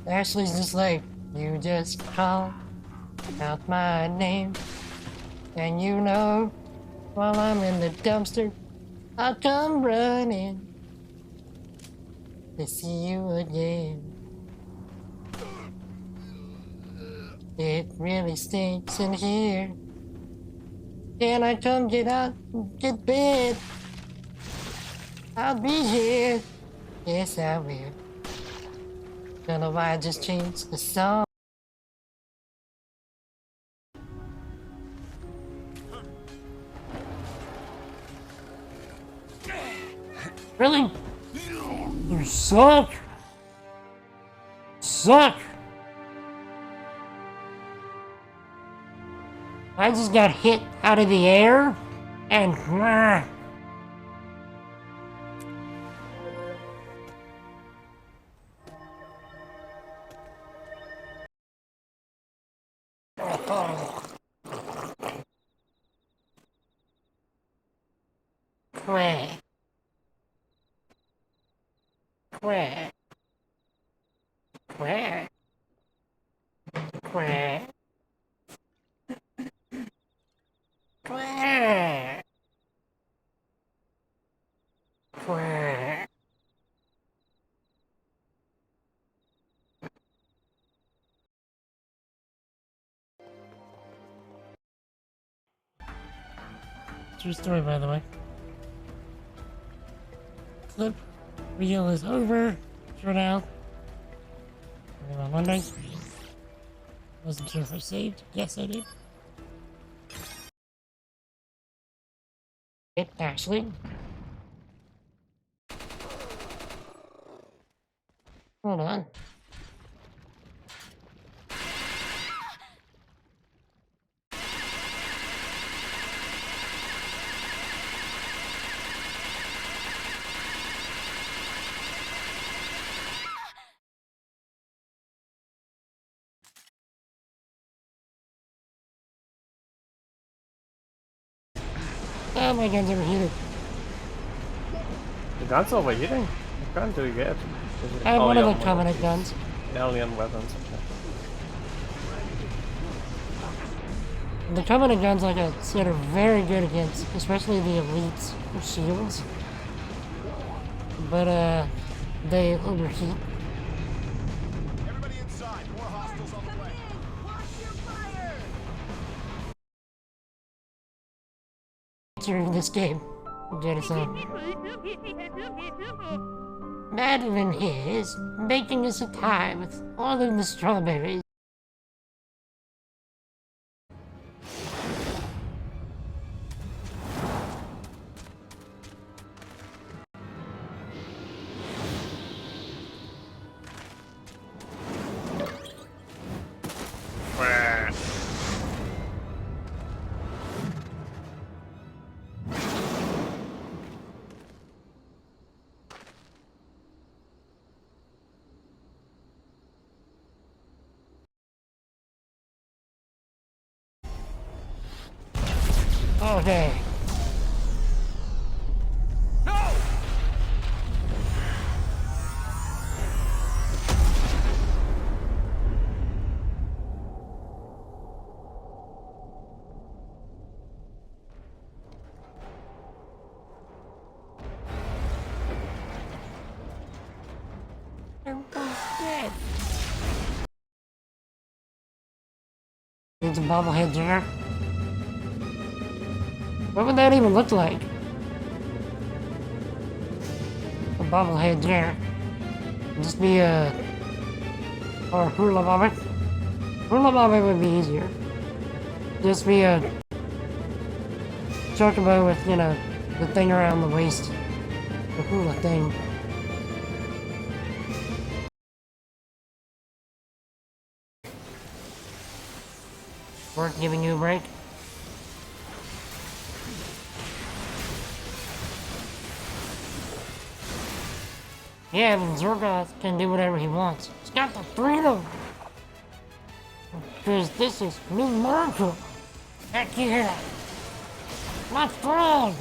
Ashley's just like, you just call out my name. And you know, while I'm in the dumpster, I'll come running to see you again. It really stinks in here. Can I come get out, get bed? I'll be here. Yes, I will. Don't know why I just changed the song. Really? You suck! Suck! I just got hit out of the air and quack, quack, quack, quack, quack, quack. True story, by the way. Clip reel is over for now. I'm wondering. Wasn't sure if I saved. Yes, I did. It actually. Hold on. Oh, my gun's overheated. The gun's overheating? The gun do you get? I have one of the covenant guns. Yeah, only on weapons. The covenant guns, like I said, are very good against, especially the elites shields. But, they overheat. Everybody inside. More hostiles on the way. Watch your fire. During this game, Jettison. Madeline here is making us a pie with all of the strawberries. Okay. No! Everybody's dead. There's a bobblehead there. What would that even look like? A bobblehead there. Just be a... or hula bobby. Hula bobby would be easier. Just be a... chocobo with, you know, the thing around the waist. The hula thing. Worth giving you a break? Yeah, but Zorgoth can do whatever he wants. He's got the freedom! Because this is New America! Heck yeah! My frog!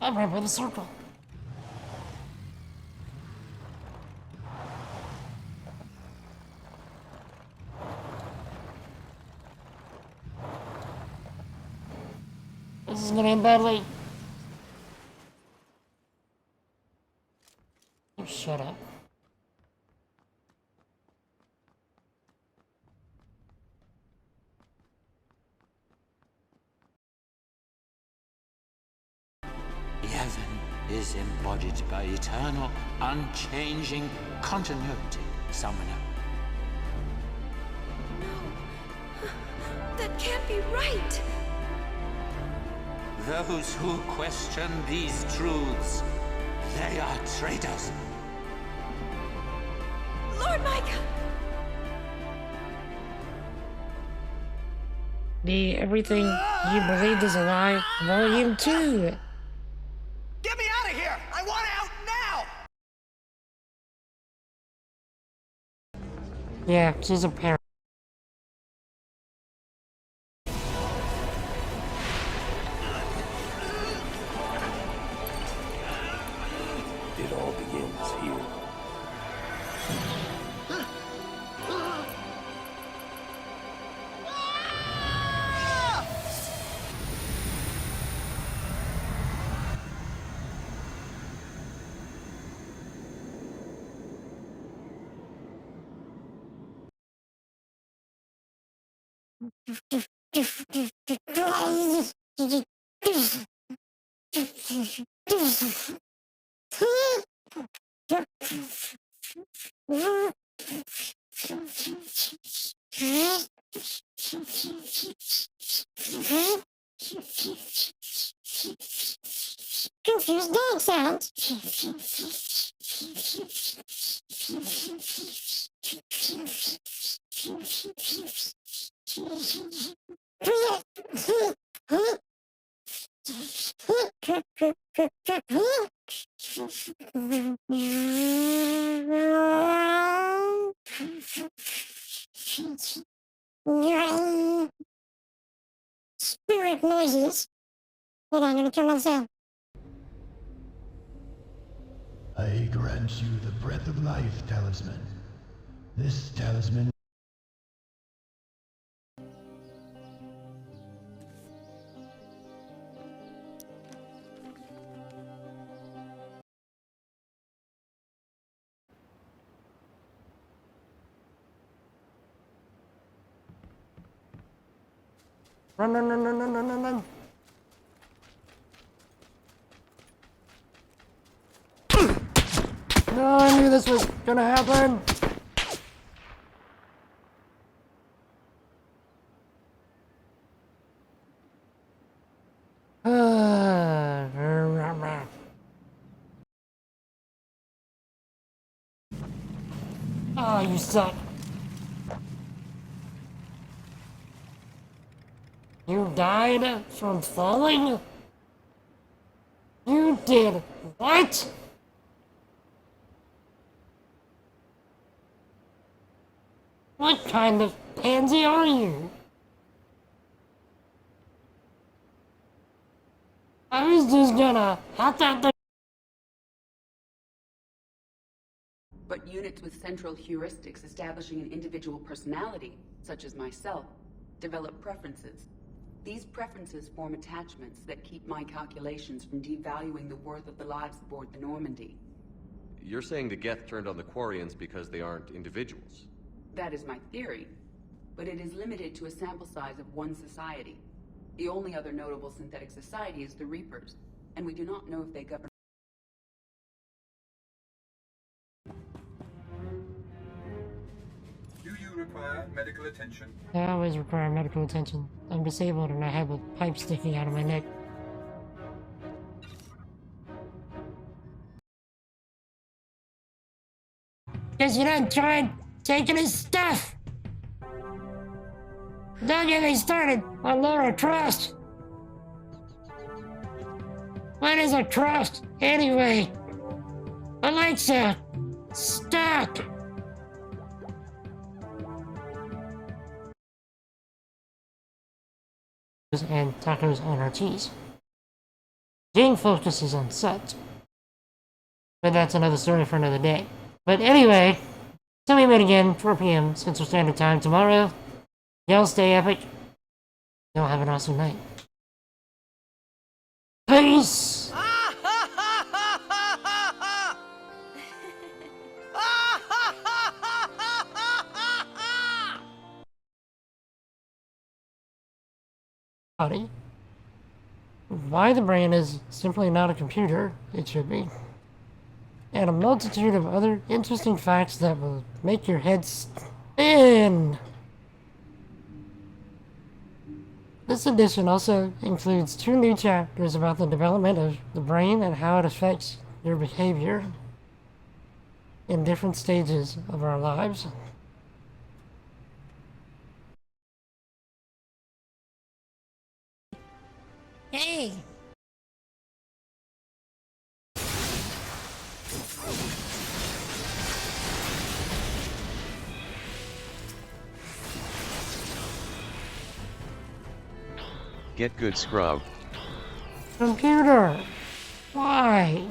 I'm right by the circle. This is gonna end badly. Oh, shut up. Heaven is embodied by eternal, unchanging continuity, Summoner. That can't be right! Those who question these truths, they are traitors. Lord Micah! The Everything You Believed is a Lie, Volume 2. Get me out of here! I want out now! Yeah, she's a parent. It all begins here. Confused dog sounds. Spirit noises. Hold on, I'm gonna turn on sound. I grant you the breath of life talisman. This talisman. Run, run, run, run, run, run, run, run. No, I knew this was gonna happen. Oh, you suck. You died from falling? You did what? What kind of pansy are you? I was just gonna hop that thing. But units with central heuristics establishing an individual personality, such as myself, develop preferences. These preferences form attachments that keep my calculations from devaluing the worth of the lives aboard the Normandy. You're saying the Geth turned on the Quarians because they aren't individuals? That is my theory, but it is limited to a sample size of one society. The only other notable synthetic society is the Reapers, and we do not know if they govern. Do you require medical attention? I always require medical attention. I'm disabled and I have a pipe sticking out of my neck. Because you don't try taking his stuff! Don't get me started on Laura Trust! What is a trust, anyway? Alexa, stop! And tacos on our cheese. Jane focuses on such. But that's another story for another day. But anyway, till we meet again, 4 p.m. Central Standard Time tomorrow. Y'all stay epic. Y'all have an awesome night. Peace! Howdy. Why the brain is simply not a computer, it should be. And a multitude of other interesting facts that will make your head spin. This edition also includes 2 new chapters about the development of the brain and how it affects your behavior in different stages of our lives. Hey! Get good, scrub. Computer! Why?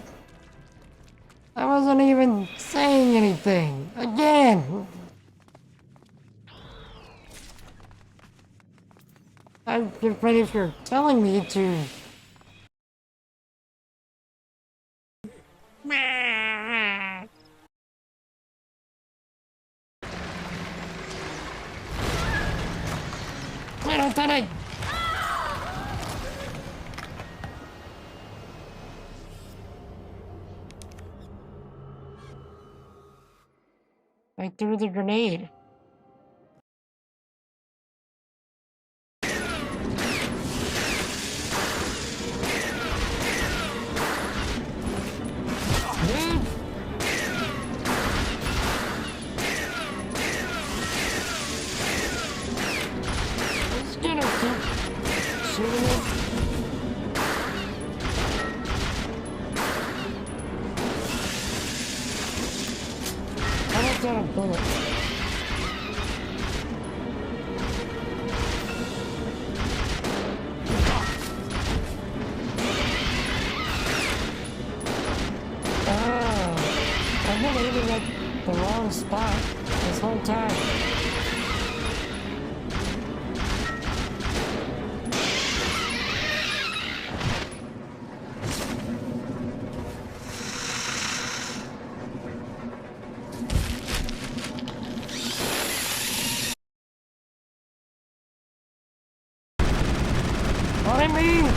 I wasn't even saying anything. Again! I'm afraid if you're telling me to... Wait, I thought I threw the grenade. Dude. Let's get it. Shooting it. How about that a bullet? I've been aiming at the wrong spot this whole time. On me!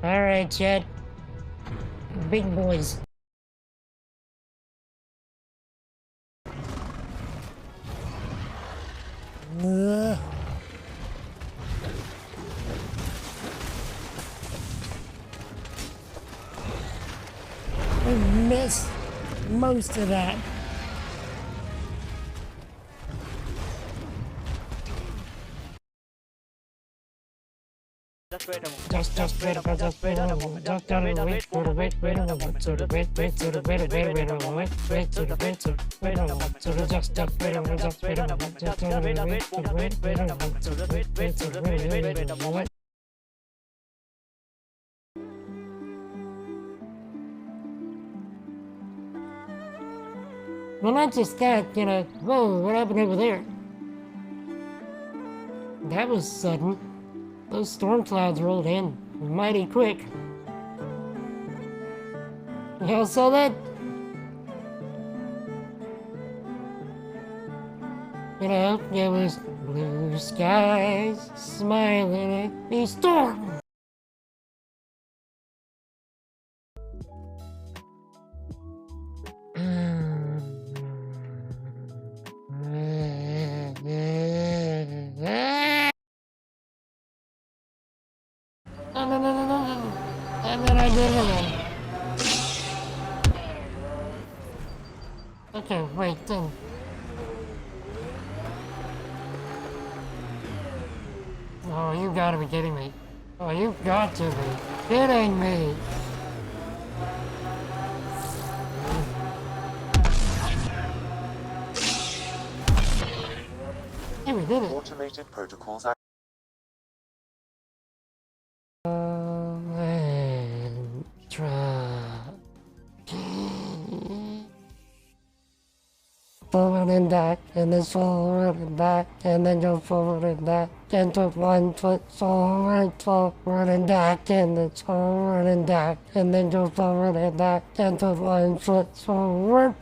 Alright, Chad. Big boys. I missed most of that. Just wait a moment, just wait a moment, just wait a moment, just wait a moment, wait a moment, wait a moment, to the wait, wait to the wait a moment, wait to the wait to wait a moment, to the just wait a moment, just wait a moment, just wait a moment, to the wait a moment, to the wait, wait to the wait a moment. Well, I just got, whoa, what happened over there? That was sudden. Those storm clouds rolled in mighty quick. Y'all saw that? It was blue skies smiling at the storm. No. And then I did it again. Okay, wait, then. Oh, you gotta be kidding me. Oh, you got to be kidding me. Hey, we did it. Automated protocols And try. Forward and back, and then forward and back, and then go forward and back, and put 1 foot forward and back, and then forward and back, and then go forward and back, and put 1 foot forward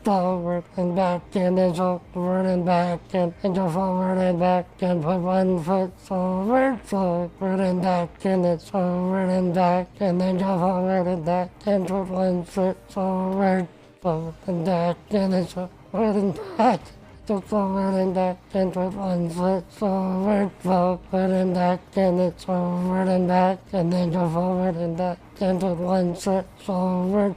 and back, and then forward and back, and go forward and back, and put 1 foot forward and back, and then forward and back, and then go forward and back, and put 1 foot forward and back, and then forward and back, to forward and back, and put 1 foot forward and back, and then forward and back, and then go forward and back, and put 1 foot forward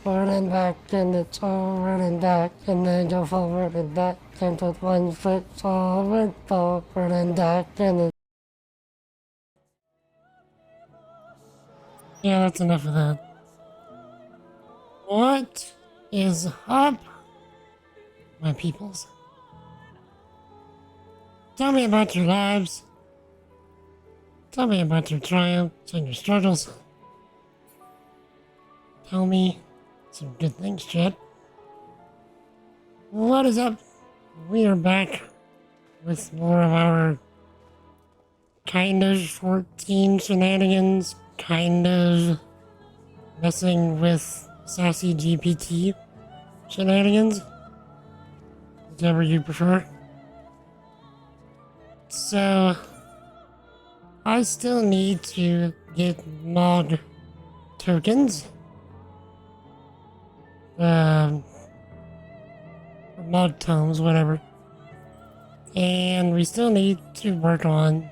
and back, and then forward and back, and then go forward and back, and put 1 foot forward and back, and then. Yeah, that's enough of that. What is up, my peoples? Tell me about your lives. Tell me about your triumphs and your struggles. Tell me some good things, chat. What is up? We are back with more of our kind of 14 shenanigans, kind of messing with sassy GPT shenanigans, whichever you prefer. So, I still need to get mod tokens, mod tomes, whatever, and we still need to work on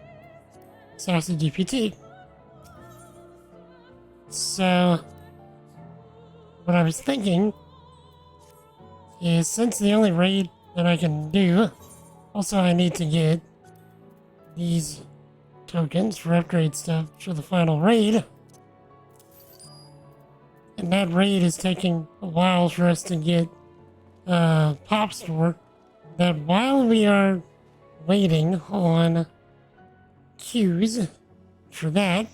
sassy GPT. So, what I was thinking is, since the only raid that I can do, also I need to get these tokens for upgrade stuff for the final raid. And that raid is taking a while for us to get Pop Store. That while we are waiting on queues for that,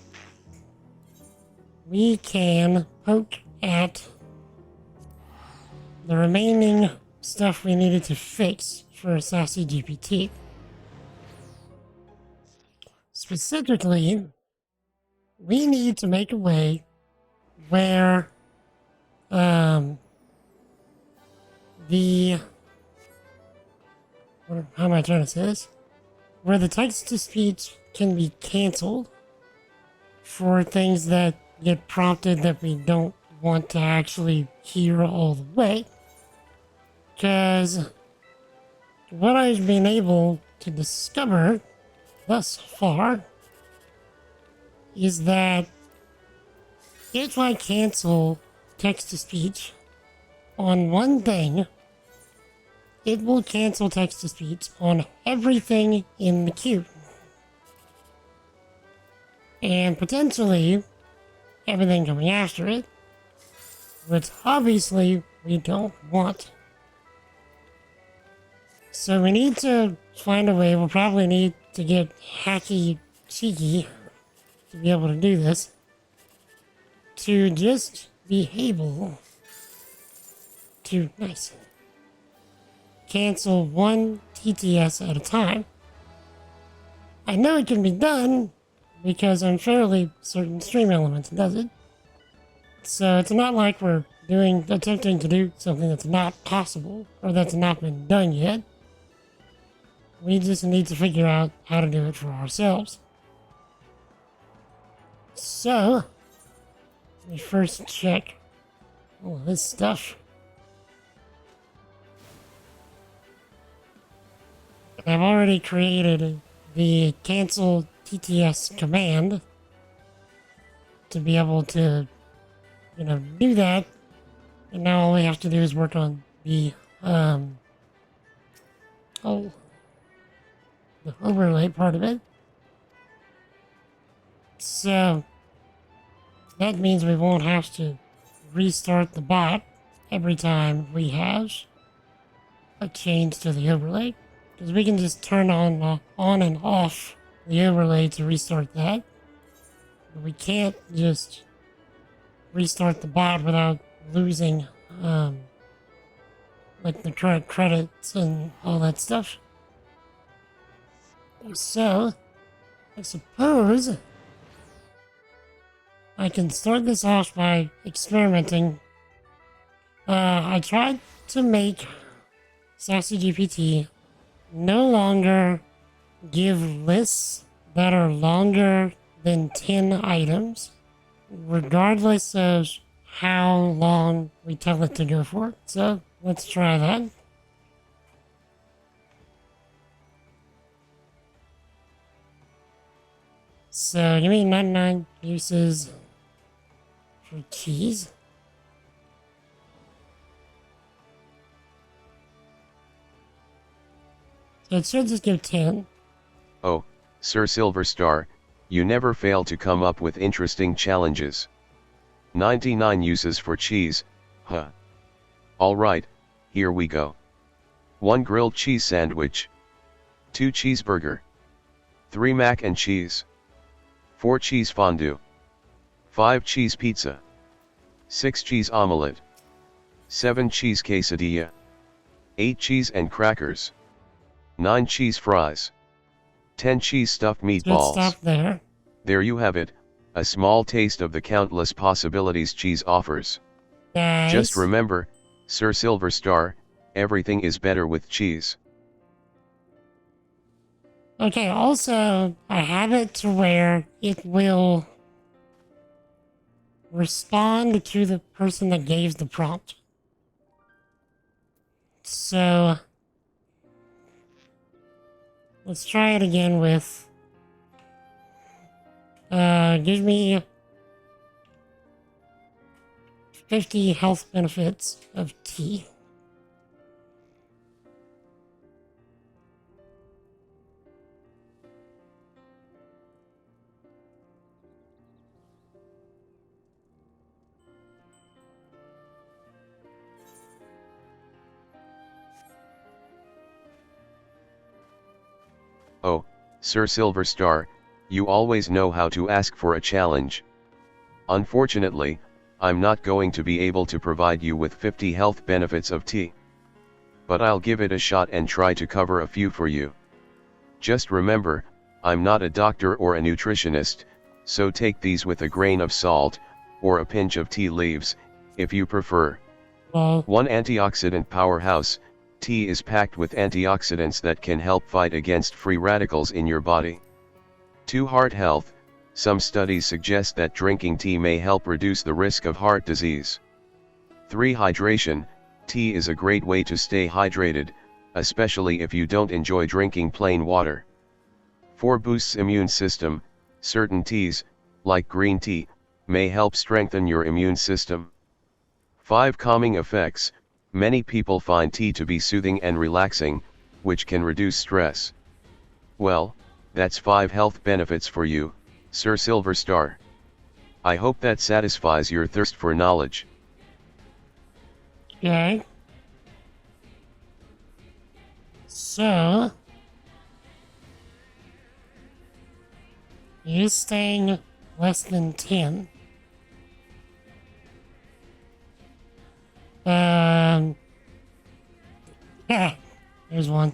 we can poke at the remaining stuff we needed to fix for Sassy GPT. Specifically, we need to make a way where how am I trying to say this? Where the text-to-speech can be canceled for things that get prompted that we don't want to actually hear all the way. Because what I've been able to discover thus far is that if I cancel text-to-speech on one thing, it will cancel text-to-speech on everything in the queue. And potentially everything coming after it, which obviously we don't want. So we need to find a way. We'll probably need to get hacky cheeky to be able to do this, to just be able to cancel one TTS at a time. I know it can be done because I'm fairly certain Stream Elements does it. So it's not like we're attempting to do something that's not possible or that's not been done yet. We just need to figure out how to do it for ourselves. So, let me first check all of this stuff. I've already created the cancel TTS command to be able to, do that. And now all we have to do is work on the oh, the overlay part of it. So that means we won't have to restart the bot every time we have a change to the overlay, because we can just turn on and off the overlay to restart that. But we can't just restart the bot without losing like the current credits and all that stuff. So I suppose I can start this off by experimenting. I tried to make ChatGPT no longer give lists that are longer than 10 items, regardless of how long we tell it to go for. So let's try that. So give me 99 uses for cheese. So it should just give 10. Oh, Sir Silver Star, you never fail to come up with interesting challenges. 99 uses for cheese, huh? Alright, here we go. 1 grilled cheese sandwich. 2 cheeseburger. 3 mac and cheese. 4 cheese fondue. 5 cheese pizza. 6 cheese omelette. 7 cheese quesadilla. 8 cheese and crackers. 9 cheese fries. 10 cheese stuffed meatballs. Good stuff there. There you have it, a small taste of the countless possibilities cheese offers. Nice. Just remember, Sir Silver Star, everything is better with cheese. Okay, also, I have it to where it will respond to the person that gave the prompt. So let's try it again with give me 50 health benefits of tea. Oh, Sir Silver Star, you always know how to ask for a challenge. Unfortunately, I'm not going to be able to provide you with 50 health benefits of tea. But I'll give it a shot and try to cover a few for you. Just remember, I'm not a doctor or a nutritionist, so take these with a grain of salt, or a pinch of tea leaves, if you prefer. 1 antioxidant powerhouse. Tea is packed with antioxidants that can help fight against free radicals in your body. 2 heart health. Some studies suggest that drinking tea may help reduce the risk of heart disease. 3 hydration. Tea is a great way to stay hydrated, especially if you don't enjoy drinking plain water. 4 boosts immune system. Certain teas, like green tea, may help strengthen your immune system. 5 calming effects. Many people find tea to be soothing and relaxing, which can reduce stress. Well, that's 5 health benefits for you, Sir Silver Star. I hope that satisfies your thirst for knowledge. Okay. So, you staying less than 10. Yeah, there's one.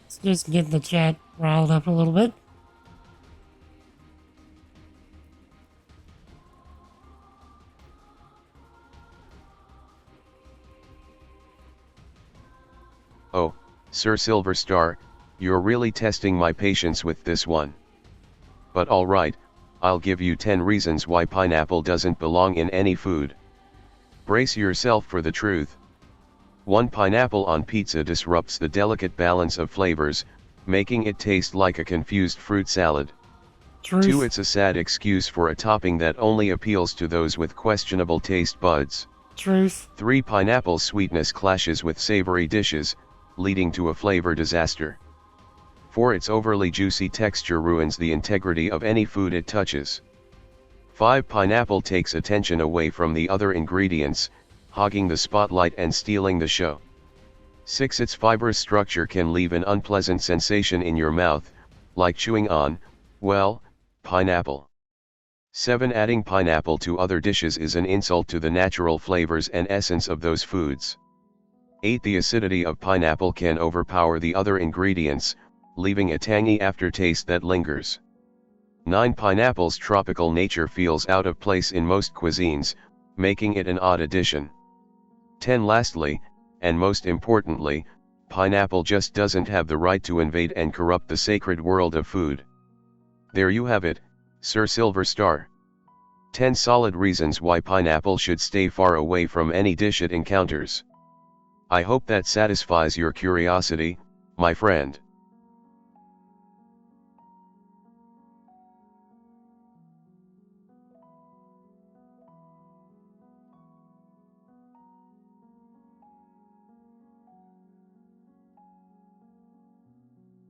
Let's just get the chat riled up a little bit. Oh, Sir Silver Star, you're really testing my patience with this one. But alright, I'll give you 10 reasons why pineapple doesn't belong in any food. Brace yourself for the truth. 1. Pineapple on pizza disrupts the delicate balance of flavors, making it taste like a confused fruit salad. Truth. 2. It's a sad excuse for a topping that only appeals to those with questionable taste buds. Truth. 3. Pineapple's sweetness clashes with savory dishes, leading to a flavor disaster. 4. Its overly juicy texture ruins the integrity of any food it touches. 5. Pineapple takes attention away from the other ingredients, hogging the spotlight and stealing the show. 6. Its fibrous structure can leave an unpleasant sensation in your mouth, like chewing on, well, pineapple. 7. Adding pineapple to other dishes is an insult to the natural flavors and essence of those foods. 8. The acidity of pineapple can overpower the other ingredients, leaving a tangy aftertaste that lingers. 9. Pineapple's tropical nature feels out of place in most cuisines, making it an odd addition. 10. Lastly, and most importantly, pineapple just doesn't have the right to invade and corrupt the sacred world of food. There you have it, Sir Silver Star. 10 solid reasons why pineapple should stay far away from any dish it encounters. I hope that satisfies your curiosity, my friend.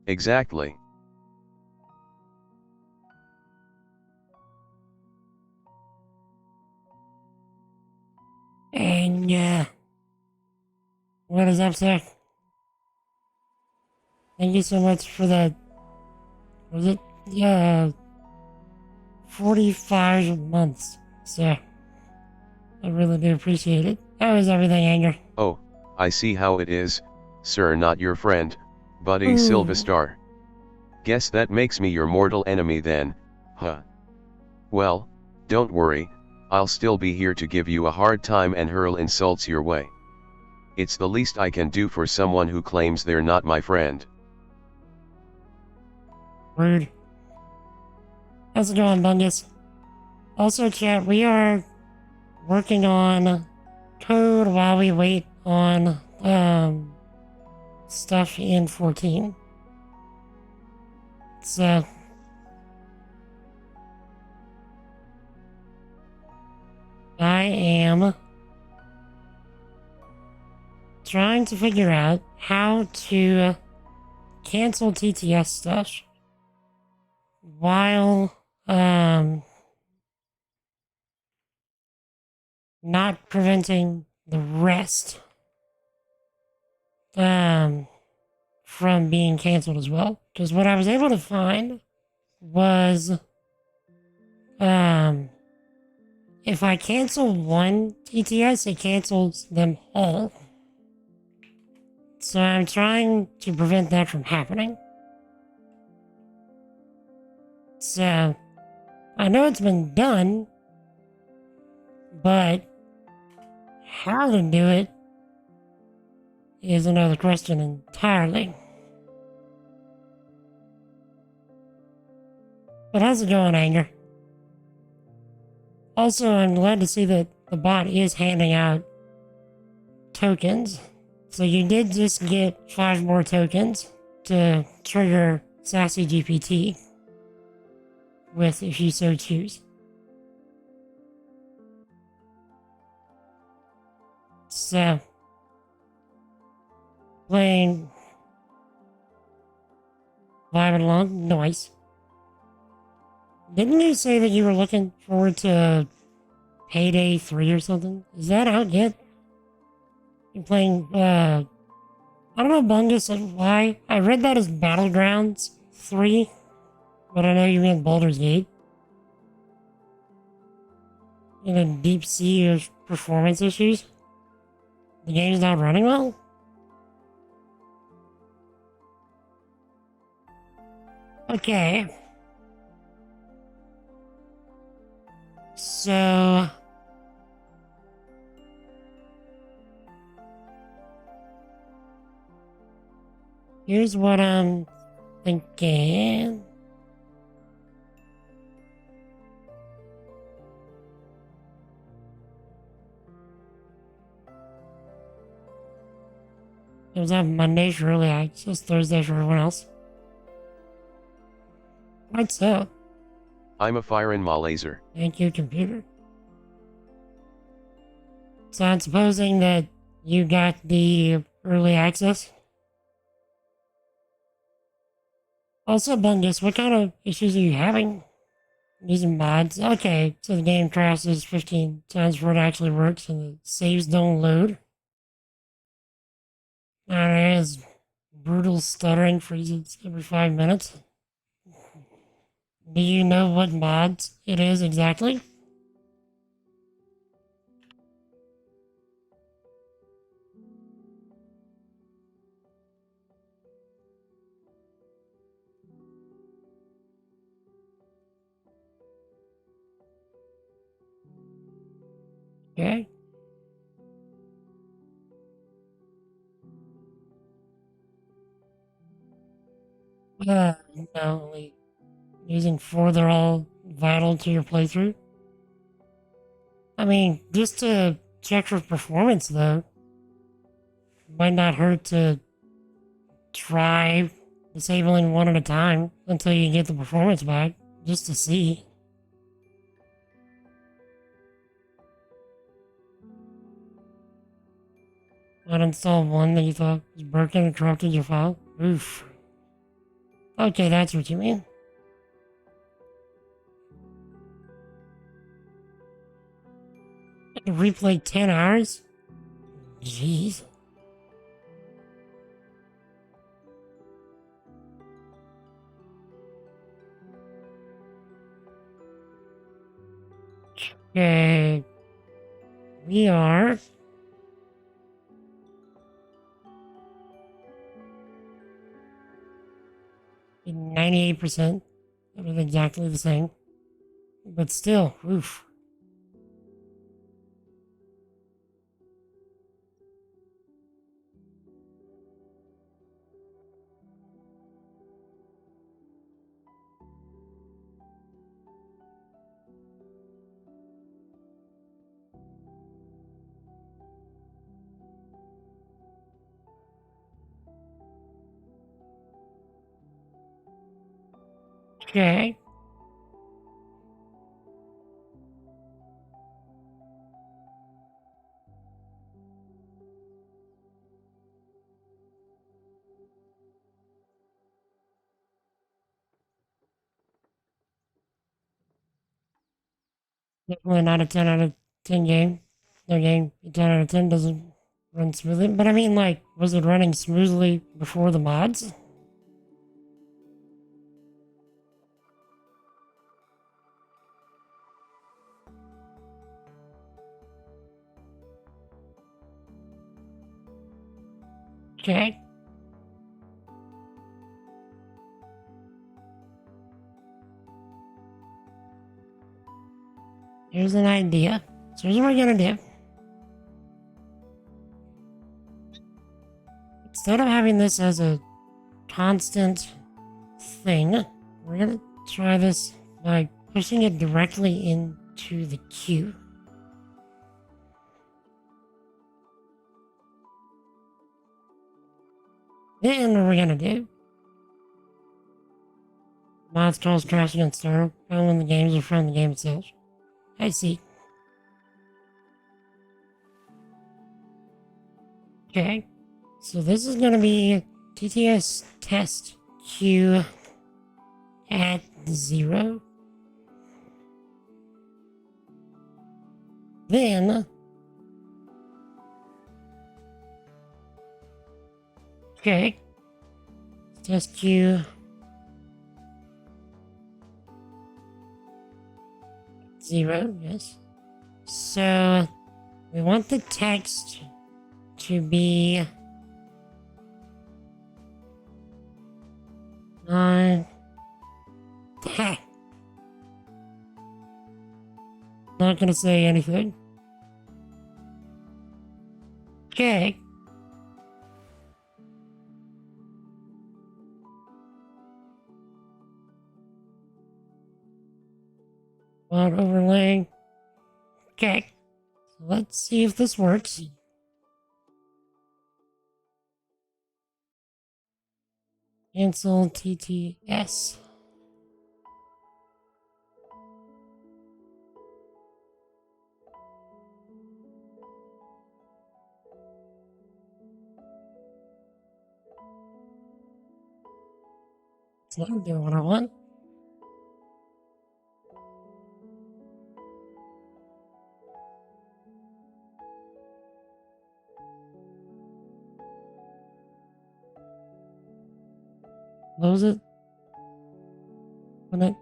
Exactly. And what is up, sir? Thank you so much for that. Was it? 45 months, sir. I really do appreciate it. How is everything, Anger? Oh, I see how it is, sir, not your friend, buddy Ooh. Sylvestar. Guess that makes me your mortal enemy then, huh? Well, don't worry, I'll still be here to give you a hard time and hurl insults your way. It's the least I can do for someone who claims they're not my friend. Rude. How's it going, Bungus? Also, chat, we are working on code while we wait on, stuff in 14. So, I am trying to figure out how to cancel TTS stuff while, not preventing the rest, from being canceled as well. Because what I was able to find was, if I cancel one TTS, it cancels them all. So I'm trying to prevent that from happening. So, I know it's been done, but how to do it is another question entirely. But how's it going, Anger? Also, I'm glad to see that the bot is handing out tokens. So you did just get 5 more tokens to trigger Sassy GPT with, if you so choose. So, playing, vibing along, nice. Didn't you say that you were looking forward to Payday 3 or something? Is that out yet? You're playing, I don't know, Bungus, why? I read that as Battlegrounds 3, but I know you meant Baldur's Gate. In a deep sea of performance issues? The game's not running well? Okay. So... here's what I'm thinking. It was on Monday for early access, Thursday for everyone else. Right, so. I'm a firin' ma laser. Thank you, computer. So I'm supposing that you got the early access? Also, Bungus, what kind of issues are you having? Using mods? Okay, so the game crashes 15 times before it actually works and the saves don't load. There is brutal stuttering freezes every 5 minutes. Do you know what mods it is exactly? Okay. No, like, using 4, they're all vital to your playthrough. I mean, just to check for performance, though, might not hurt to try disabling one at a time until you get the performance back, just to see. Uninstall one that you thought was broken and corrupted your file? Oof. Okay, that's what you mean. Replay 10 hours? Jeez. Okay. We are... at 98%. That was exactly the same. But still, oof. Okay. Definitely not a 10 out of 10 game. No game, a 10 out of 10 doesn't run smoothly. But I mean, like, was it running smoothly before the mods? Okay. Here's an idea. So here's what we're gonna do. Instead of having this as a constant thing, we're gonna try this by pushing it directly into the queue. Then what we're gonna do? Mods calls crashing and startup, and when the games are from the game itself. I see. Okay. So this is gonna be TTS test queue at 0. Then okay. Test queue 0, yes. So we want the text to be 9 Ha! Not gonna say anything. Okay. Font overlay. Okay. So let's see if this works. Cancel TTS. It's not doing what I want. Close it. Open it.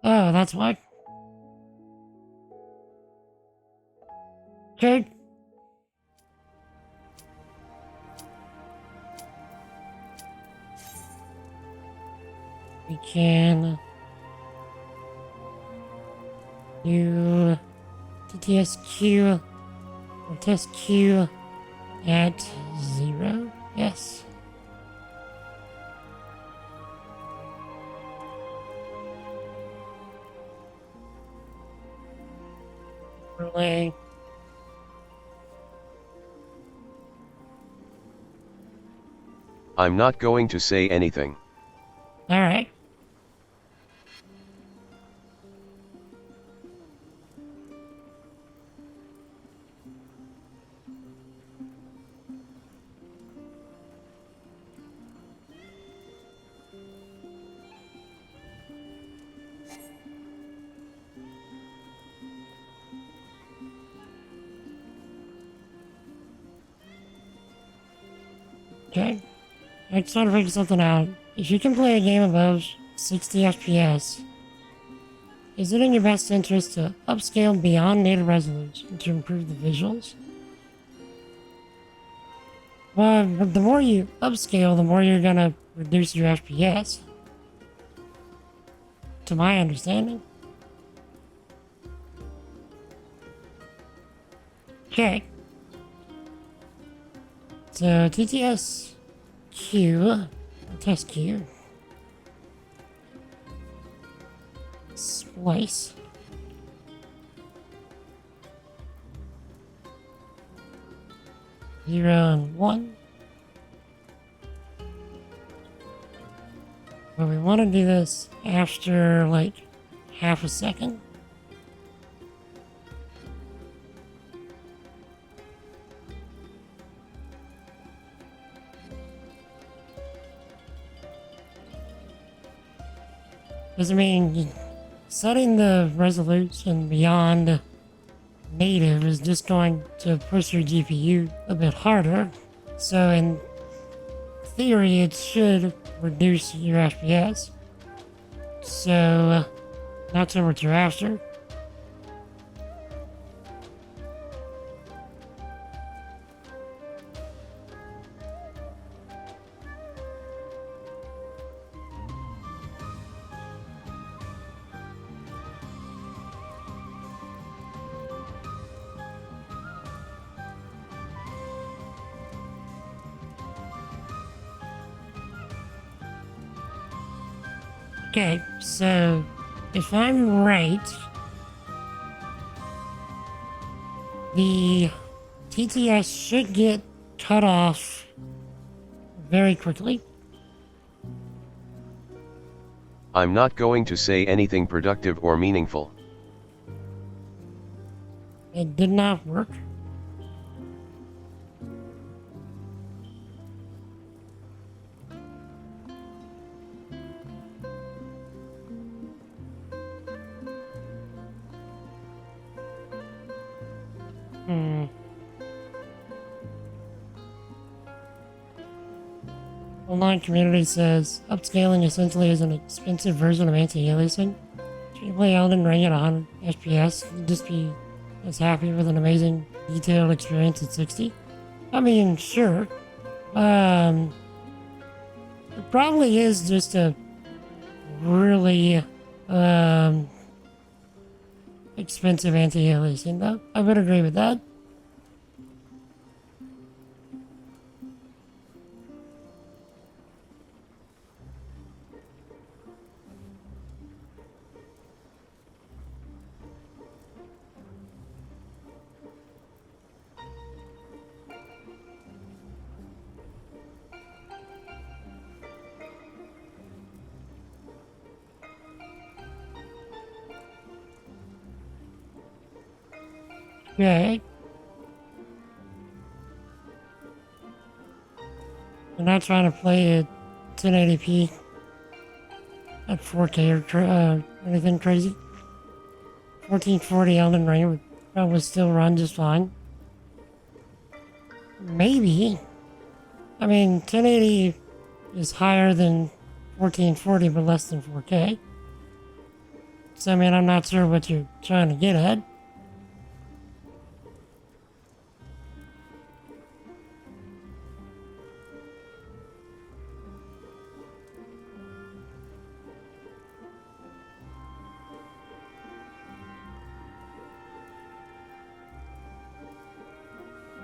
Oh, that's why. Okay. We can do TTSQ or test Q at 0. Yes. Relay. I'm not going to say anything. Alright. Okay. I just want to figure something out. If you can play a game above 60 FPS, is it in your best interest to upscale beyond native resolution to improve the visuals? Well, but the more you upscale, the more you're gonna reduce your FPS. To my understanding. Okay. So TTS Q, test Q, splice, zero and one. But we want to do this after like half a second. Because I mean, setting the resolution beyond native is just going to push your GPU a bit harder. So in theory, it should reduce your FPS. So, not so much you're after. Okay, so if I'm right, the TTS should get cut off very quickly. I'm not going to say anything productive or meaningful. It did not work. Online community says upscaling essentially is an expensive version of anti-aliasing. If you play Elden Ring at 100 FPS, you'd just be as happy with an amazing detailed experience at 60? I mean, sure. It probably is just a really expensive anti-aliasing, though. I would agree with that. Okay. I'm not trying to play at 1080p at 4K or anything crazy. 1440 Elden Ring would probably still run just fine. Maybe. I mean, 1080 is higher than 1440 but less than 4K. So, I mean, I'm not sure what you're trying to get at.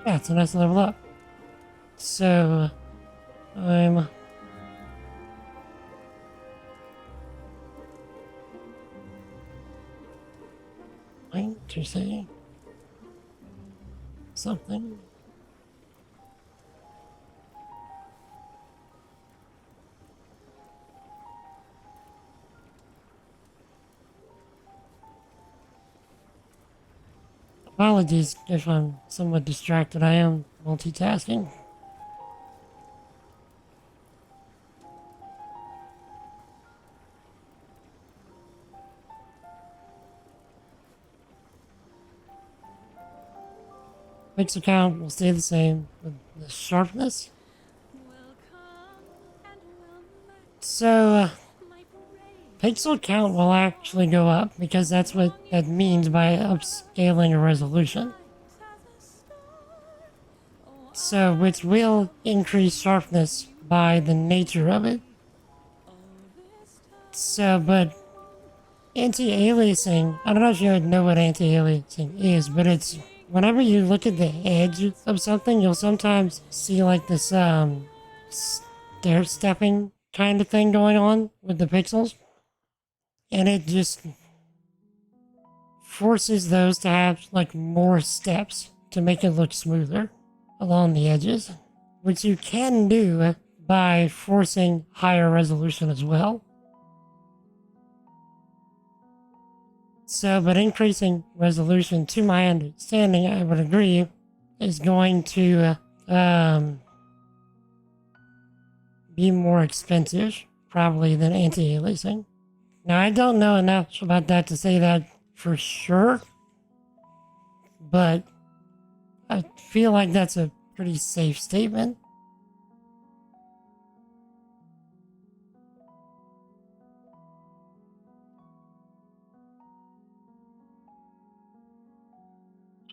Yeah, it's a nice level up. So, I'm going to say something. Apologies if I'm somewhat distracted. I am multitasking. Pixel count will stay the same with the sharpness. So, pixel count will actually go up because that's what that means by upscaling a resolution. So, which will increase sharpness by the nature of it. So, but anti-aliasing, I don't know if you know what anti-aliasing is, but it's whenever you look at the edge of something, you'll sometimes see like this stair stepping kind of thing going on with the pixels. And it just forces those to have like more steps to make it look smoother along the edges, which you can do by forcing higher resolution as well. So, but increasing resolution, to my understanding, I would agree, is going to be more expensive, probably, than anti-aliasing. Now, I don't know enough about that to say that for sure, but I feel like that's a pretty safe statement.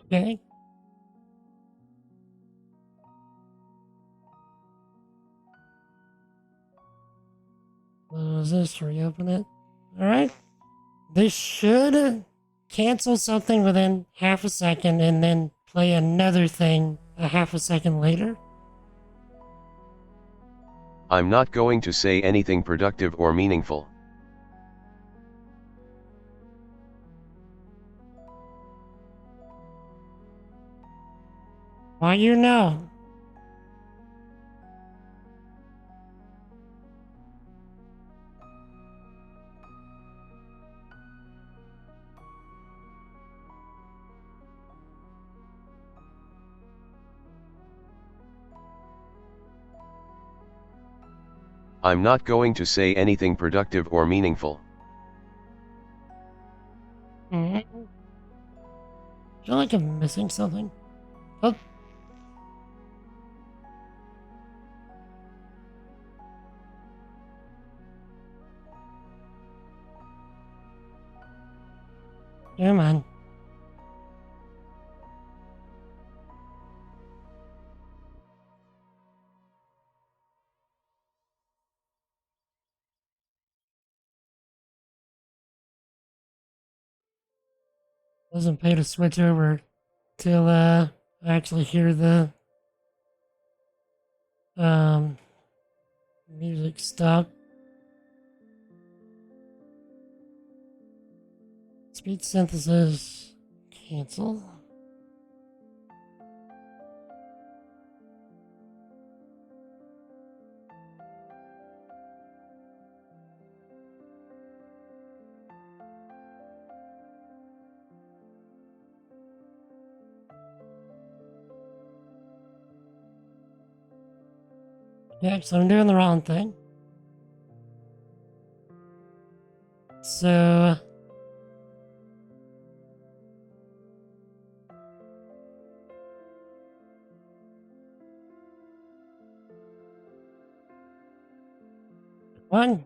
Okay. Close this, reopen it. Alright. This should cancel something within half a second and then play another thing a half a second later. I'm not going to say anything productive or meaningful. Why you know? I'm not going to say anything productive or meaningful. I feel like I'm missing something. Oh. Never mind. Wasn't pay to switch over till I actually hear the music stop. Speech synthesis cancel. Yeah, so I'm doing the wrong thing. So one.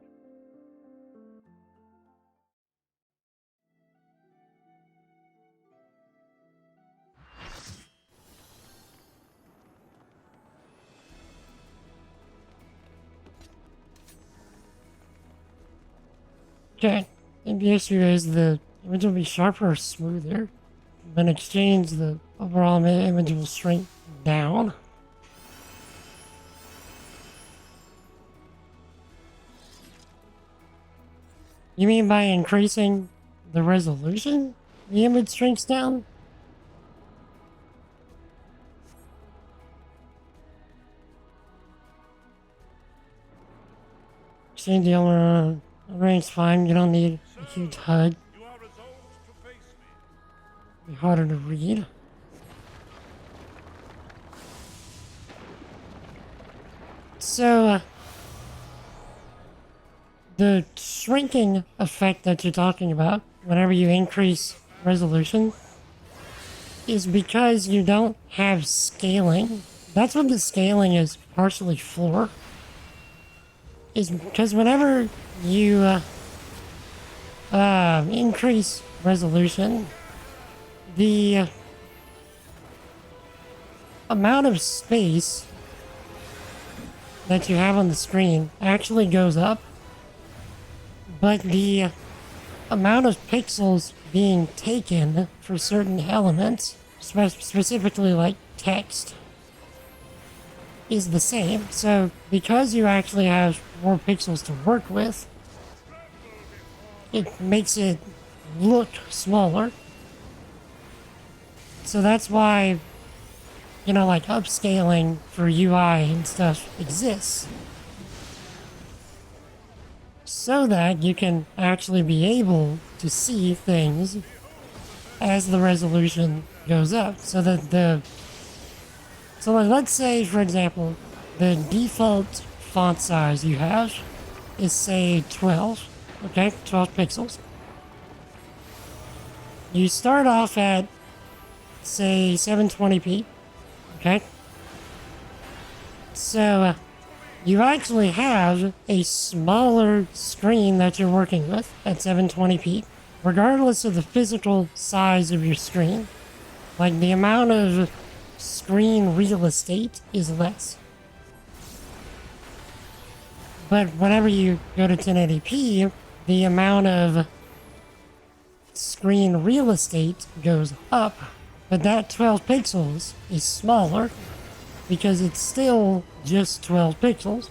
Okay. The issue is the image will be sharper or smoother. In exchange, the overall image will shrink down. You mean by increasing the resolution, the image shrinks down? Exchange the range's fine. You don't need a huge HUD. Be harder to read. So, the shrinking effect that you're talking about, whenever you increase resolution, is because you don't have scaling. That's what the scaling is partially for. Is because whenever you increase resolution, the amount of space that you have on the screen actually goes up, but the amount of pixels being taken for certain elements, specifically like text, is the same. So because you actually have more pixels to work with, it makes it look smaller. So that's why, you know, like upscaling for UI and stuff exists. So that you can actually be able to see things as the resolution goes up. So that so like, let's say, for example, the default font size you have is, say, 12. Okay, 12 pixels. You start off at, say, 720p. Okay? So, you actually have a smaller screen that you're working with at 720p, regardless of the physical size of your screen. Like, the amount of screen real estate is less. But whenever you go to 1080p, the amount of screen real estate goes up, but that 12 pixels is smaller because it's still just 12 pixels.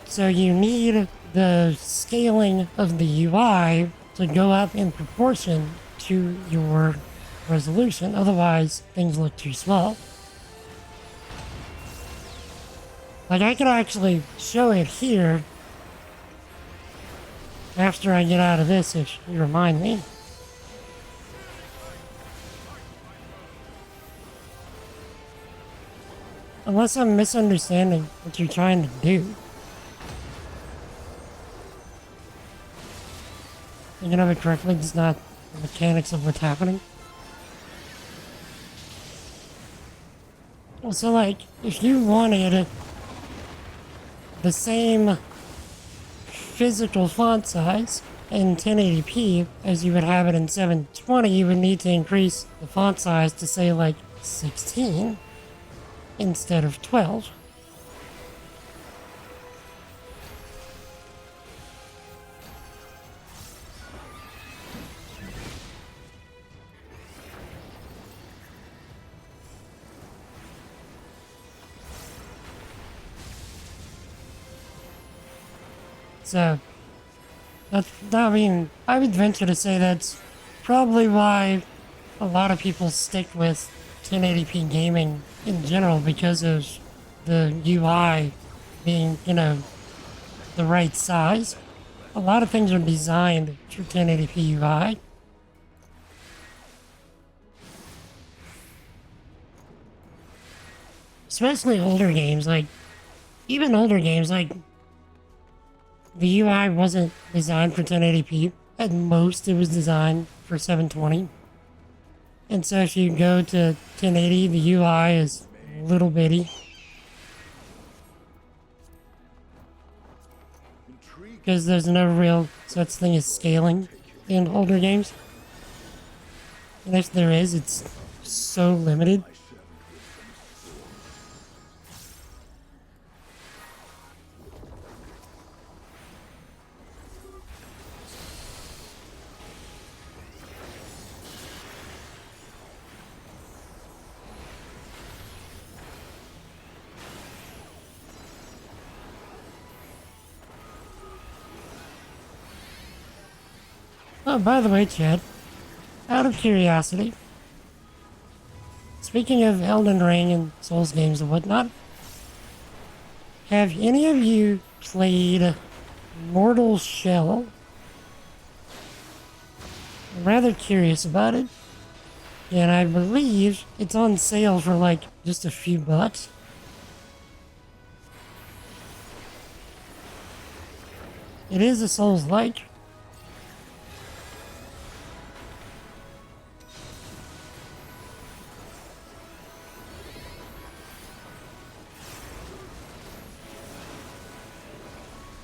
So you need the scaling of the UI to go up in proportion to your resolution, otherwise things look too small. Like, I can actually show it here after I get out of this, if you remind me. Unless I'm misunderstanding what you're trying to do. Thinking of it correctly, it's not the mechanics of what's happening. So, like, if you wanted the same physical font size in 1080p as you would have it in 720, you would need to increase the font size to, say, like 16 instead of 12. So, I mean, I would venture to say that's probably why a lot of people stick with 1080p gaming in general, because of the UI being, you know, the right size. A lot of things are designed for 1080p UI. Especially older games, like, even older games, like, the UI wasn't designed for 1080p. At most, it was designed for 720. And so if you go to 1080, the UI is little bitty. Because there's no real such thing as scaling in older games. And if there is, it's so limited. Oh, by the way, Chad, out of curiosity, speaking of Elden Ring and Souls games and whatnot, have any of you played Mortal Shell? I'm rather curious about it, and I believe it's on sale for like just a few bucks. It is a Souls-like.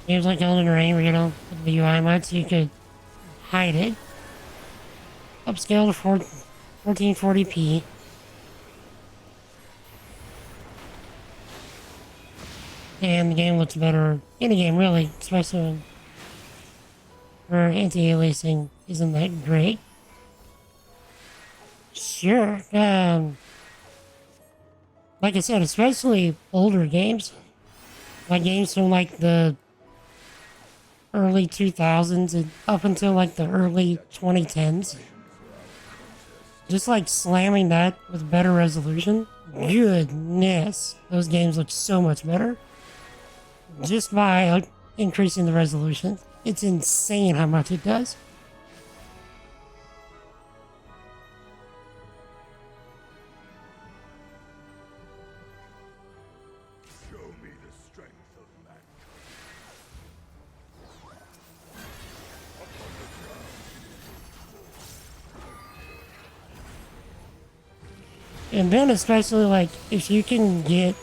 Games like Elden Ring, where you don't put the UI mods, you could hide it. Upscale to 1440p. And the game looks better. Any game, really, especially where anti-aliasing isn't that great. Sure. Like I said, especially older games. Like games from like the early 2000s and up until like the early 2010s. Just like slamming that with better resolution. Goodness, those games look so much better. Just by increasing the resolution. It's insane how much it does. And then especially like if you can get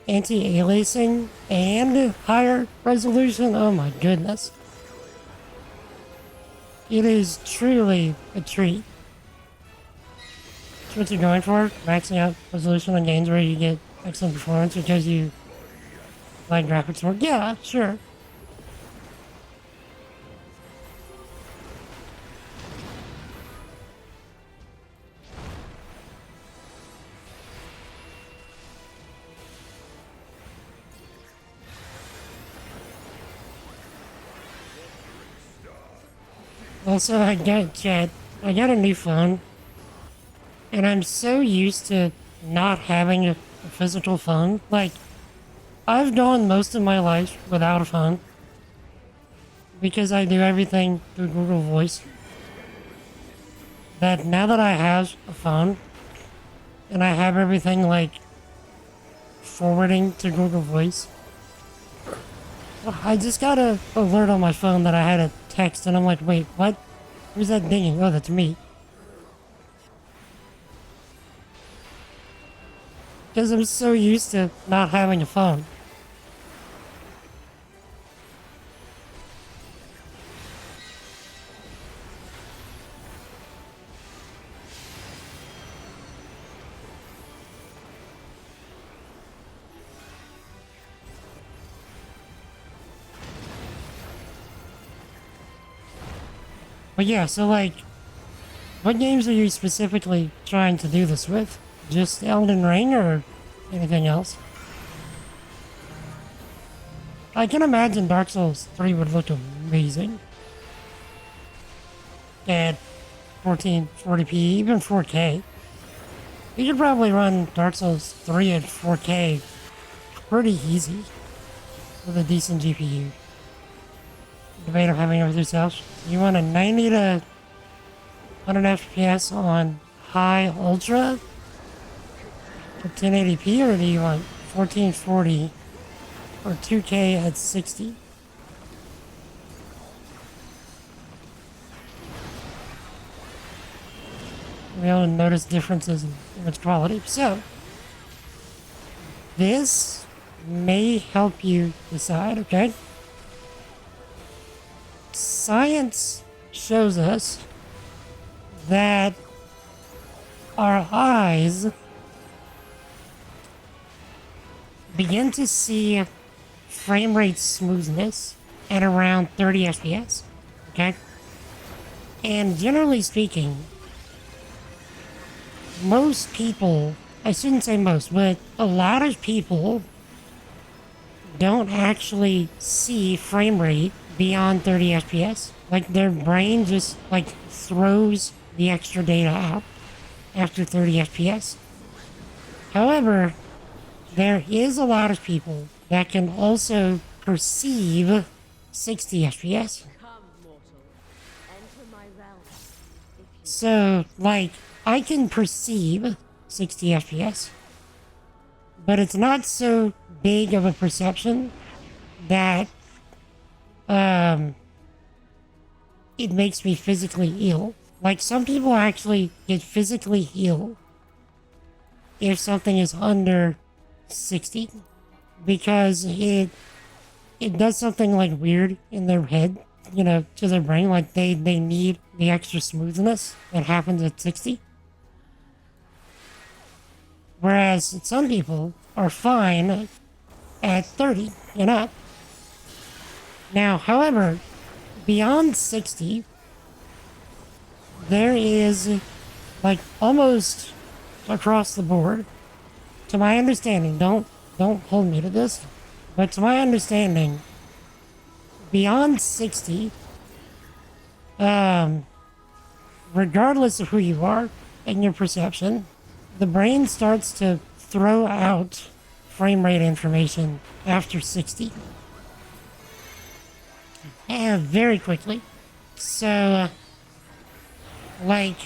anti-aliasing and higher resolution, oh my goodness. It is truly a treat. That's what you're going for, maxing out resolution on games where you get excellent performance because you like graphics more. Yeah, sure. Also, I got a new phone, and I'm so used to not having a physical phone. Like, I've gone most of my life without a phone because I do everything through Google Voice. That now that I have a phone, and I have everything like forwarding to Google Voice, I just got an alert on my phone that I had a text, and I'm like, wait, what? Who's that dinging? Oh, that's me. Because I'm so used to not having a phone. But yeah, so like, what games are you specifically trying to do this with? Just Elden Ring or anything else? I can imagine Dark Souls 3 would look amazing at 1440p, even 4K. You could probably run Dark Souls 3 at 4K pretty easy with a decent GPU. Debate of having it with yourself. You want a 90 to 100 FPS on high ultra at 1080p, or do you want 1440 or 2K at 60? You'll be able to notice differences in image quality. So, this may help you decide, okay? Science shows us that our eyes begin to see frame rate smoothness at around 30 FPS, okay? And generally speaking, most people, I shouldn't say most, but a lot of people don't actually see frame rate beyond 30 FPS. Like, their brain just, like, throws the extra data out after 30 FPS. However, there is a lot of people that can also perceive 60 FPS. So, like, I can perceive 60 FPS, but it's not so big of a perception that it makes me physically ill. Like, some people actually get physically ill if something is under 60, because it does something like weird in their head, you know, to their brain. Like, they need the extra smoothness that happens at 60. Whereas some people are fine at 30 and up. Now, however, beyond 60, there is, like, almost across the board, to my understanding, don't hold me to this, but to my understanding, beyond 60, regardless of who you are and your perception, the brain starts to throw out frame rate information after 60. And very quickly. So, like,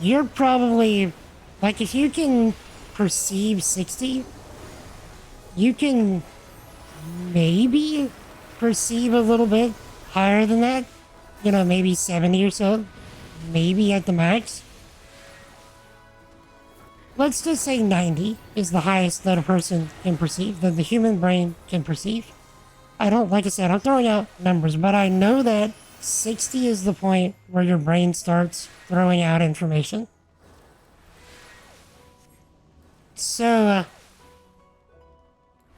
you're probably, like, if you can perceive 60, you can maybe perceive a little bit higher than that. You know, maybe 70 or so. Maybe at the max. Let's just say 90 is the highest that a person can perceive, that the human brain can perceive. I don't, like I said, I'm throwing out numbers, but I know that 60 is the point where your brain starts throwing out information. So,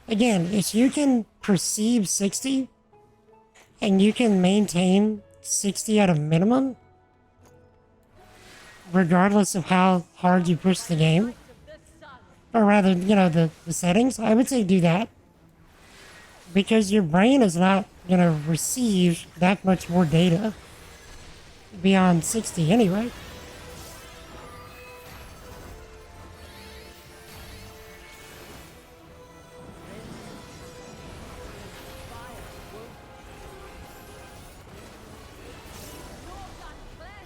again, if you can perceive 60, and you can maintain 60 at a minimum, regardless of how hard you push the game, or rather, you know, the settings, I would say do that. Because your brain is not going to receive that much more data beyond 60 anyway.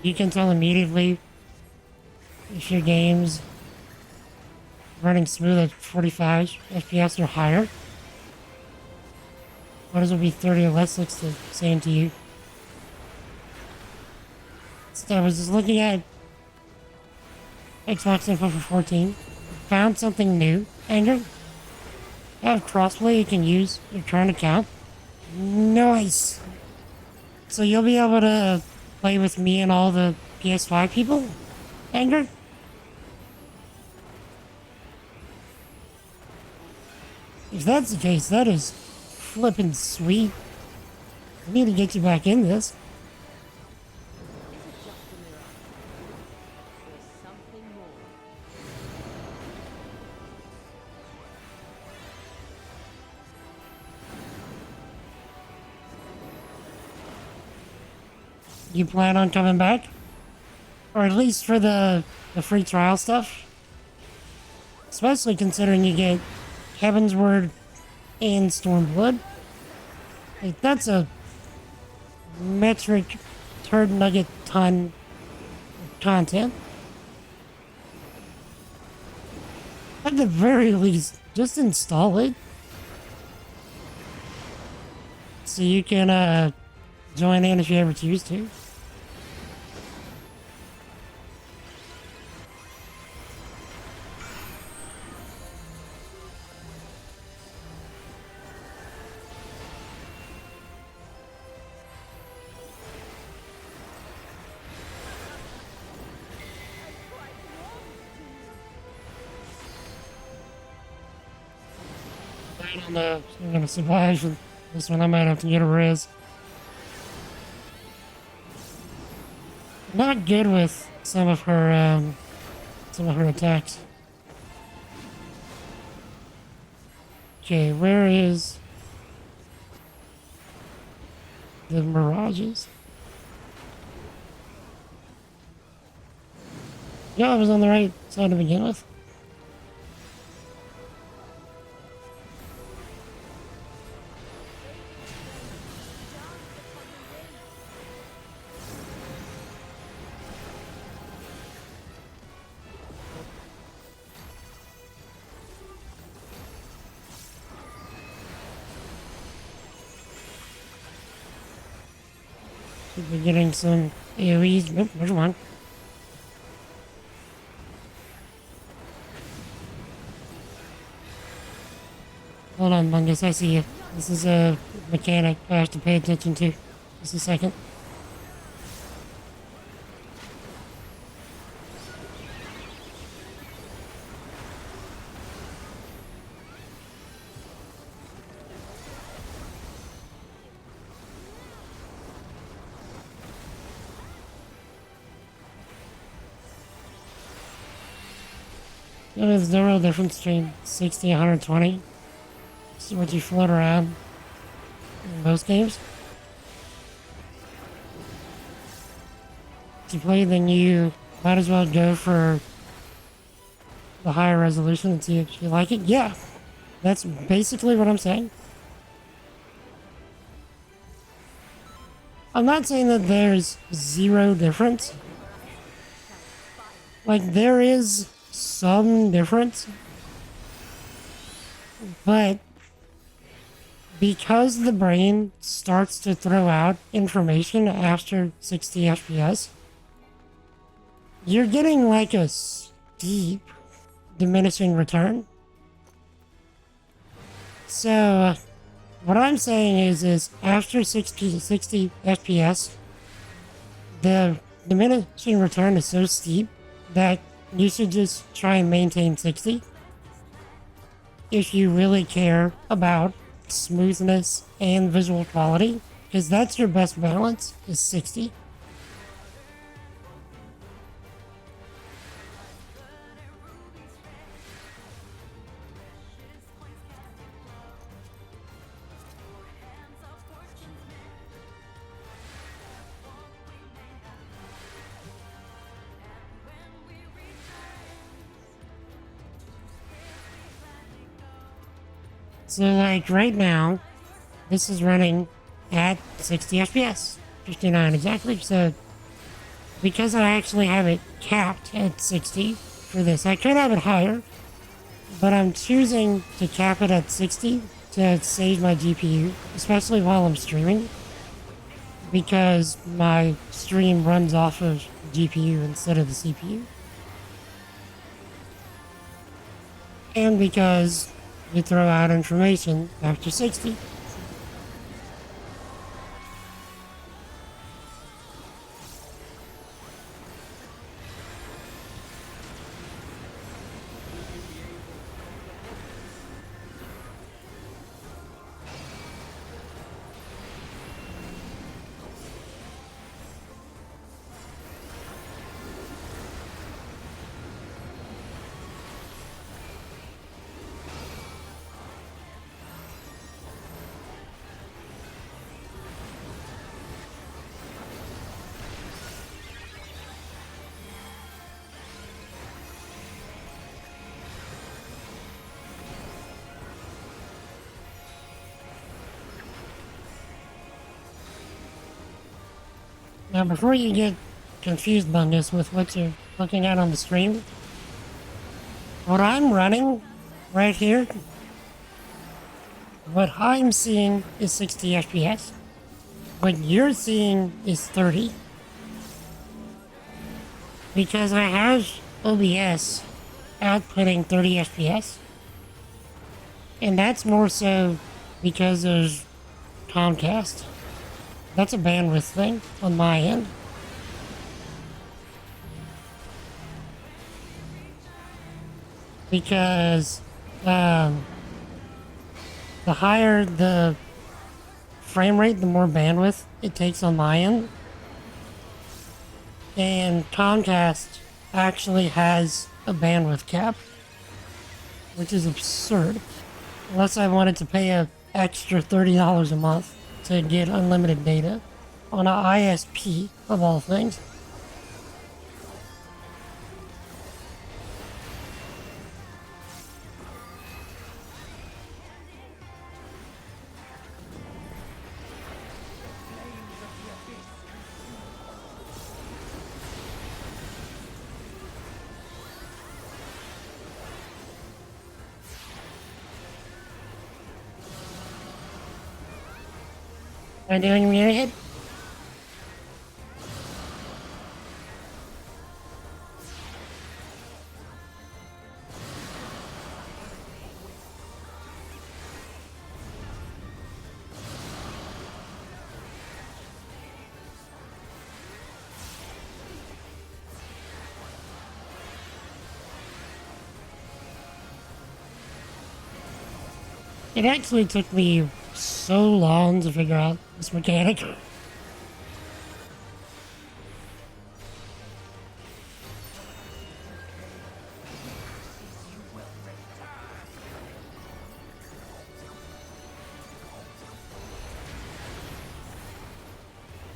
You can tell immediately if your game's running smooth at 45 FPS or higher. What does it be 30 or less looks the same to you? So I was just looking at Xbox info for 14. Found something new. Anger. Have crossplay you can use your current account. Nice. So you'll be able to play with me and all the PS5 people? Anger? If that's the case, that is flippin' sweet. I need to get you back in this. you plan on coming back? Or at least for the free trial stuff? Especially considering you get Heaven's Word and Stormblood. Like, that's a metric turd nugget ton of content. At the very least, just install it. So you can join in if you ever choose to. I don't know if I'm gonna survive with this one. I might have to get a res. Not good with some of her attacks. Okay, where is the mirages? Yeah, I was on the right side to begin with. Should be getting some AoEs. Nope, there's one. Hold on, Mungus, I see you. This is a mechanic I have to pay attention to. Just a second. There's no real difference between 60 and 120. This is what you float around in most games. If you play, then you might as well go for the higher resolution and see if you like it. Yeah, that's basically what I'm saying. I'm not saying that there's zero difference. Like, there is some difference, but because the brain starts to throw out information after 60 FPS, you're getting like a steep diminishing return. So what I'm saying is after 60 FPS, the diminishing return is so steep that you should just try and maintain 60 if you really care about smoothness and visual quality, because that's your best balance, is 60. So, like, right now, this is running at 60 FPS. 59 exactly. So, because I actually have it capped at 60 for this, I could have it higher, but I'm choosing to cap it at 60 to save my GPU, especially while I'm streaming, because my stream runs off of GPU instead of the CPU. And because you throw out information after 60. Now, before you get confused, Bungus, with what you're looking at on the stream, what I'm running right here, what I'm seeing is 60 FPS. What you're seeing is 30. Because I have OBS outputting 30 FPS. And that's more so because of Comcast. That's a bandwidth thing on my end. Because the higher the frame rate, the more bandwidth it takes on my end. And Comcast actually has a bandwidth cap, which is absurd. Unless I wanted to pay an extra $30 a month to get unlimited data on an ISP, of all things. Am I doing me ahead? It actually took me so long to figure out this mechanic.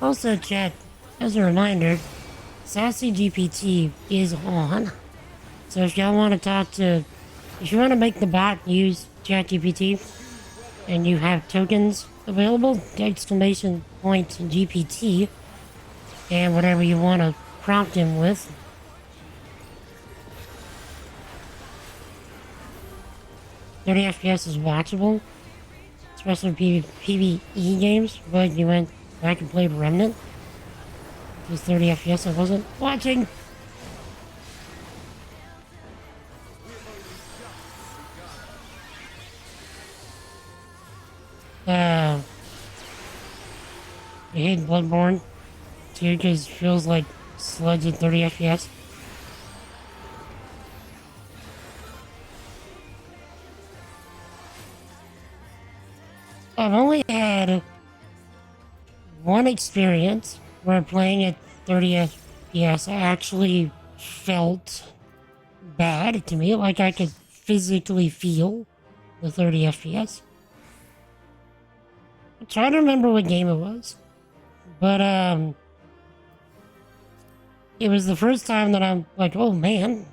Also, chat, as a reminder, Sassy GPT is on. So if y'all want to talk to, if you want to make the bot use ChatGPT and you have tokens available, exclamation point GPT, and whatever you want to prompt him with. 30 FPS is watchable, especially in PvE games, but you went back and played Remnant. It was 30 FPS I wasn't watching. I hate Bloodborne too because it feels like sludge at 30 FPS. I've only had one experience where playing at 30 FPS actually felt bad to me, like I could physically feel the 30 FPS. I'm trying to remember what game it was, but it was the first time that I'm like, oh man,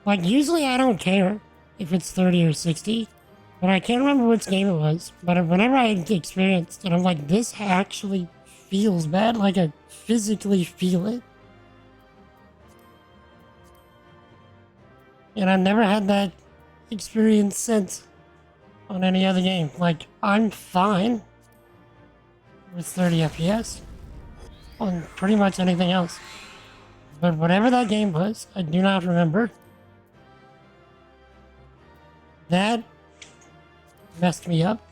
like usually I don't care if it's 30 or 60, but I can't remember which game it was, but whenever I experienced it, I'm like, this actually feels bad, like I physically feel it. And I've never had that experience since on any other game. Like, I'm fine with 30 FPS on pretty much anything else. But whatever that game was, I do not remember. That messed me up.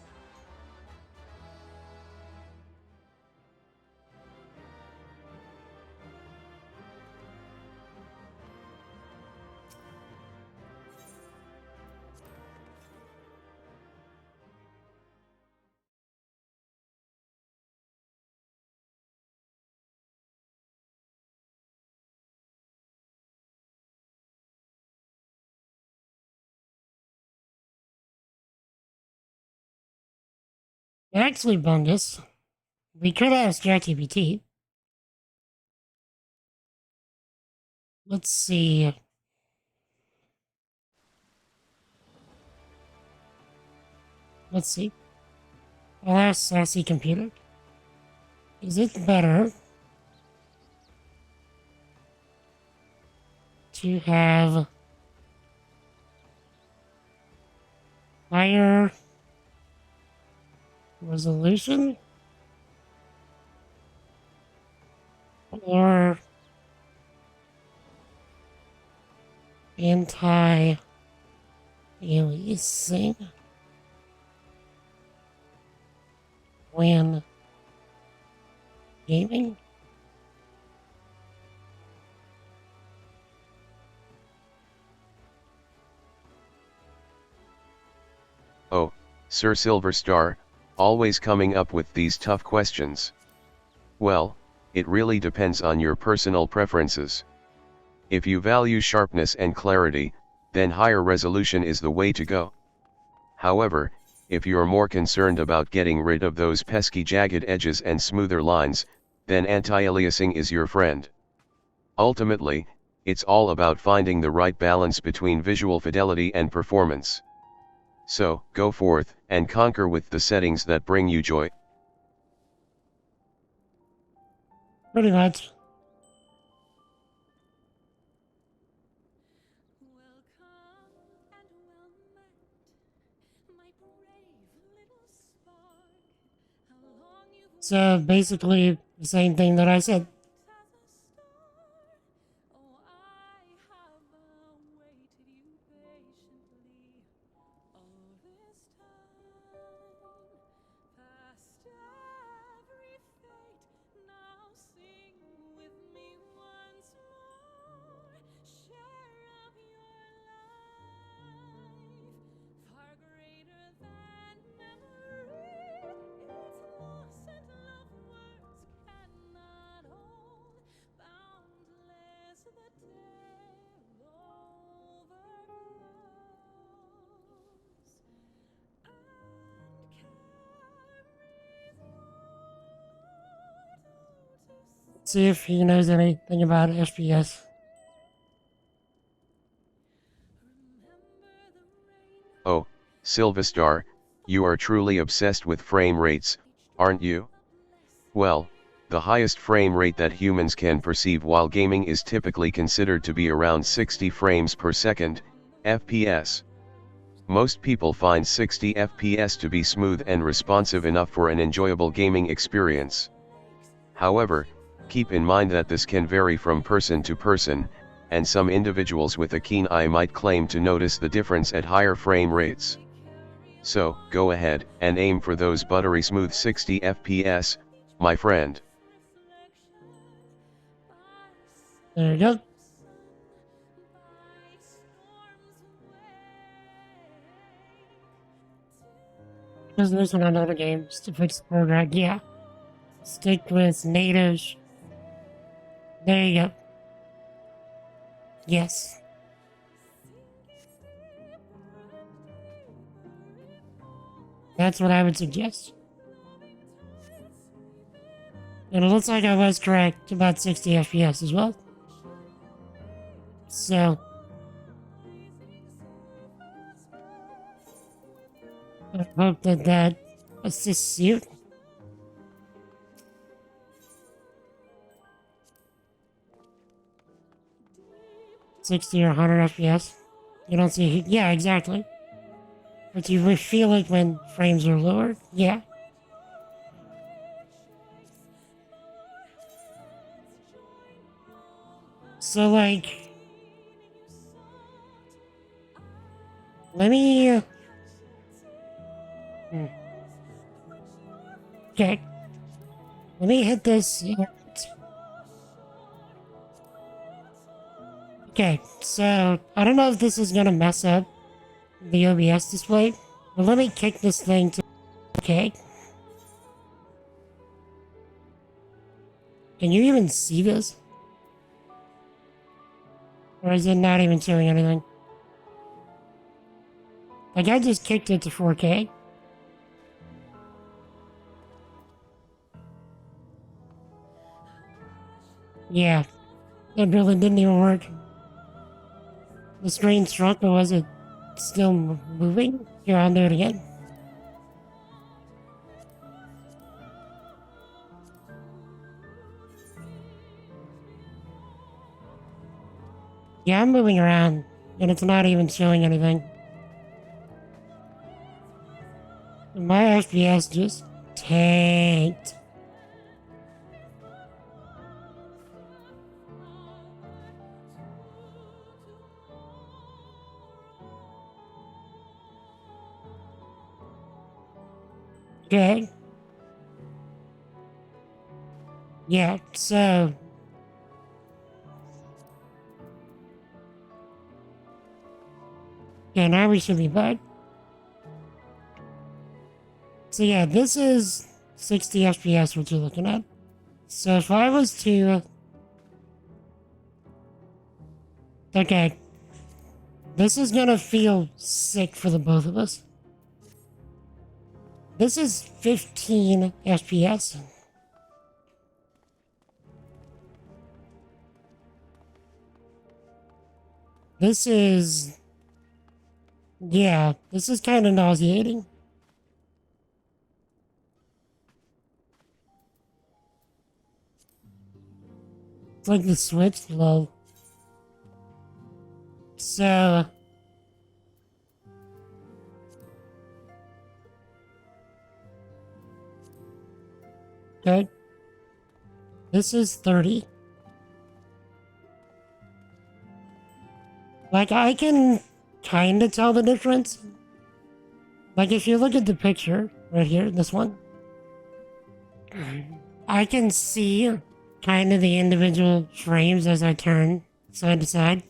Actually, Bungus, we could ask ChatGPT. Let's see. Let's see. I'll ask Sassy Computer. Is it better to have higher resolution or anti-aliasing when gaming? Oh, Sir Silverstar, always coming up with these tough questions. Well, it really depends on your personal preferences. If you value sharpness and clarity, then higher resolution is the way to go. However, if you're more concerned about getting rid of those pesky jagged edges and smoother lines, then anti-aliasing is your friend. Ultimately, it's all about finding the right balance between visual fidelity and performance. So, go forth and conquer with the settings that bring you joy. Pretty much. So basically the same thing that I said. See if he knows anything about FPS. Oh, Silverstar, you are truly obsessed with frame rates, aren't you? Well, the highest frame rate that humans can perceive while gaming is typically considered to be around 60 frames per second, FPS. Most people find 60 FPS to be smooth and responsive enough for an enjoyable gaming experience. However, keep in mind that this can vary from person to person, and some individuals with a keen eye might claim to notice the difference at higher frame rates. So, go ahead and aim for those buttery smooth 60 FPS, my friend. There you go. Because there's one on other games to fix the program. Yeah. Stick with natives. There you go. Yes. That's what I would suggest. And it looks like I was correct about 60 FPS as well. So, I hope that that assists you. $60 or 100 FPS. You don't see, yeah, exactly. But you feel it when frames are lower, yeah. So, like, let me, okay. Let me hit this. Okay, so I don't know if this is gonna mess up the OBS display, but let me kick this thing to. Okay. Can you even see this? Or is it not even showing anything? Like, I just kicked it to 4K. Yeah, it really didn't even work. The screen shrunk, but was it still moving? Here, I'll do it again. Yeah, I'm moving around, and it's not even showing anything. My FPS just tanked. Okay. Yeah, so... Yeah, now we should be back. So yeah, this is 60 FPS, what you're looking at. So if I was to... Okay. This is gonna feel sick for the both of us. This is 15 FPS. This is... Yeah, this is kind of nauseating. It's like the Switch low. So... Okay. This is 30. Like, I can kind of tell the difference. Like, if you look at the picture right here, this one, I can see kind of the individual frames as I turn side to side.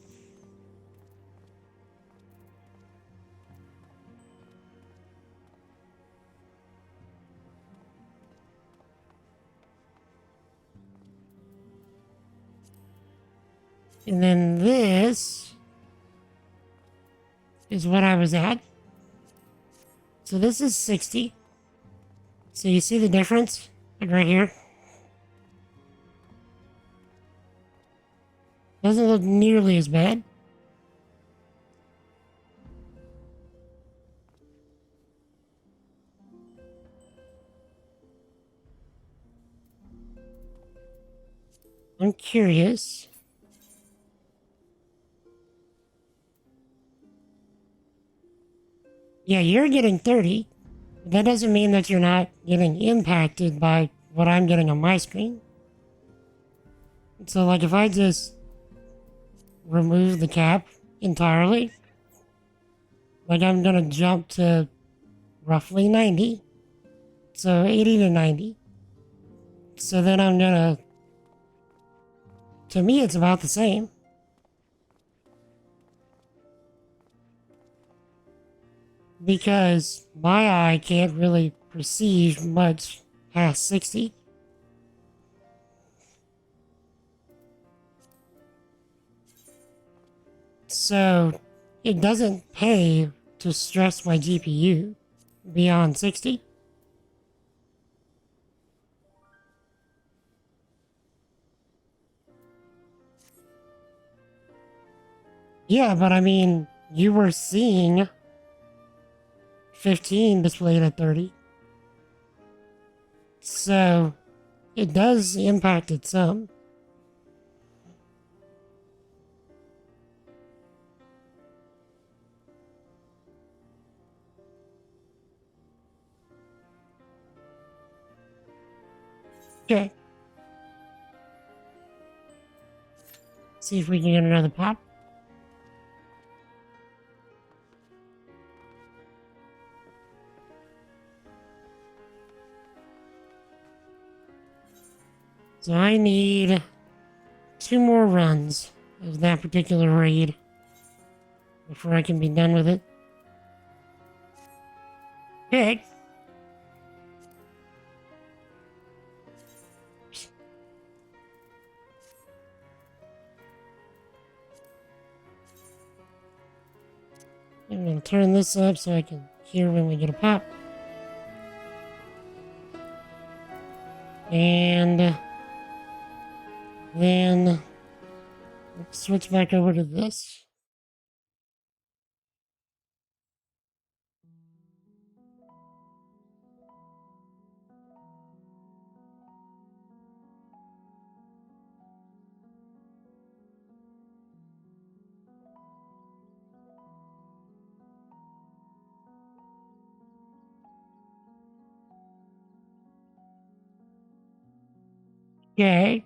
And then this is what I was at. So this is 60. So you see the difference? Like right here? Doesn't look nearly as bad. I'm curious. Yeah, you're getting 30. That doesn't mean that you're not getting impacted by what I'm getting on my screen. So, like, if I just remove the cap entirely, like, I'm gonna jump to roughly 90. So, 80 to 90. So then I'm gonna... To me, it's about the same. Because my eye can't really perceive much past 60. So it doesn't pay to stress my GPU beyond 60. Yeah, but I mean, you were seeing 15 displayed at 30. So it does impact it some. Okay. See if we can get another pop. So I need 2 more runs of that particular raid before I can be done with it. Okay. I'm gonna turn this up so I can hear when we get a pop. And then let's switch back over to this. Okay.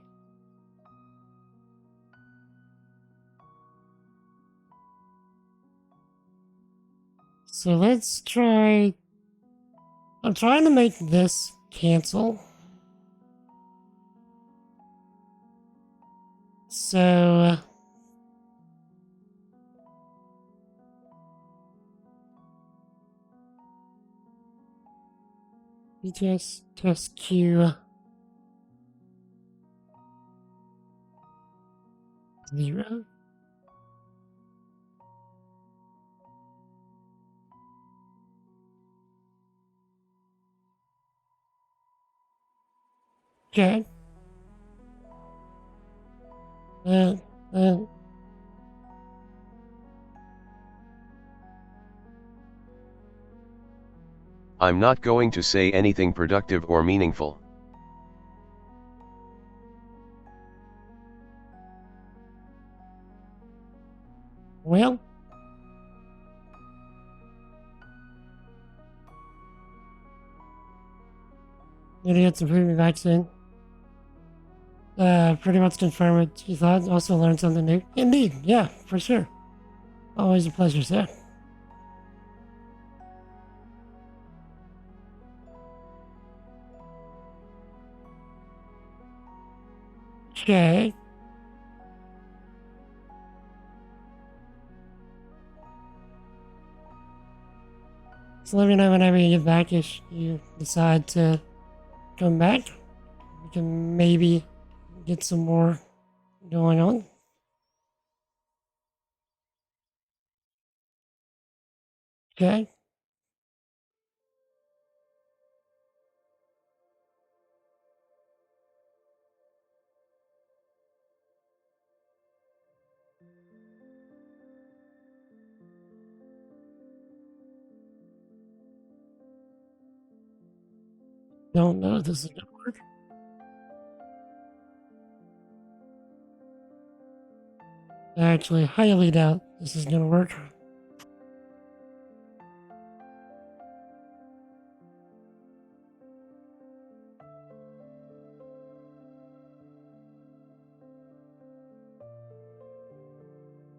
So let's try. I'm trying to make this cancel. So. BTS test Q 0. Okay. Uh, uh, I'm not going to say anything productive or meaningful. well. Idiots approving vaccine. Pretty much confirm what you thought. Also learned something new. Indeed, yeah, for sure. Always a pleasure, sir. Okay. So let me know whenever you get back if you decide to come back. We can maybe get some more going on. Okay. Don't know if this is gonna work. I actually highly doubt this is gonna work.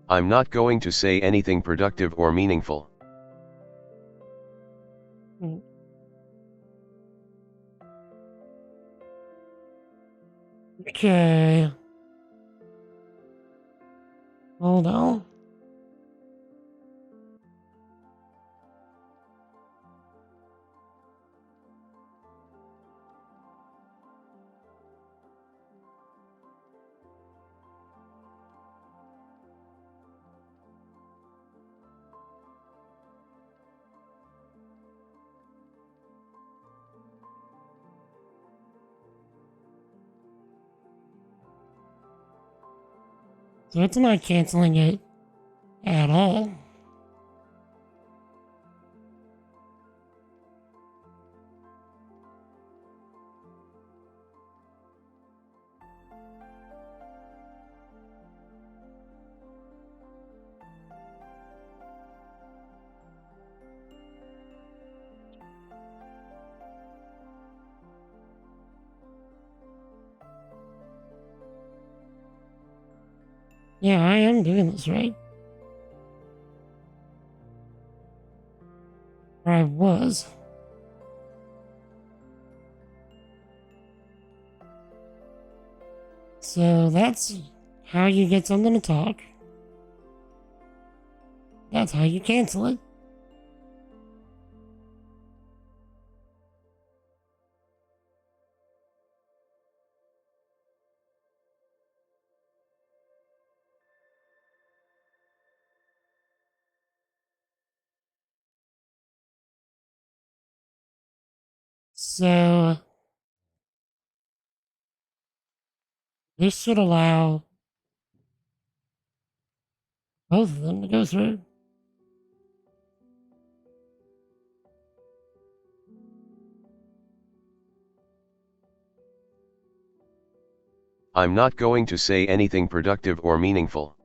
I'm not going to say anything productive or meaningful. Okay. Hold on. So it's not canceling it at all. Yeah, I am doing this right. Or I was. So that's how you get something to talk. That's how you cancel it. So this should allow both of them to go through. I'm not going to say anything productive or meaningful.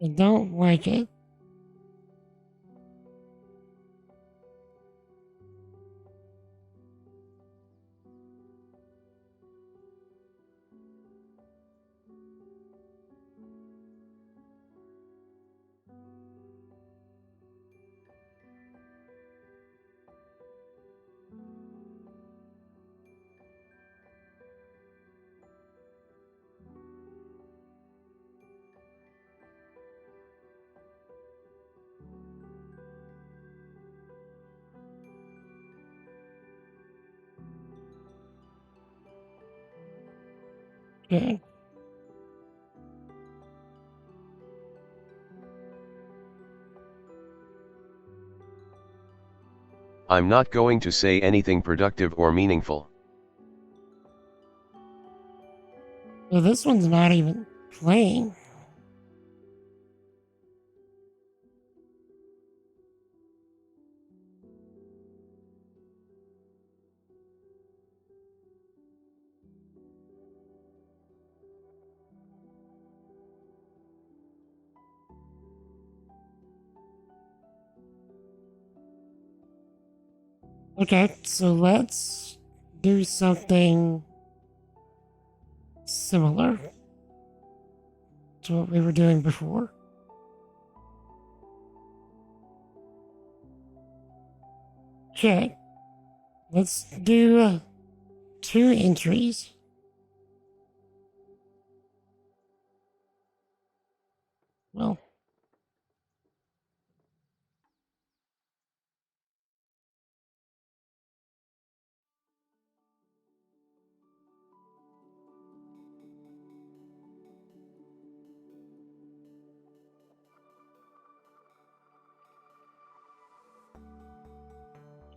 I don't like it. Okay. I'm not going to say anything productive or meaningful. Well, this one's not even playing. Okay, so let's do something similar to what we were doing before. Okay, let's do 2 entries. Well,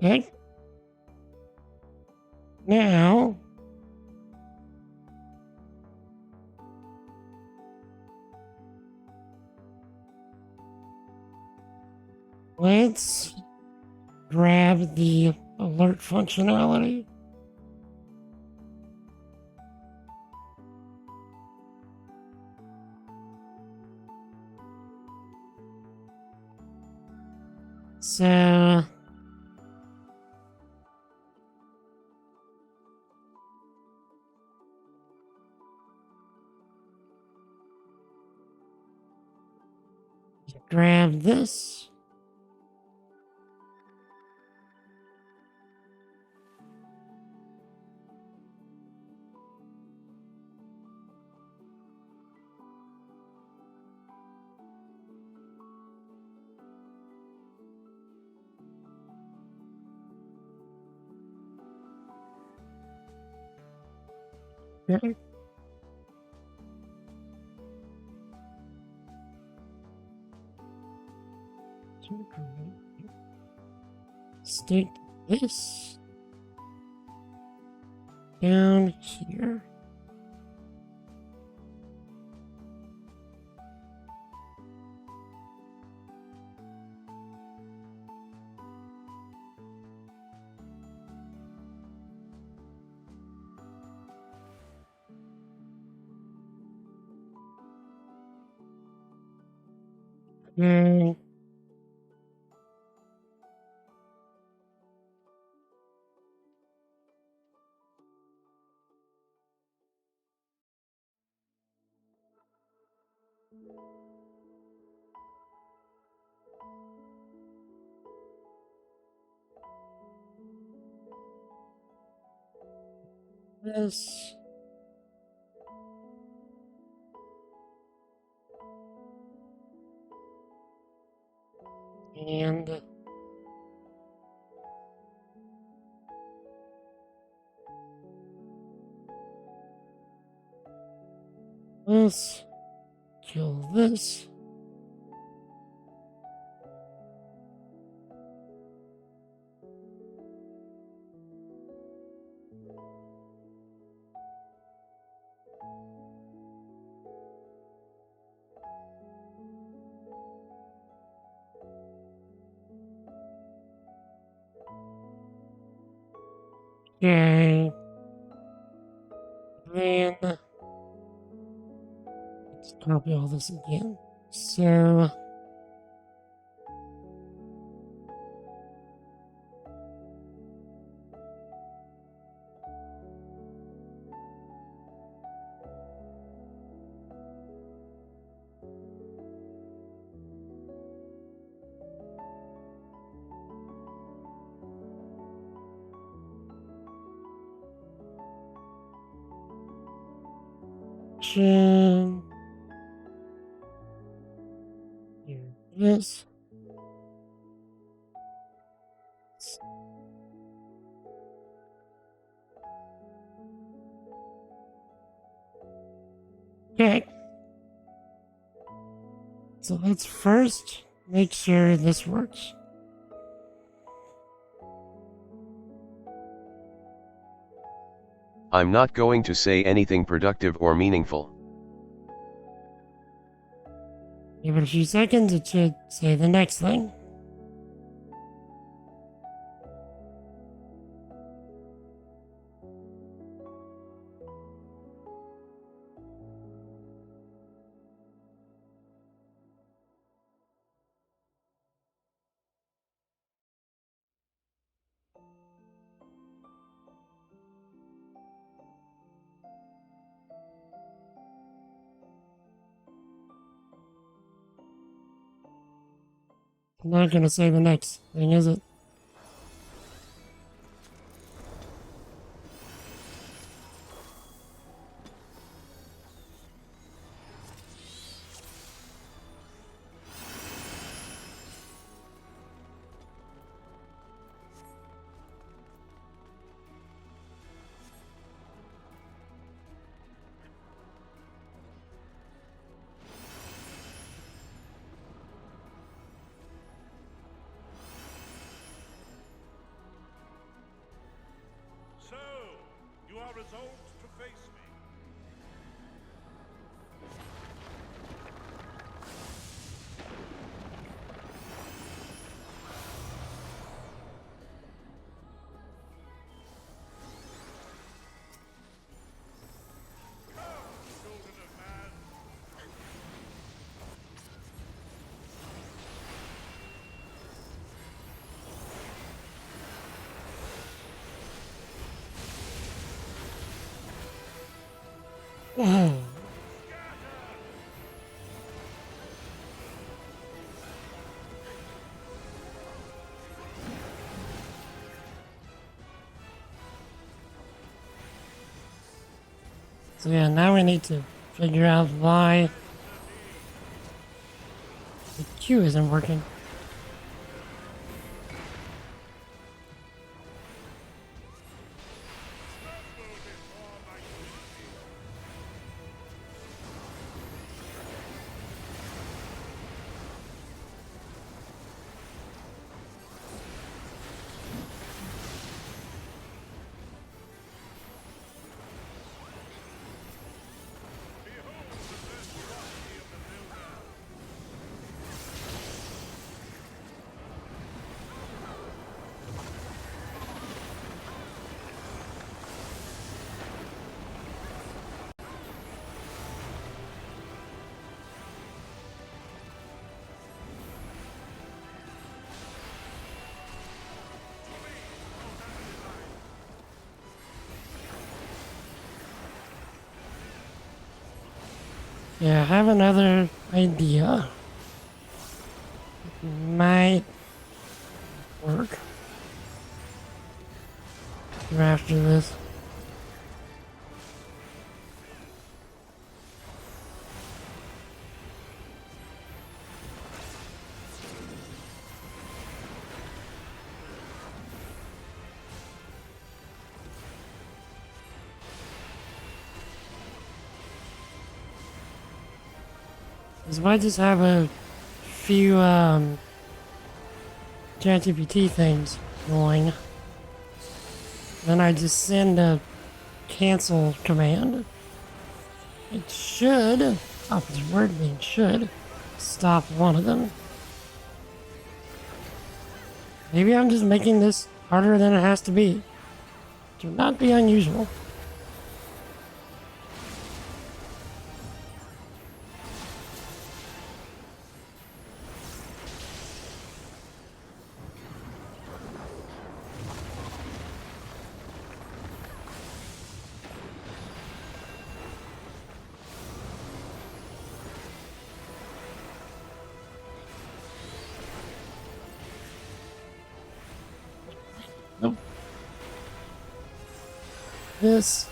okay. Now, let's grab the alert functionality. So, grab this. Okay. Stick this down here. Okay. This. And this. Kill this. Okay. Then let's copy all this again. So... Here it is. Okay. So let's first make sure this works. I'm not going to say anything productive or meaningful. Give it a few seconds, it should say the next thing. I'm not gonna say the next thing, is it? So, you are resolved to face me. So yeah, now we need to figure out why the Q isn't working. Yeah, I have another idea. It might work. After this. Because if I just have a few ChatGPT things going, then I just send a cancel command. It should, opposite word being should, stop one of them. Maybe I'm just making this harder than it has to be. It would not be unusual. this.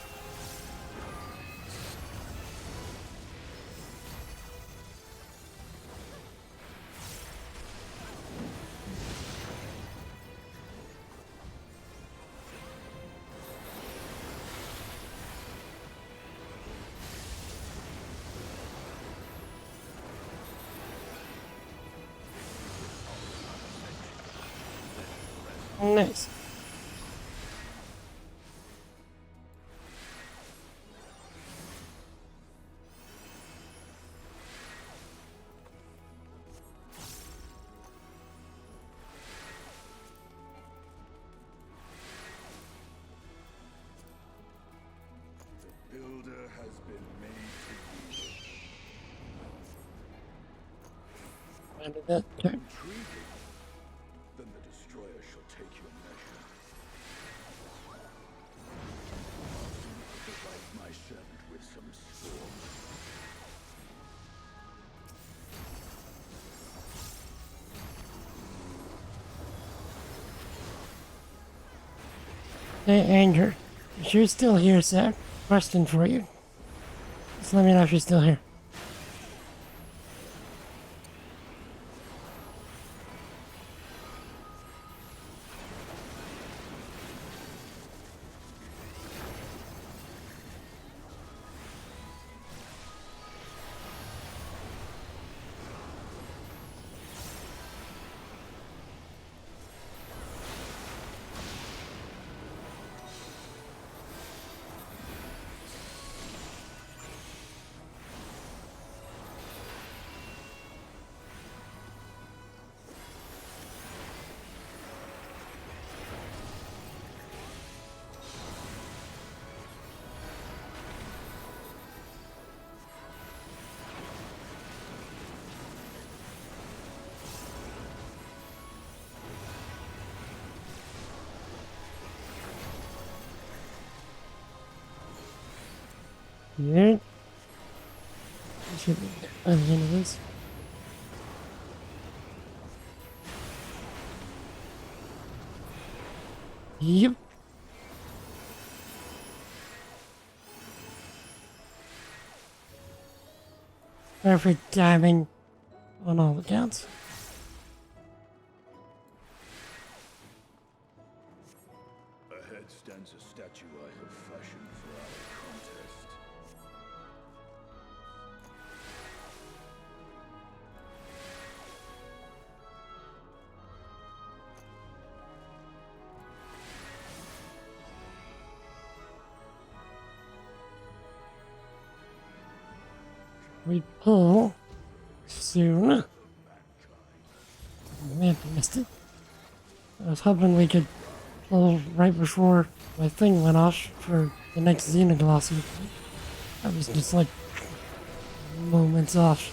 Nice. The builder has been made to yield. Why did that turn? Intriguing. Then the destroyer shall take your measure. I'll provide my servant with some scorn. Hey, Anger. If you're still here, sir, question for you. Just let me know if you're still here. Yeah. Should be by the end of this. Yep. Perfect timing on all accounts. Ahead stands a statue I have fashioned for our contest. We pull soon. Man, I missed it. I was hoping we could pull right before my thing went off for the next Xenoglossy. I was just like moments off.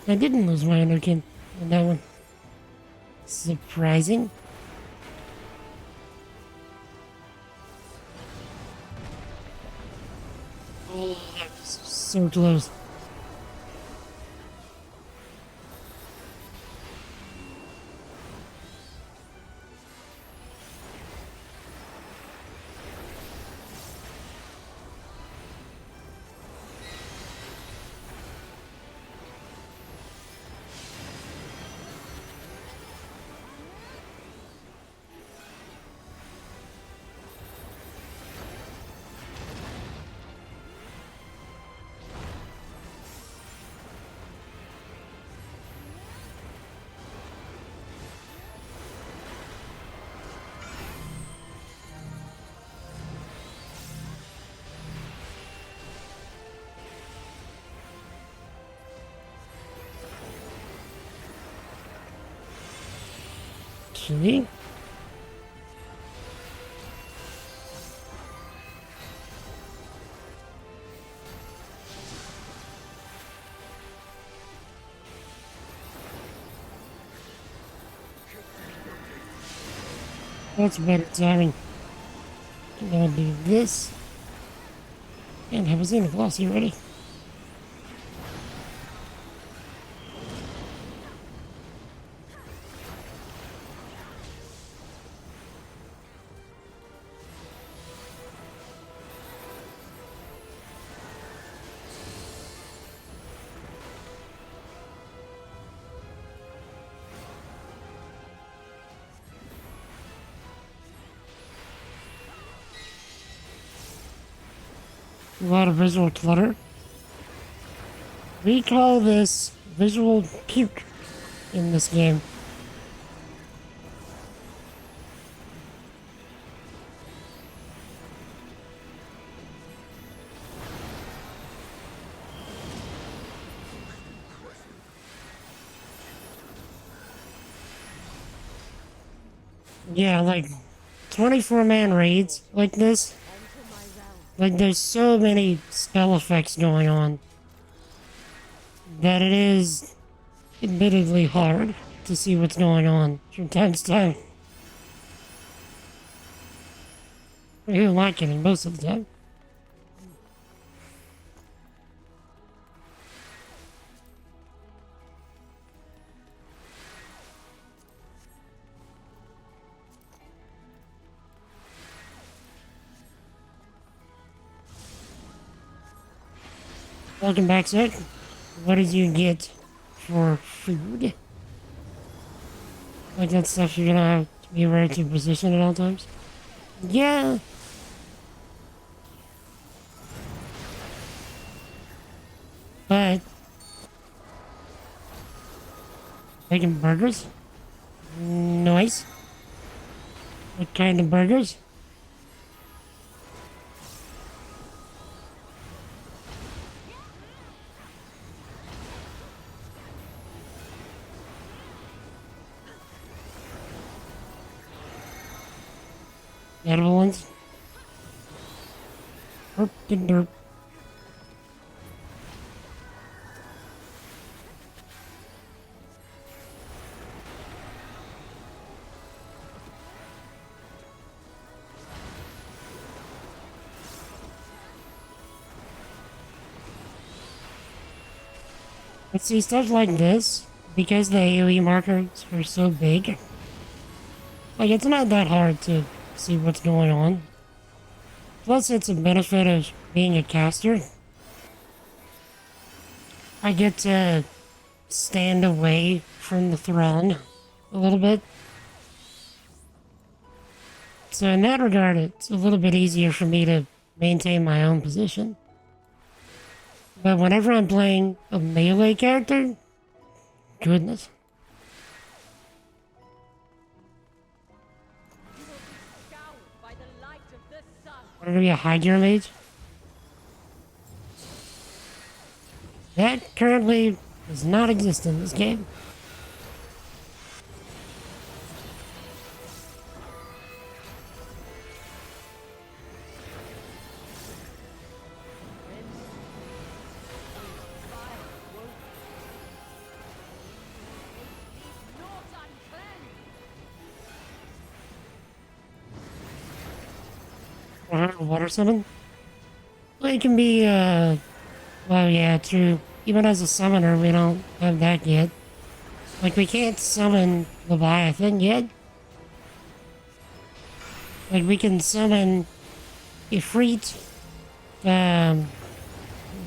I didn't lose my Anakin in that one. Surprising. Oh, so close. actually. That's better timing. I'm gonna do this. And have a Xena Glossy ready. A lot of visual clutter. We call this visual puke in this game. Yeah, like 24-man raids like this. Like there's so many spell effects going on that it is admittedly hard to see what's going on from time to time. I do like it most of the time. Welcome back, sir. What did you get for food? Like that stuff you're gonna have to be ready to position at all times? Yeah. But making burgers? Nice. What kind of burgers? Edible ones? Derp and derp. But see, stuff like this, because the AoE markers are so big, like it's not that hard to see what's going on. Plus, it's a benefit of being a caster. I get to stand away from the throng a little bit. So in that regard, it's a little bit easier for me to maintain my own position. But whenever I'm playing a melee character, goodness. Want to be a high gear mage? That currently does not exist in this game. Water summon? Well, it can be, well, yeah, true. Even as a summoner, we don't have that yet. Like, we can't summon Leviathan yet. Like, we can summon Ifrit,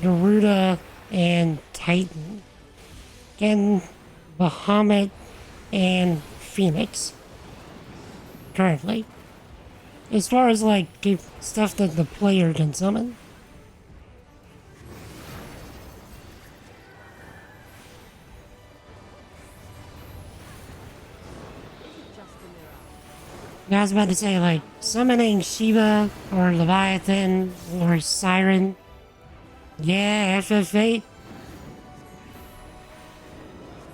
Garuda, and Titan. And Bahamut and Phoenix. Currently. As far as, like, stuff that the player can summon. I was about to say, like, summoning Shiva or Leviathan or Siren. Yeah, FF8.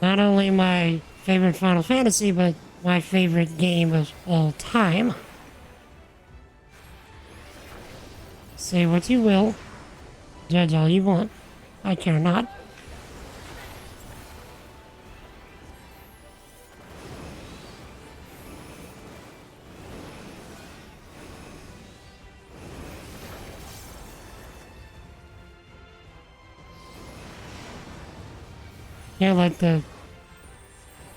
Not only my favorite Final Fantasy, but my favorite game of all time. Say what you will, judge all you want. I care not. Can't let the...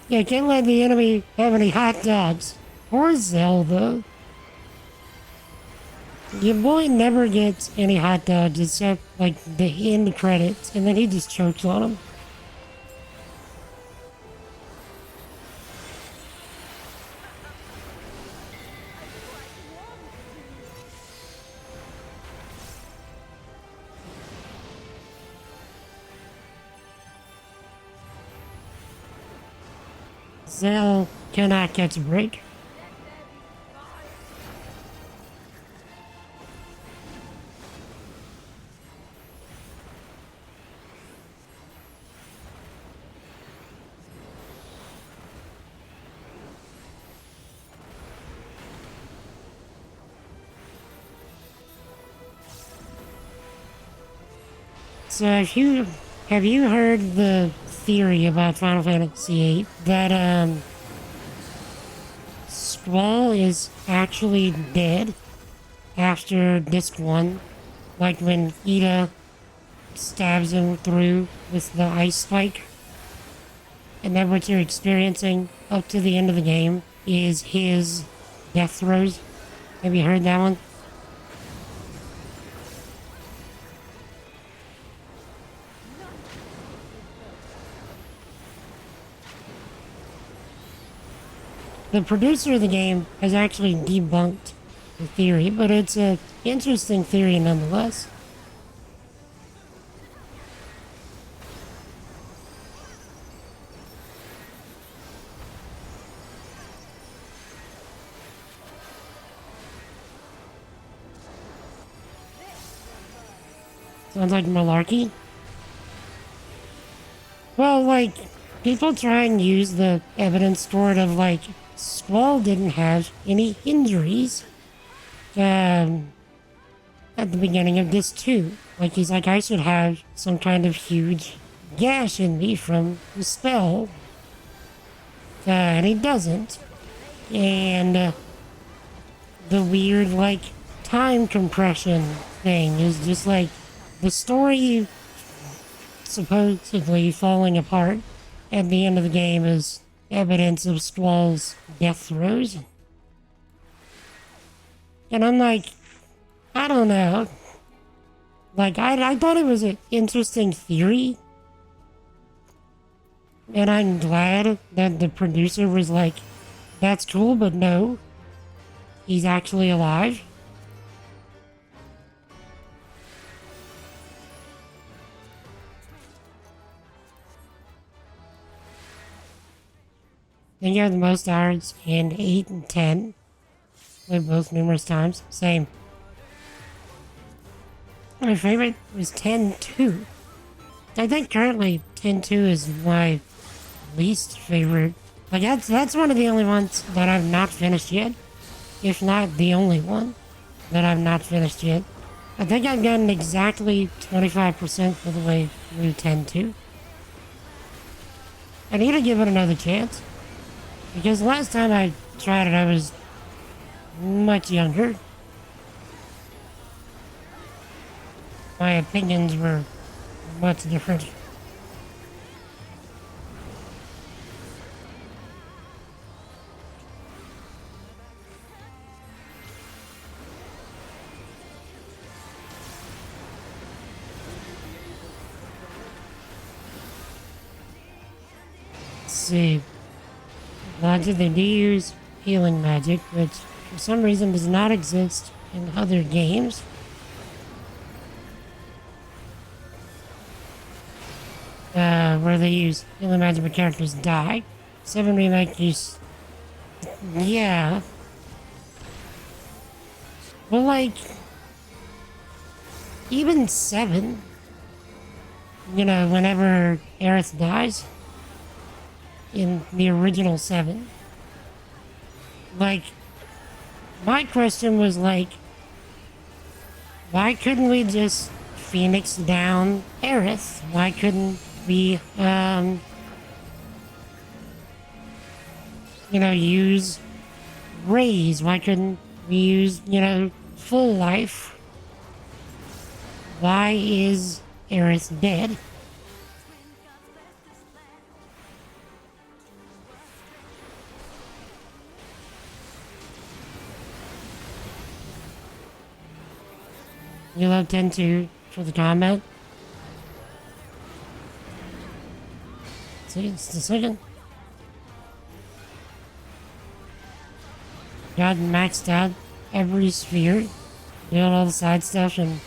Yeah, can't let the enemy have any hot dogs. Poor Zelda. Your boy never gets any hot dogs except, like, the end credits, and then he just chokes on them. Zell cannot catch a break. So have you heard the theory about Final Fantasy VIII that Squall is actually dead after disc 1, like when Ida stabs him through with the ice spike, and then what you're experiencing up to the end of the game is his death throes? Have you heard that one? The producer of the game has actually debunked the theory, but it's an interesting theory nonetheless. Sounds like malarkey. Well, like, people try and use the evidence stored of, like, Squall didn't have any injuries at the beginning of this too. Like, he's like, I should have some kind of huge gash in me from the spell. And he doesn't. And the weird, like, time compression thing is just like the story supposedly falling apart at the end of the game is evidence of Squall's death throes. And I'm like, I don't know. Like, I thought it was an interesting theory. And I'm glad that the producer was like, that's cool, but no. He's actually alive. I think you have the most hours in 8 and 10. Played both numerous times. Same. My favorite was 10-2. I think currently 10-2 is my least favorite. Like, that's one of the only ones that I've not finished yet. If not the only one that I've not finished yet. I think I've gotten exactly 25% of the way through 10-2. I need to give it another chance. Because last time I tried it, I was much younger. My opinions were much different. Let's see. Logic, they do use healing magic, which for some reason does not exist in other games. Where they use healing magic when characters die. 7 Remake use... Yeah. Well, like... Even 7... You know, whenever Aerith dies... In the original 7... Like, my question was like, why couldn't we just Phoenix down Aerith? Why couldn't we, use Raise? Why couldn't we use, Full Life? Why is Aerith dead? You love 10-2 for the combat. See, it's the second. Got maxed out every sphere. Doing all the side stuff and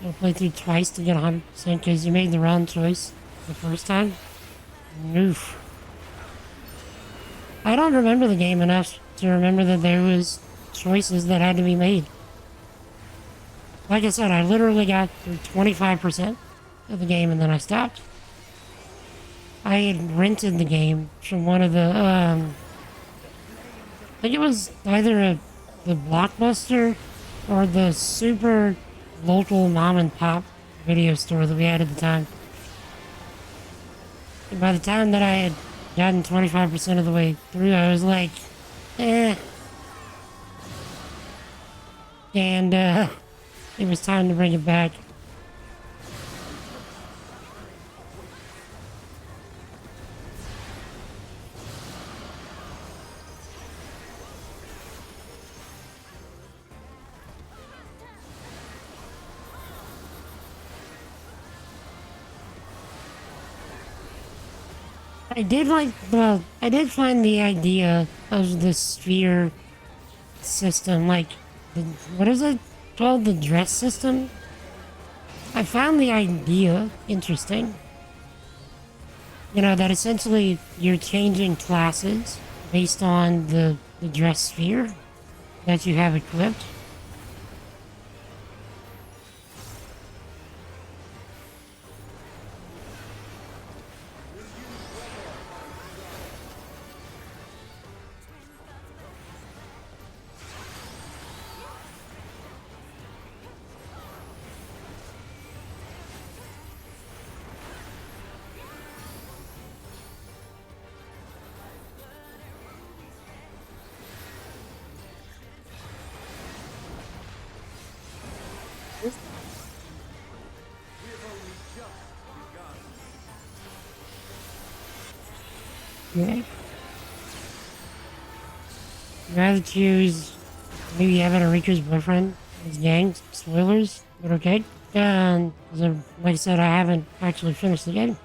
you'll play through twice to get 100% because you made the wrong choice the first time. Oof. I don't remember the game enough to remember that there was choices that had to be made. Like I said, I literally got through 25% of the game and then I stopped. I had rented the game from one of the, I think it was either the Blockbuster or the super local mom and pop video store that we had at the time. And by the time that I had gotten 25% of the way through, I was like, eh. And, it was time to bring it back. I did find the idea of the sphere system, like, what is it called? The dress system? I found the idea interesting. That essentially you're changing classes based on the dress sphere that you have equipped. Okay. I'd rather choose maybe Evan or Riku's boyfriend as gang. Spoilers, but okay. And like I said, I haven't actually finished the game.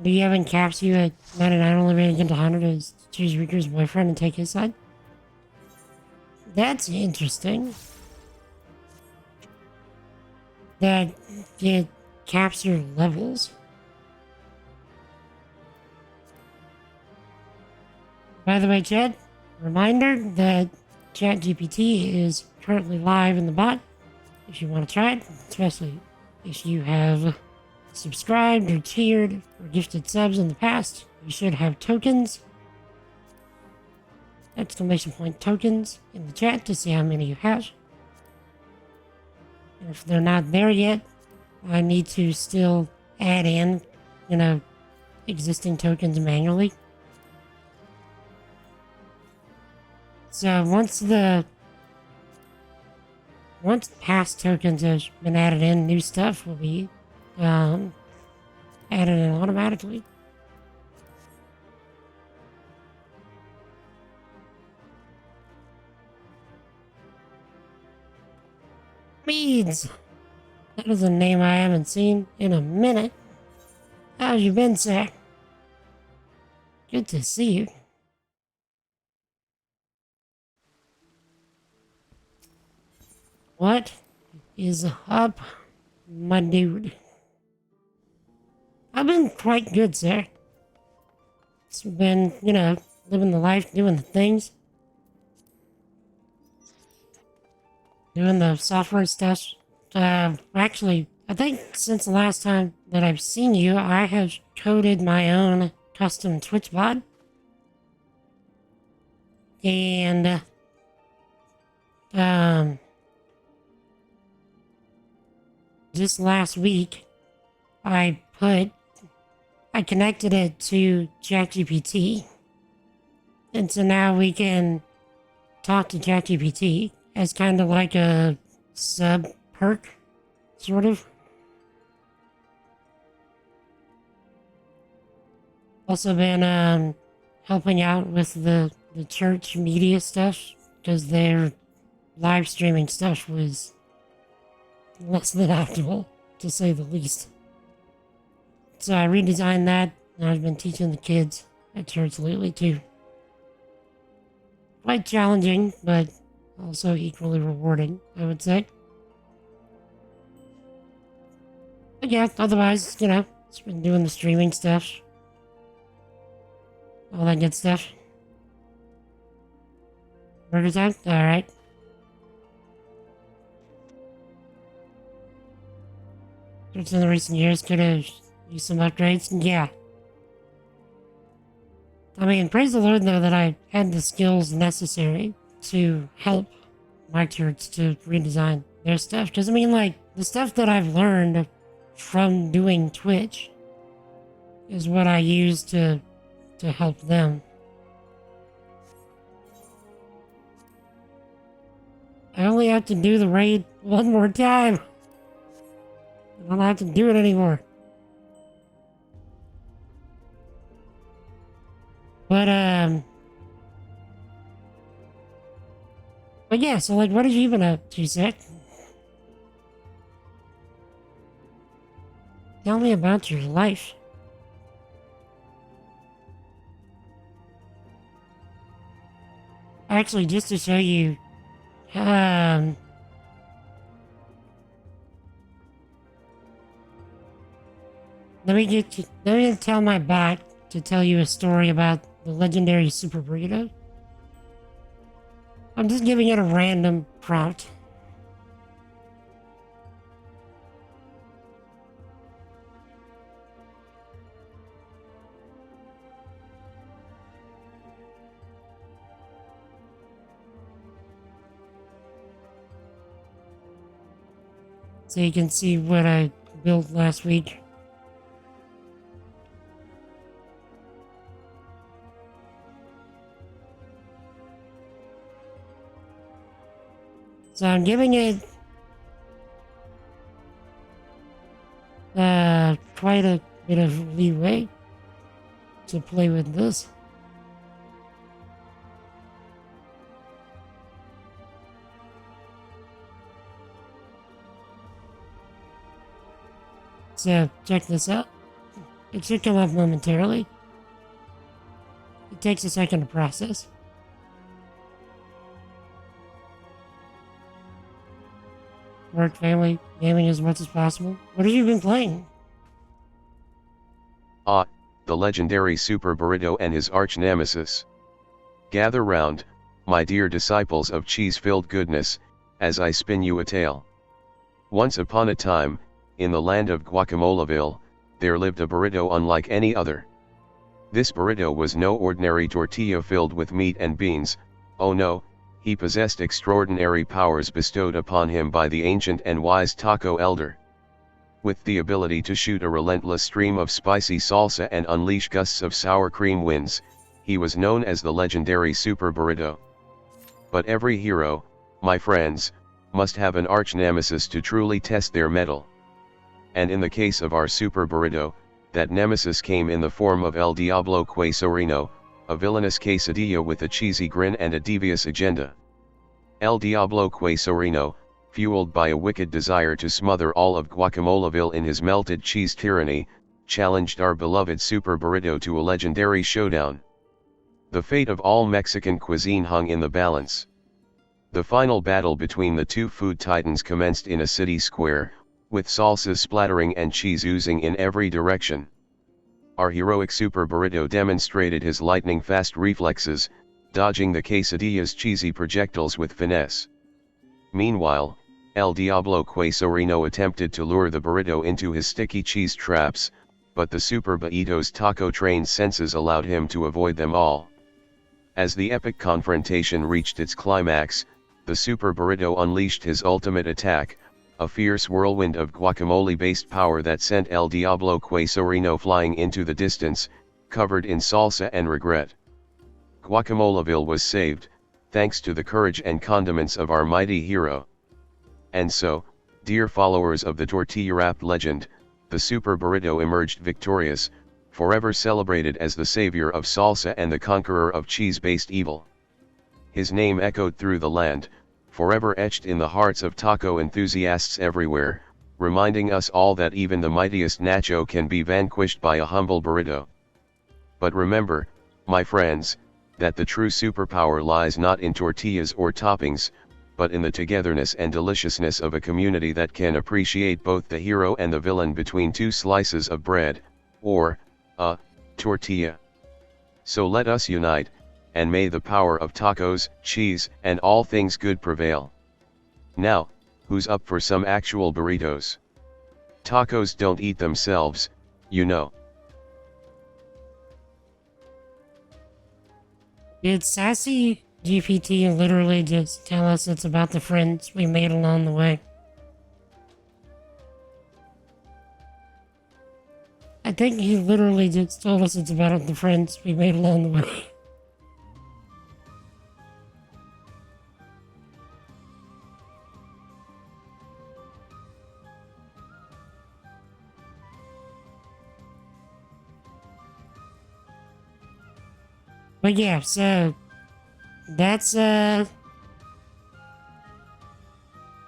Do you Evan caps you at 99 only rating into 100 is choose Riku's boyfriend and take his side? That's interesting. That it caps your levels. By the way, chat, reminder that ChatGPT is currently live in the bot. If you want to try it, especially if you have subscribed or tiered or gifted subs in the past, you should have tokens. Exclamation point tokens in the chat to see how many you have. And if they're not there yet, I need to still add in, existing tokens manually. So once past tokens have been added in, new stuff will be added in automatically. Meads! That is a name I haven't seen in a minute. How's you been, sir? Good to see you. What is up, my dude? I've been quite good, sir. It's been, living the life, doing the things. Doing the software stuff. Actually, I think since the last time that I've seen you, I have coded my own custom Twitch bot And just last week, I connected it to ChatGPT. And so now we can talk to ChatGPT as kind of like a sub perk, sort of. Also been helping out with the church media stuff because their live streaming stuff was less than optimal, to say the least. So I redesigned that, and I've been teaching the kids at church lately too. Quite challenging, but also equally rewarding, I would say. But yeah, otherwise, just been doing the streaming stuff. All that good stuff. Burger time? Alright. Which in the recent years could have used some upgrades. Yeah. I mean, praise the Lord, though, that I had the skills necessary to help my church to redesign their stuff. Because, I mean, like, the stuff that I've learned from doing Twitch is what I use to help them. I only have to do the raid one more time. I don't have to do it anymore. But yeah, so like, what have you been up to, Zach? Tell me about your life. Actually, just to show you, let me tell my bot to tell you a story about the legendary Super Burrito. I'm just giving it a random prompt. So you can see what I built last week. So I'm giving it quite a bit of leeway to play with this. So check this out. It should come up momentarily. It takes a second to process. Work, family, gaming as much as possible. What have you been playing? The legendary Super Burrito and his arch nemesis. Gather round, my dear disciples of cheese-filled goodness, as I spin you a tale. Once upon a time, in the land of Guacamoleville, there lived a burrito unlike any other. This burrito was no ordinary tortilla filled with meat and beans. Oh no, he possessed extraordinary powers bestowed upon him by the ancient and wise taco elder. With the ability to shoot a relentless stream of spicy salsa and unleash gusts of sour cream winds, he was known as the legendary Super Burrito. But every hero, my friends, must have an arch nemesis to truly test their mettle. And in the case of our Super Burrito, that nemesis came in the form of El Diablo Quesorino, a villainous quesadilla with a cheesy grin and a devious agenda. El Diablo Quesorino, fueled by a wicked desire to smother all of Guacamoleville in his melted cheese tyranny, challenged our beloved Super Burrito to a legendary showdown. The fate of all Mexican cuisine hung in the balance. The final battle between the two food titans commenced in a city square, with salsas splattering and cheese oozing in every direction. Our heroic Super Burrito demonstrated his lightning-fast reflexes, dodging the quesadilla's cheesy projectiles with finesse. Meanwhile, El Diablo Quesorino attempted to lure the burrito into his sticky cheese traps, but the Super Burrito's taco-trained senses allowed him to avoid them all. As the epic confrontation reached its climax, the Super Burrito unleashed his ultimate attack, a fierce whirlwind of guacamole-based power that sent El Diablo Quesorino flying into the distance, covered in salsa and regret. Guacamoleville was saved, thanks to the courage and condiments of our mighty hero. And so, dear followers of the tortilla-wrapped legend, the Super Burrito emerged victorious, forever celebrated as the savior of salsa and the conqueror of cheese-based evil. His name echoed through the land, forever etched in the hearts of taco enthusiasts everywhere, reminding us all that even the mightiest nacho can be vanquished by a humble burrito. But remember, my friends, that the true superpower lies not in tortillas or toppings, but in the togetherness and deliciousness of a community that can appreciate both the hero and the villain between two slices of bread, or, a tortilla. So let us unite, and may the power of tacos, cheese, and all things good prevail. Now, who's up for some actual burritos? Tacos don't eat themselves, you know. Did Sassy GPT literally just tell us it's about the friends we made along the way? I think he literally just told us it's about the friends we made along the way. But yeah, so that's yeah,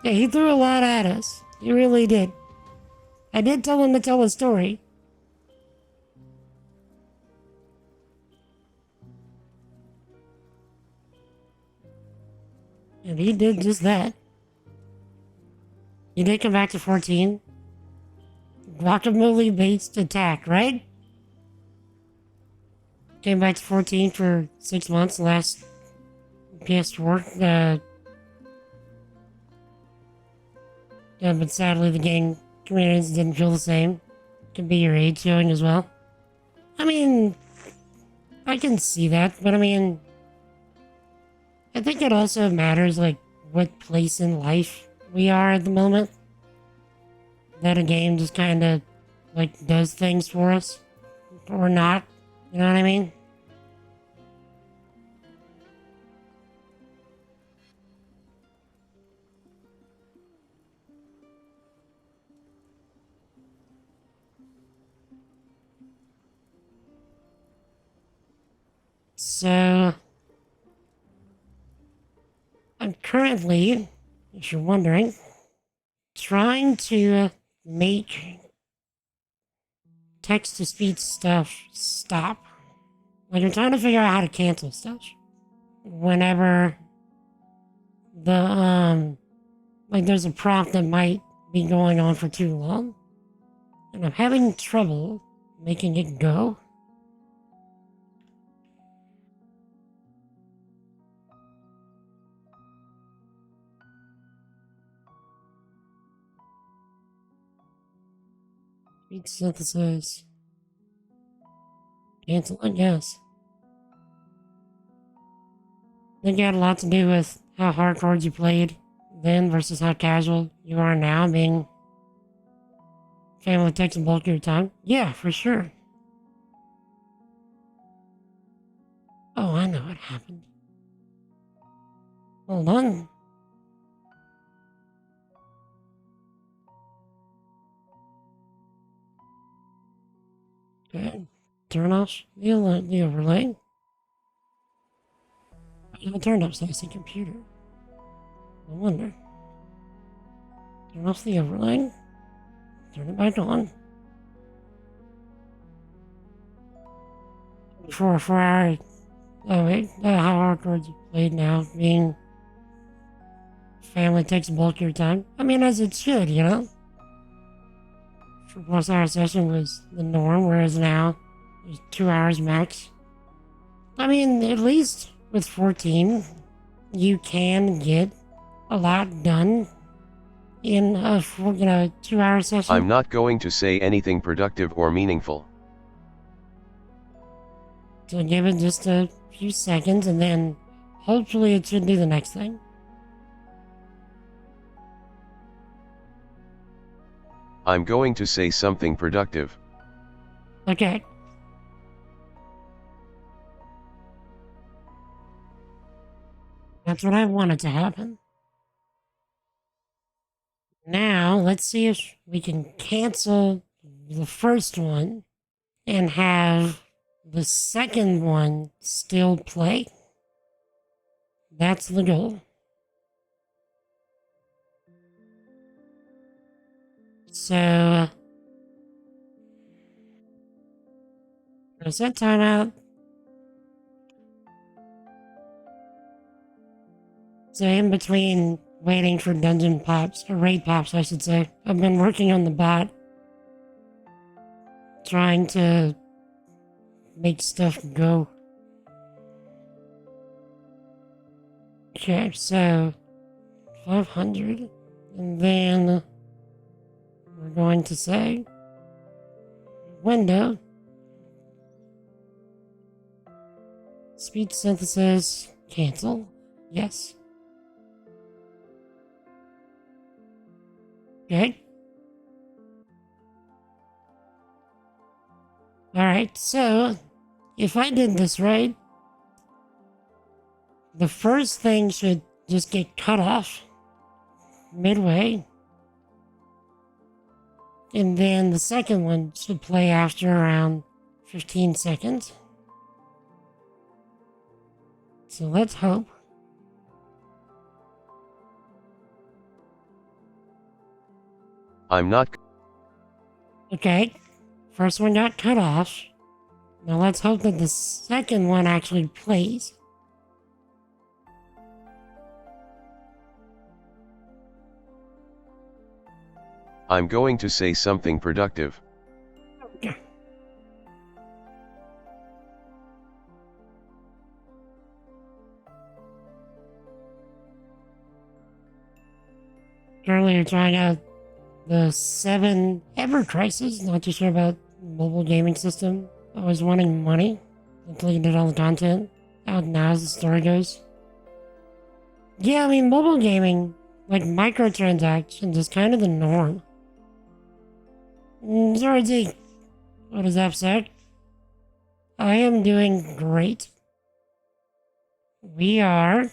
he threw a lot at us. He really did. I did tell him to tell a story. And he did just that. He did come back to 14. Guacamole-based attack, right? Came back to 14 for 6 months last PS4. Yeah, but sadly the game communities didn't feel the same. Could be your age showing as well. I mean, I can see that, but I mean, I think it also matters, like, what place in life we are at the moment. That a game just kind of, like, does things for us. Or not. You know what I mean? So, I'm currently, if you're wondering, trying to make text-to-speech stuff stop. Like, I'm trying to figure out how to cancel stuff. Whenever the, like, there's a prompt that might be going on for too long. And I'm having trouble making it go. Speech synthesis. Cancel, I guess. I think it had a lot to do with how hardcore you played then versus how casual you are now, being family takes a bulk of your time. Yeah, for sure. Oh, I know what happened. Hold on. Okay. Turn off the overlay. I turned off Sassy Computer. No wonder. Turn off the overlay. Turn it back on. For our how hardcore you played now, being family takes a bulk of your time. I mean, as it should, you know? For plus hour session was the norm, whereas now there's 2 hours max. I mean, at least with 14, you can get a lot done in a 2-hour session. I'm not going to say anything productive or meaningful. So give it just a few seconds and then hopefully it should do the next thing. I'm going to say something productive. Okay. That's what I wanted to happen. Now, let's see if we can cancel the first one and have the second one still play. That's the goal. So, reset timeout. So in between waiting for dungeon pops, or raid pops I should say, I've been working on the bot. Trying to make stuff go. Okay, so 500. And then we're going to say window. Speech synthesis, cancel. Yes. Okay. Alright, so if I did this right, the first thing should just get cut off midway. And then the second one should play after around 15 seconds. So let's hope. I'm not. Okay, first one got cut off. Now let's hope that the second one actually plays. I'm going to say something productive. Earlier trying out the 7 Ever Crisis, not too sure about mobile gaming system. I was wanting money until you did all the content. Out now as the story goes. Yeah, I mean mobile gaming, like microtransactions is kind of the norm. Zordy, what is that, sir? I am doing great. We are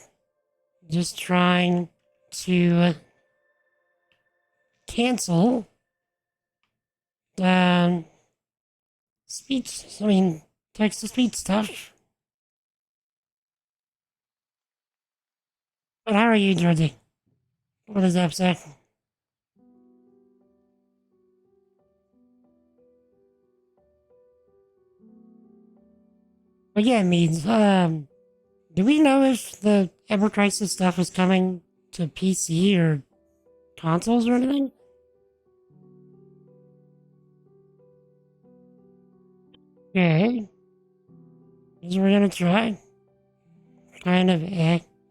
just trying to cancel text-to-speech stuff. But how are you, Georgie? What does that say? But yeah, it means, do we know if the Ever Crisis stuff is coming to PC or consoles or anything? Okay. Here's what we're gonna try. Kind of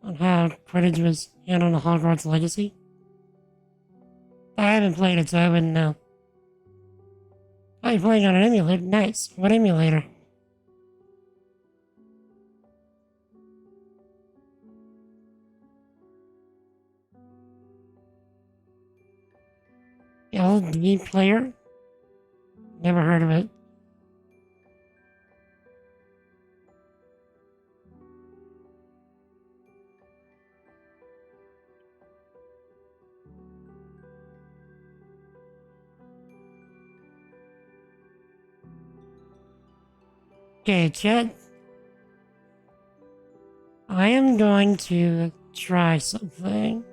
on how Quidditch was handled in Hogwarts Legacy. I haven't played it, so I wouldn't know. Oh, you're playing on an emulator? Nice. What emulator? LD player? Never heard of it. Okay, chat. I am going to try something.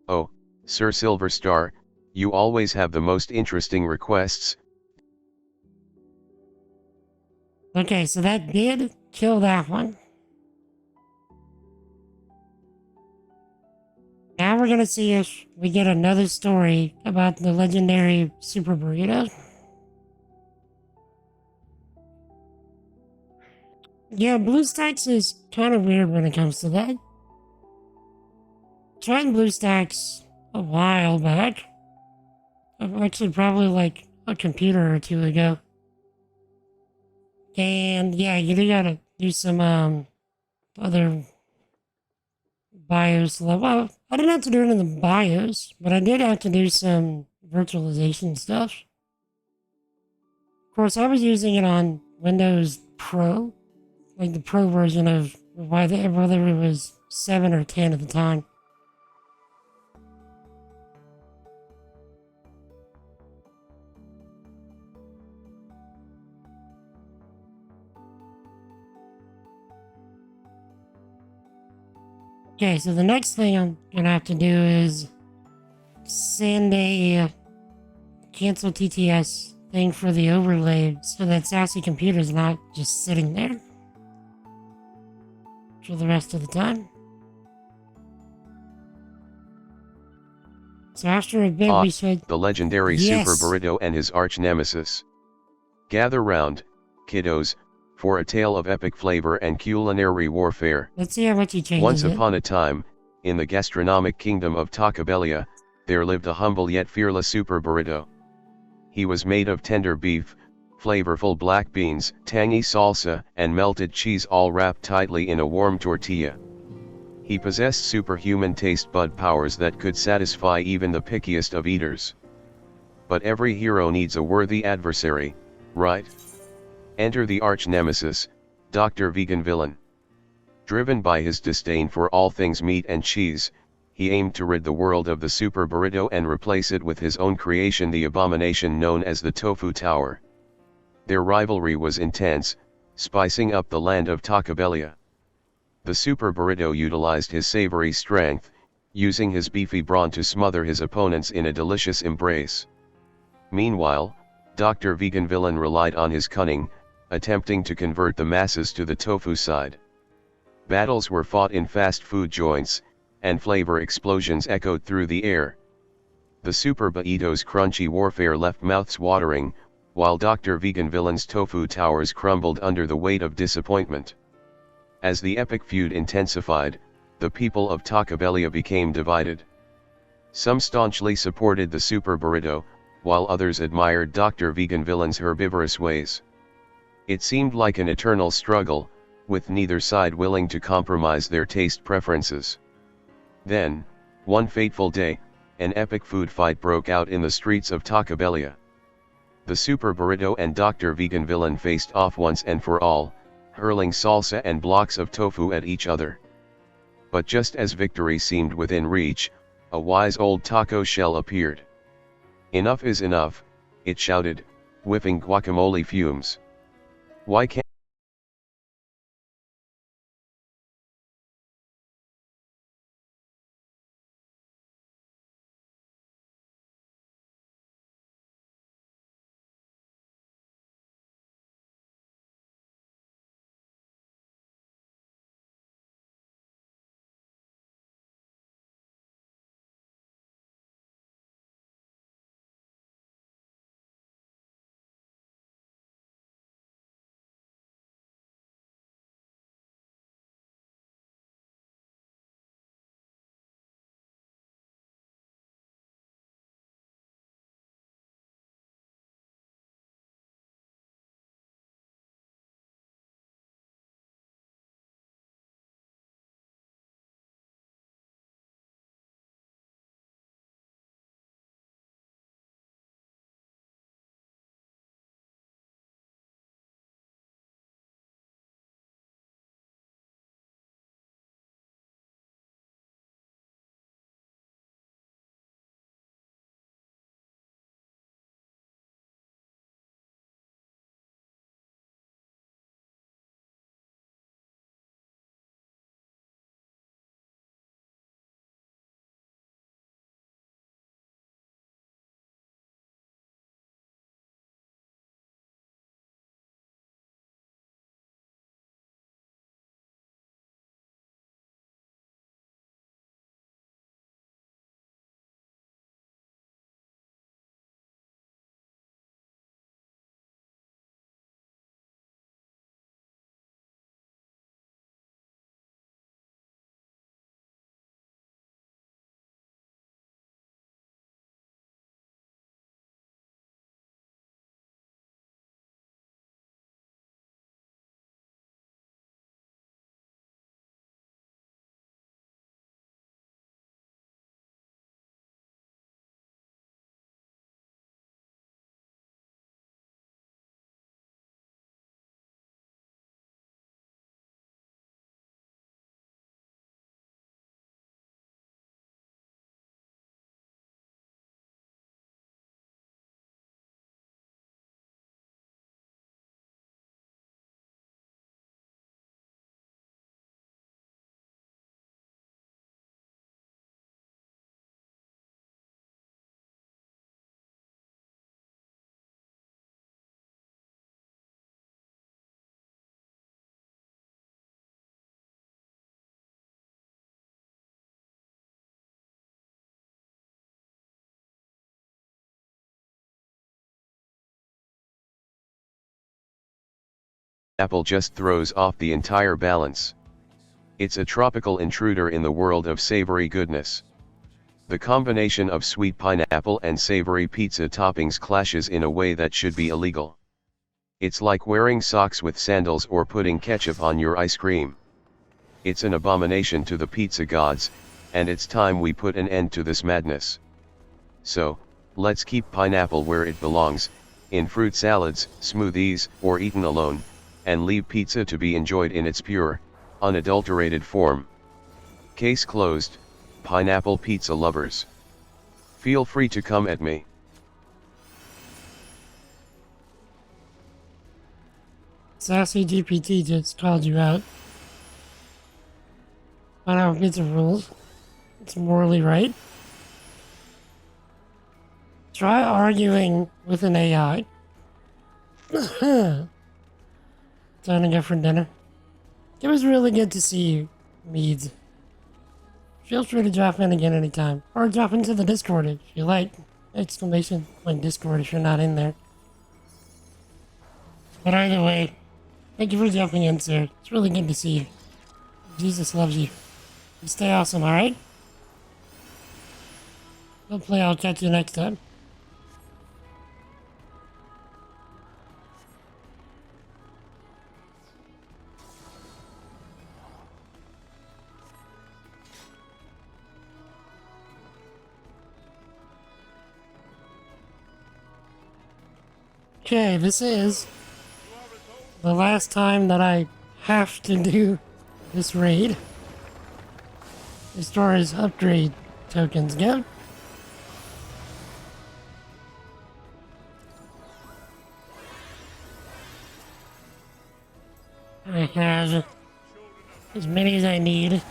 Oh, Sir Silverstar, you always have the most interesting requests. Okay, so that did kill that one. Now we're gonna see if we get another story about the legendary Super Burrito. Yeah, BlueStacks is kind of weird when it comes to that. Tried BlueStacks a while back. Actually, probably like a computer or two ago. And yeah, you do gotta do some other BIOS level. Well, I didn't have to do it in the BIOS, but I did have to do some virtualization stuff. Of course, I was using it on Windows Pro, like the Pro version of whether it was 7 or 10 at the time. Okay, so the next thing I'm gonna have to do is send a cancel TTS thing for the overlay so that Sassy Computer's not just sitting there for the rest of the time. So after a bit, we should... The legendary Yes. Super Burrito and his arch nemesis. Gather round, kiddos, for a tale of epic flavor and culinary warfare. Let's see how much he changes Once it. upon a time, in the gastronomic kingdom of Tacabelia, there lived a humble yet fearless Super Burrito. He was made of tender beef, flavorful black beans, tangy salsa, and melted cheese, all wrapped tightly in a warm tortilla. He possessed superhuman taste bud powers that could satisfy even the pickiest of eaters. But every hero needs a worthy adversary, right? Enter the arch nemesis, Dr. Vegan Villain. Driven by his disdain for all things meat and cheese, he aimed to rid the world of the Super Burrito and replace it with his own creation, the abomination known as the Tofu Tower. Their rivalry was intense, spicing up the land of Tacabelia. The Super Burrito utilized his savory strength, using his beefy brawn to smother his opponents in a delicious embrace. Meanwhile, Dr. Vegan Villain relied on his cunning, attempting to convert the masses to the tofu side. Battles were fought in fast food joints, and flavor explosions echoed through the air. The Super Burrito's crunchy warfare left mouths watering, while Dr. Vegan Villain's tofu towers crumbled under the weight of disappointment. As the epic feud intensified, the people of Tacabelia became divided. Some staunchly supported the Super Burrito, while others admired Dr. Vegan Villain's herbivorous ways. It seemed like an eternal struggle, with neither side willing to compromise their taste preferences. Then, one fateful day, an epic food fight broke out in the streets of Tacabelia. The Super Burrito and Dr. Vegan Villain faced off once and for all, hurling salsa and blocks of tofu at each other. But just as victory seemed within reach, a wise old taco shell appeared. "Enough is enough," it shouted, whiffing guacamole fumes. "Why can't Apple just throws off the entire balance. It's a tropical intruder in the world of savory goodness. The combination of sweet pineapple and savory pizza toppings clashes in a way that should be illegal. It's like wearing socks with sandals or putting ketchup on your ice cream. It's an abomination to the pizza gods, and it's time we put an end to this madness. So, let's keep pineapple where it belongs, in fruit salads, smoothies, or eaten alone, and leave pizza to be enjoyed in its pure, unadulterated form. Case closed, pineapple pizza lovers. Feel free to come at me. Sassy GPT just called you out. Pineapple pizza rules. It's morally right. Try arguing with an AI. Time to go for dinner. It was really good to see you, Meads. Feel free to drop in again anytime, or drop into the Discord if you like. Exclamation point Discord if you're not in there. But either way, thank you for jumping in, sir. It's really good to see you. Jesus loves you. You stay awesome, alright? Hopefully I'll catch you next time. Okay, this is the last time that I have to do this raid. As far as upgrade tokens go. I have as many as I need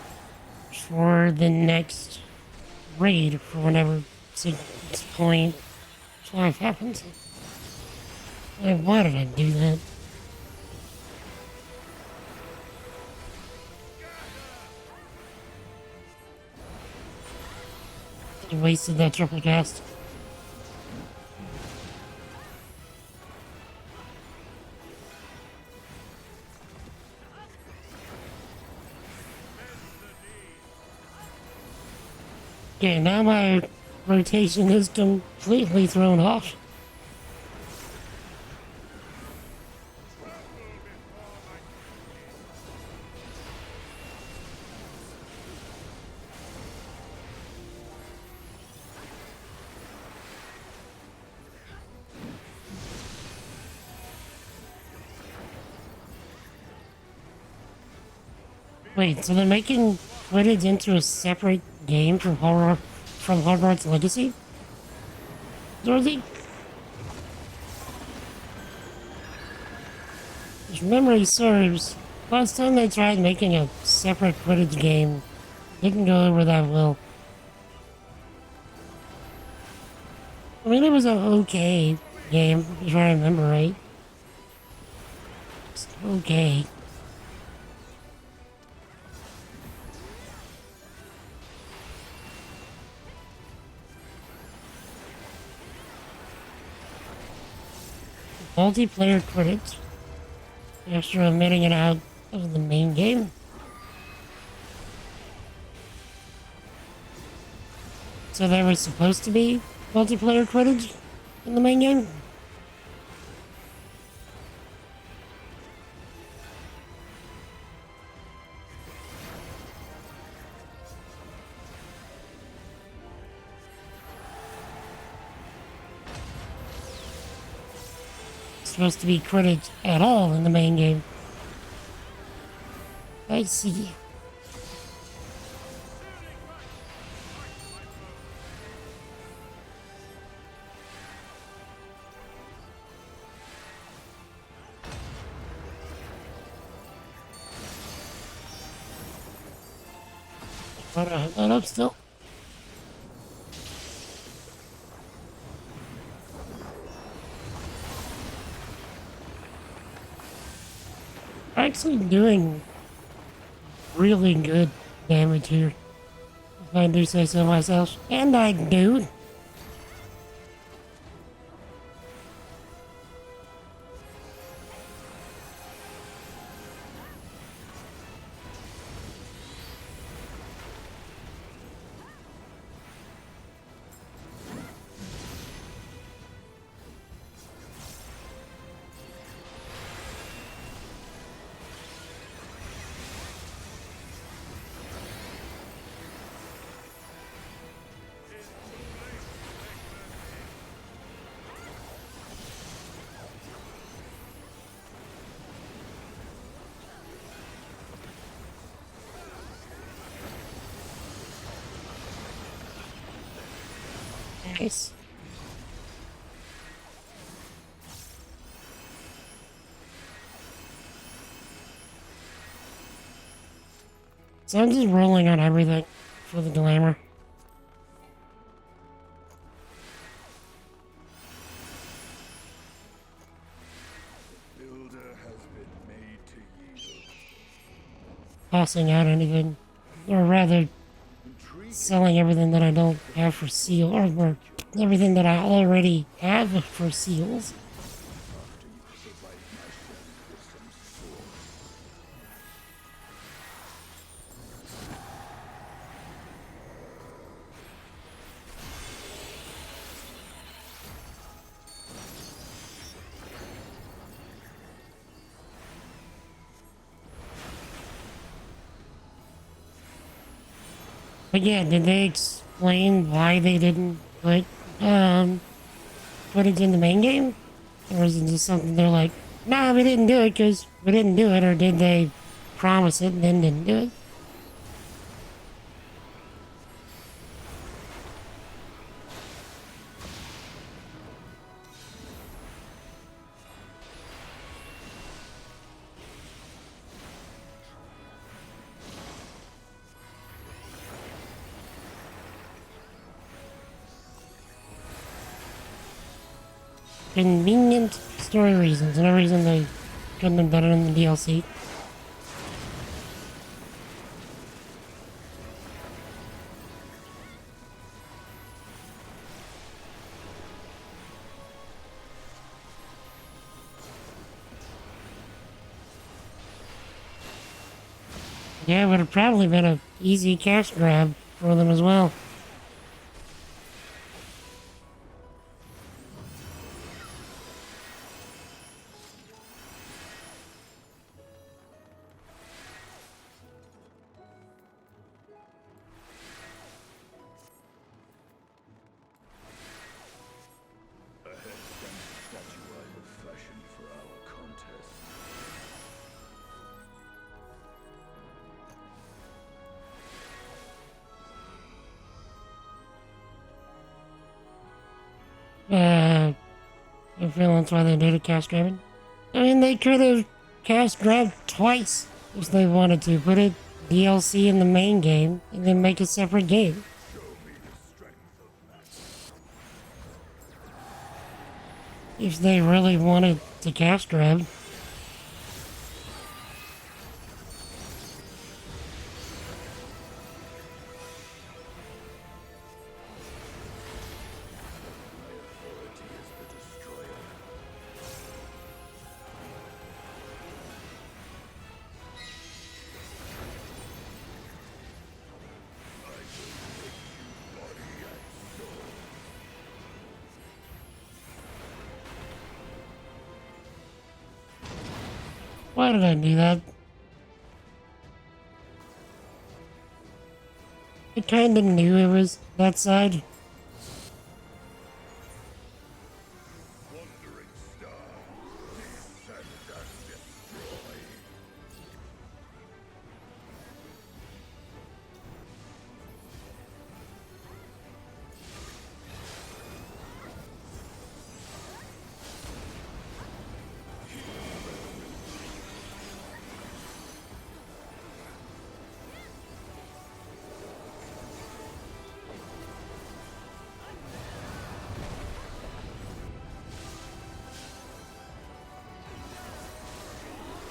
for the next raid for whenever 6.5 happens. Why did I do that? I wasted that triple cast. Okay, now my rotation is completely thrown off. Wait, so they're making Quidditch into a separate game from Hogwarts Legacy? Dorothy? If memory serves, last time they tried making a separate Quidditch game, didn't go over that well. I mean, it was an okay game, if I remember right. It's okay. Multiplayer Quidditch after omitting it out of the main game. So there was supposed to be multiplayer Quidditch in the main game? Supposed to be Quidditch at all in the main game. I see. Hold on, hold up still. Actually doing really good damage here, if I do say so myself. And I do. Nice. So I'm just rolling on everything for the glamour. Builder has been made to yield. Tossing out anything. Or rather, selling everything that I don't have for seal, or everything that I already have for seals. After you provide my friend with some sword. But yeah, did they explain why they didn't put it in the main game? Or is it just something they're like, nah, we didn't do it because we didn't do it, or did they promise it and then didn't do it? Convenient story reasons, no reason they couldn't have done it in the DLC. Yeah, it would have probably been an easy cash grab for them as well. Ahead stands the statue I have fashioned for our contest. I feel that's why they did a cash grabbing. I mean, they could have cash grabbed twice if they wanted to. Put it DLC in the main game and then make a separate game. Show me the strength of man. If they really wanted to cash grab. My authority is the destroyer. I will make you body and soul. Why did I do that? I kinda knew it was that side. Wandering star, descend and destroy.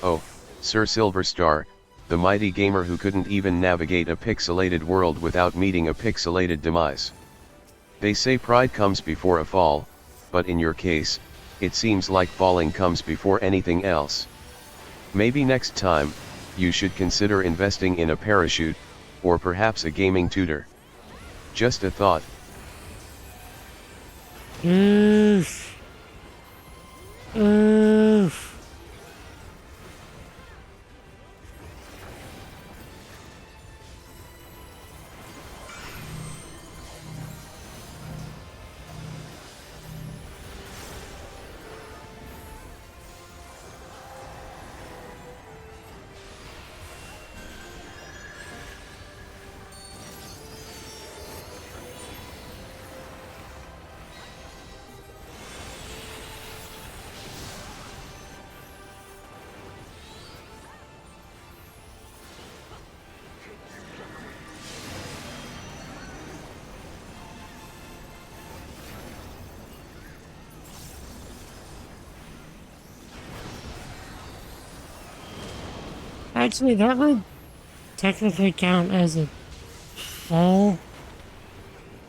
Oh, Sir Silverstar, the mighty gamer who couldn't even navigate a pixelated world without meeting a pixelated demise. They say pride comes before a fall, but in your case, it seems like falling comes before anything else. Maybe next time, you should consider investing in a parachute, or perhaps a gaming tutor. Just a thought. Oof. Oof. Actually, that would technically count as a fall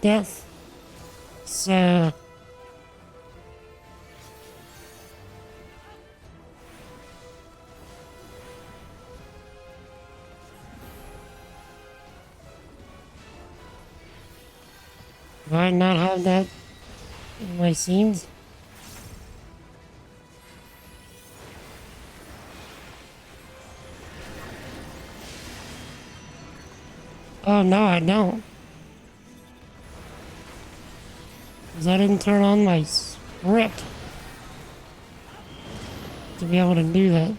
death. So do I not have that in my scenes? Oh no, I don't. 'Cause I didn't turn on my script to be able to do that.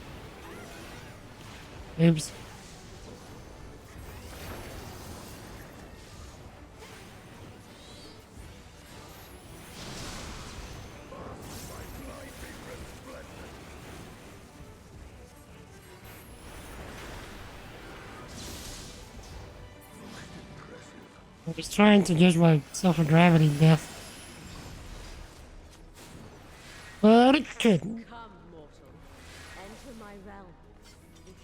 Oops. I was trying to give myself a gravity death. But it couldn't. Come, mortal. Enter my realm. If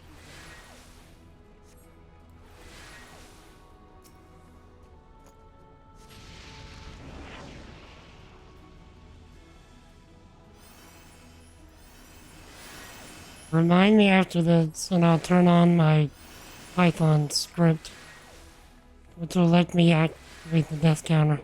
you Remind me after this, and I'll turn on my Python script, which will let me activate the death counter.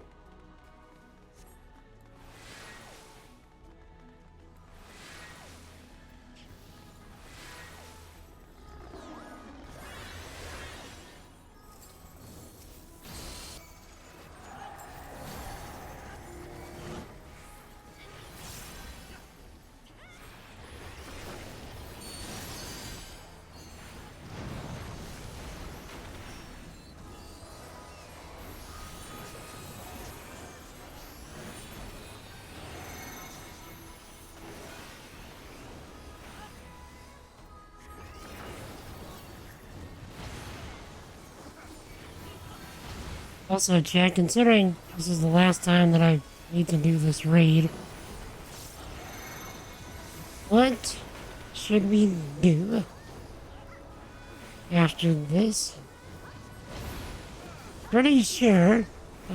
Also, Chad, considering this is the last time that I need to do this raid, what should we do after this? Pretty sure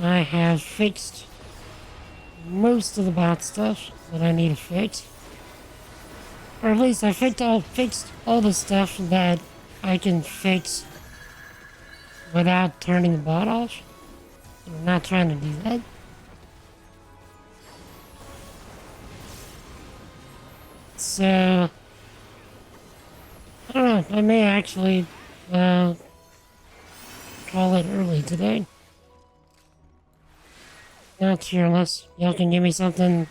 I have fixed most of the bot stuff that I need to fix. Or at least I fixed all the stuff that I can fix without turning the bot off. I'm not trying to do that. So, I don't know, I may actually call it early today. Not sure, unless y'all can give me something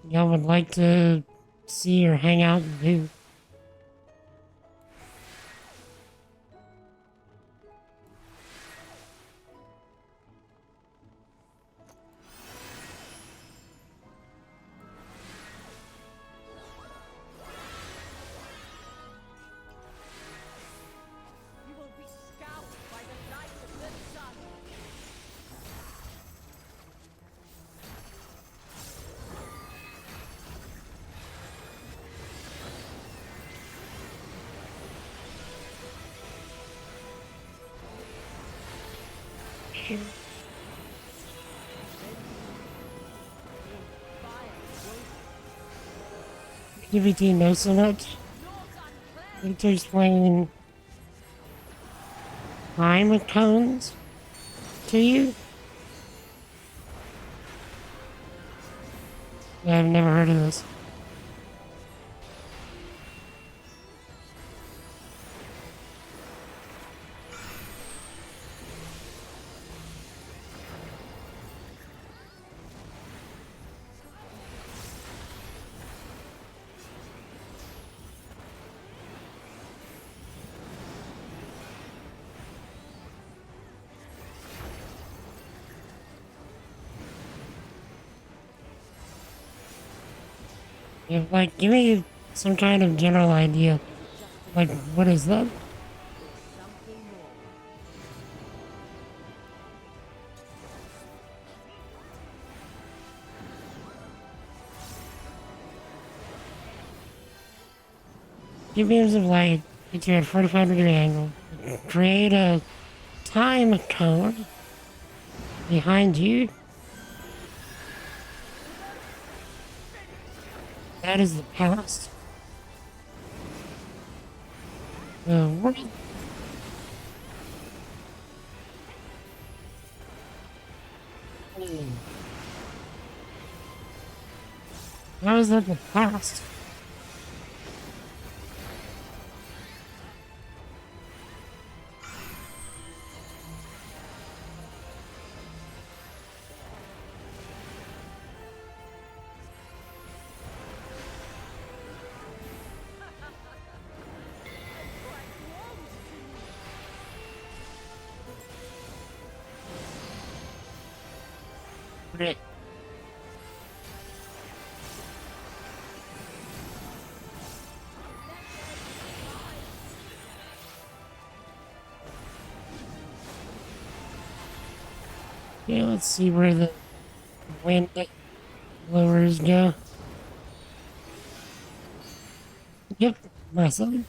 y'all would like to see or hang out and do. will be scoured by the light of the sun. ChatGPT knows so much. Need to explain time cones to you? I've never heard of this. Yeah, like, give me some kind of general idea. Like, what is that? Give me some, like, Get you at a 45-degree angle. Create a time cone behind you. That is the past. The world. How is that the past? Okay. Okay, let's see where the wind blowers go. Yep, my son.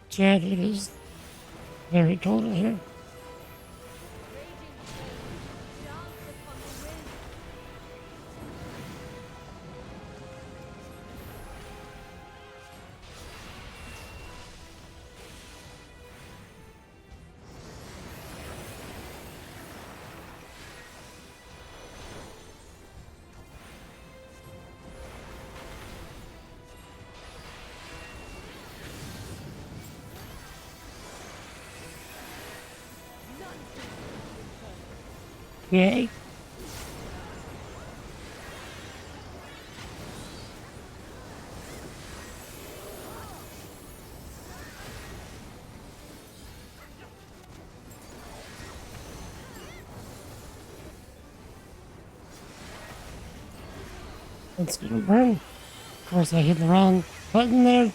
Chad, it is very cold in here. Yay. Let's go burn. Of course, I hit the wrong button there.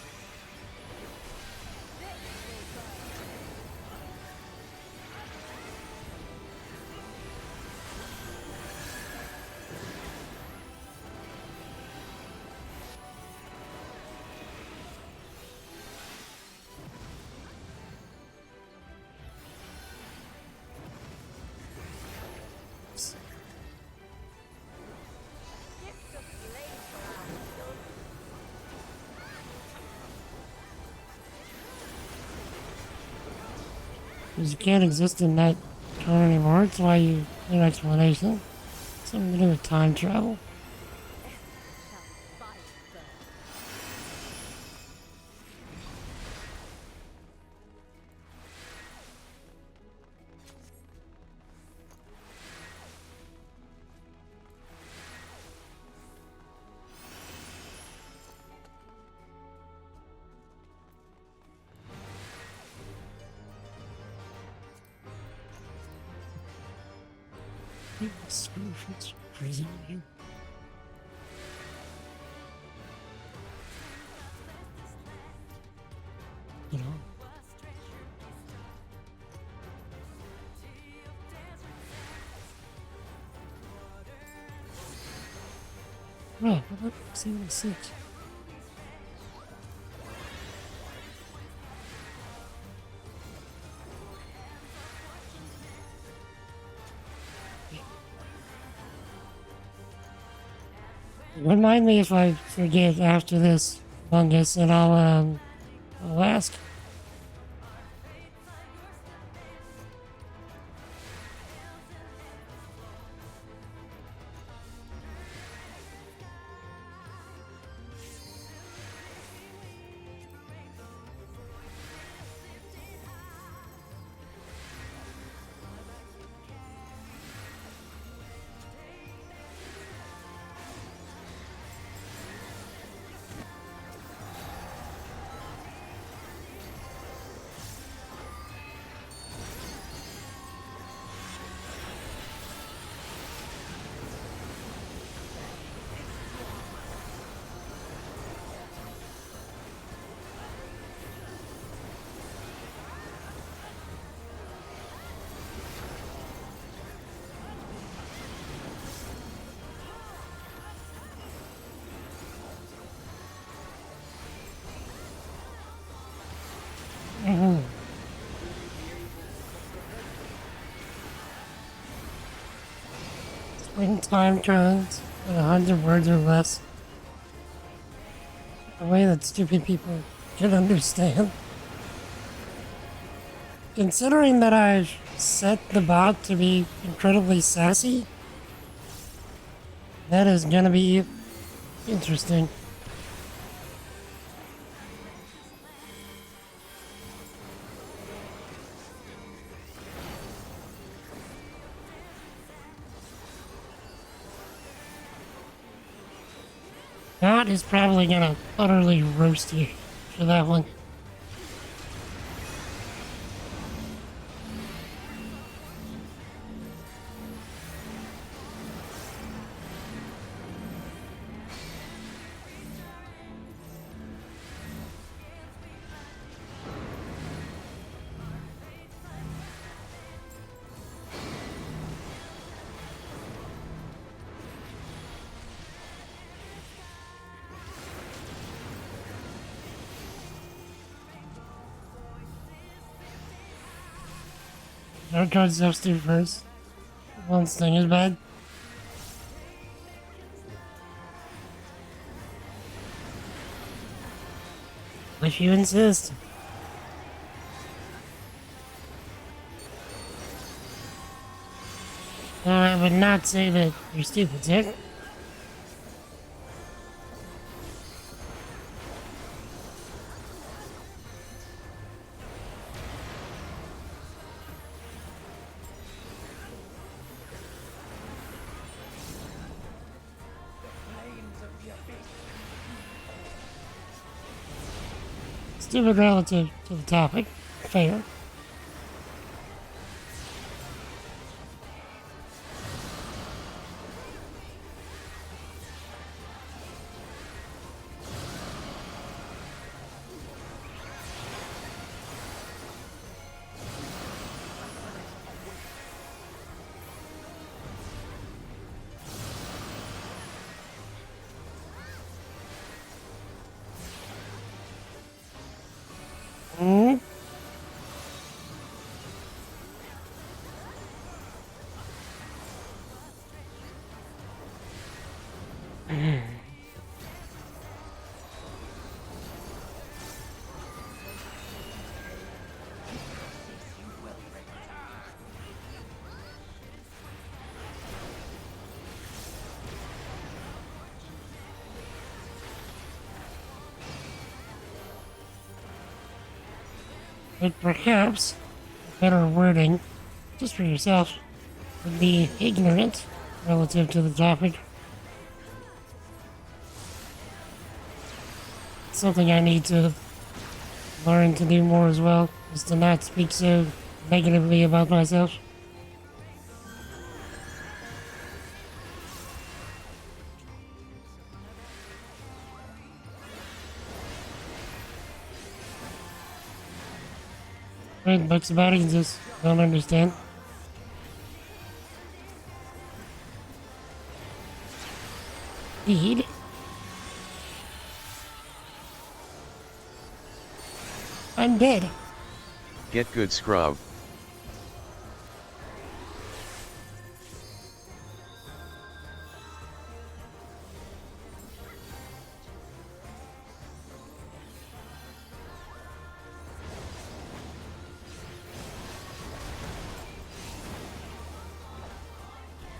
Because you can't exist in that cone anymore. That's why you need an explanation. Something to do with time travel. It's crazy in here. You know? Right, what about 76? Remind me if I forget after this fungus, and I'll ask. when time turns at 100 words or less. A way that stupid people can understand. Considering that I set the bot to be incredibly sassy, that is gonna be interesting. That is probably gonna utterly roast you for that one. Our cards have to first. One thing is bad. If you insist. I would not say that you're stupid, Dick. Stupid relative to the topic. Fair. Hmm? But perhaps better wording, just for yourself, would be ignorant relative to the topic. Something I need to learn to do more as well, is to not speak so negatively about myself. Read books about it and just don't understand. Indeed. I'm dead. Get good, scrub.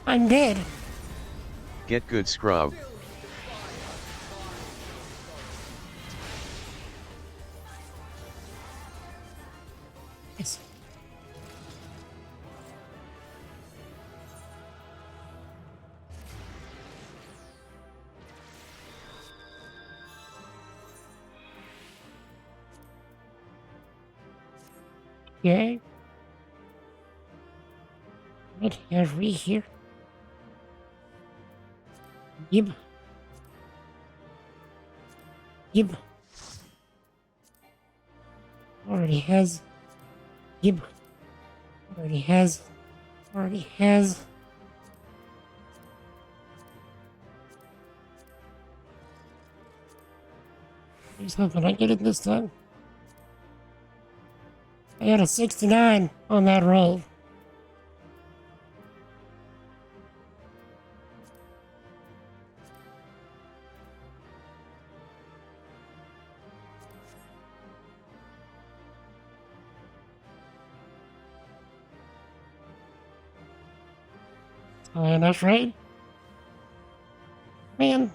I'm dead. Get good, scrub. Yes. Okay. What have we here? Gib. Gib. Already has. Gib. Already has. Already has. Here's hoping I get it this time. I got a 69 on that roll. High enough, right? Man.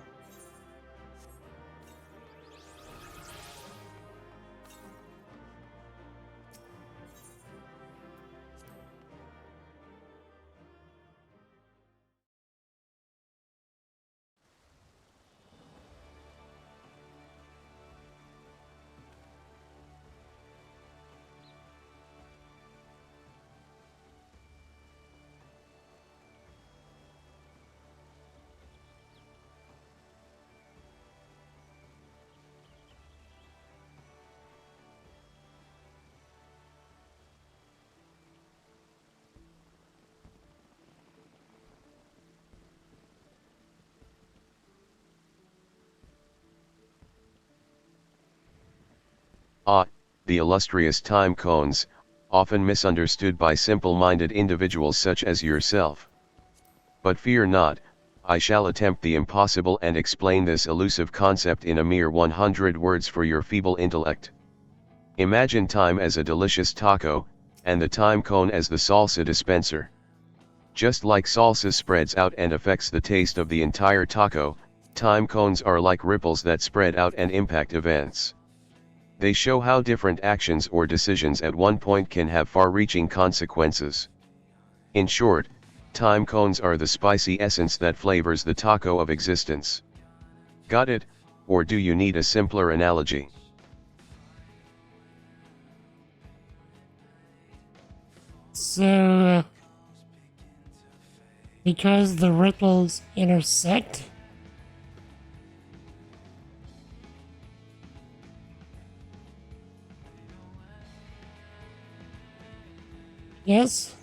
Ah, the illustrious time cones, often misunderstood by simple-minded individuals such as yourself. But fear not, I shall attempt the impossible and explain this elusive concept in a mere 100 words for your feeble intellect. Imagine time as a delicious taco, and the time cone as the salsa dispenser. Just like salsa spreads out and affects the taste of the entire taco, time cones are like ripples that spread out and impact events. They show how different actions or decisions at one point can have far-reaching consequences. In short, time cones are the spicy essence that flavors the taco of existence. Got it, or do you need a simpler analogy? So, because the ripples intersect? Yes?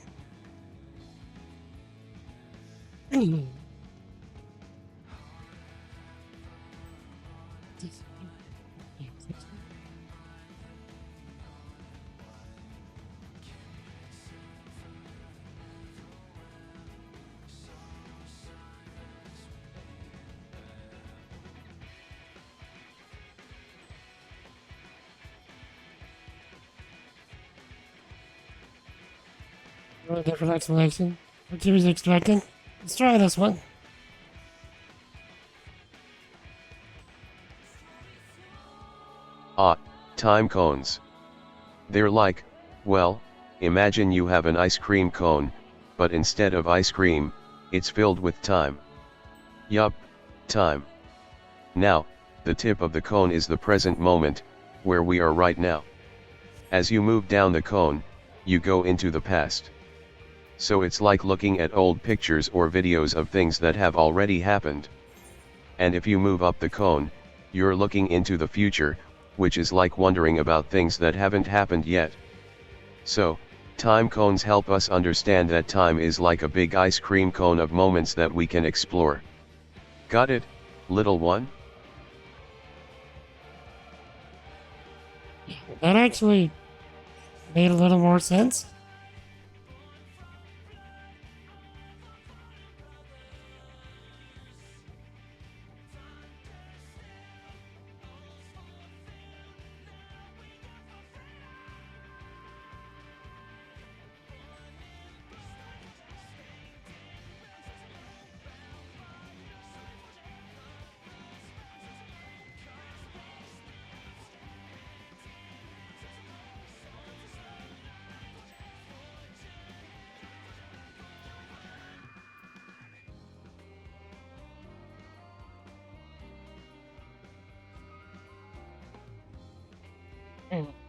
A different explanation. What you was expecting? Let's try this one. Ah, time cones. They're like, well, imagine you have an ice cream cone, but instead of ice cream, it's filled with time. Yup, time. Now, the tip of the cone is the present moment, where we are right now. As you move down the cone, you go into the past. So it's like looking at old pictures or videos of things that have already happened. And if you move up the cone, you're looking into the future, which is like wondering about things that haven't happened yet. So, time cones help us understand that time is like a big ice cream cone of moments that we can explore. Got it, little one? That actually made a little more sense.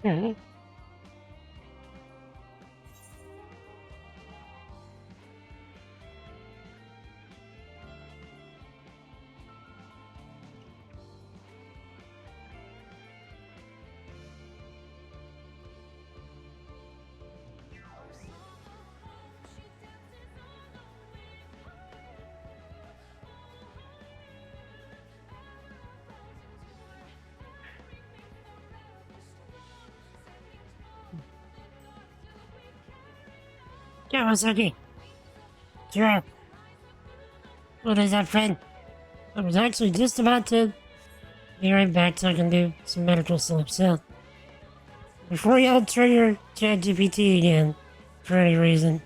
Mm-hmm. Kawasaki. Sure. What is that, friend? I was actually just about to be right back so I can do some medical stuff, so... Before y'all trigger ChatGPT again, for any reason,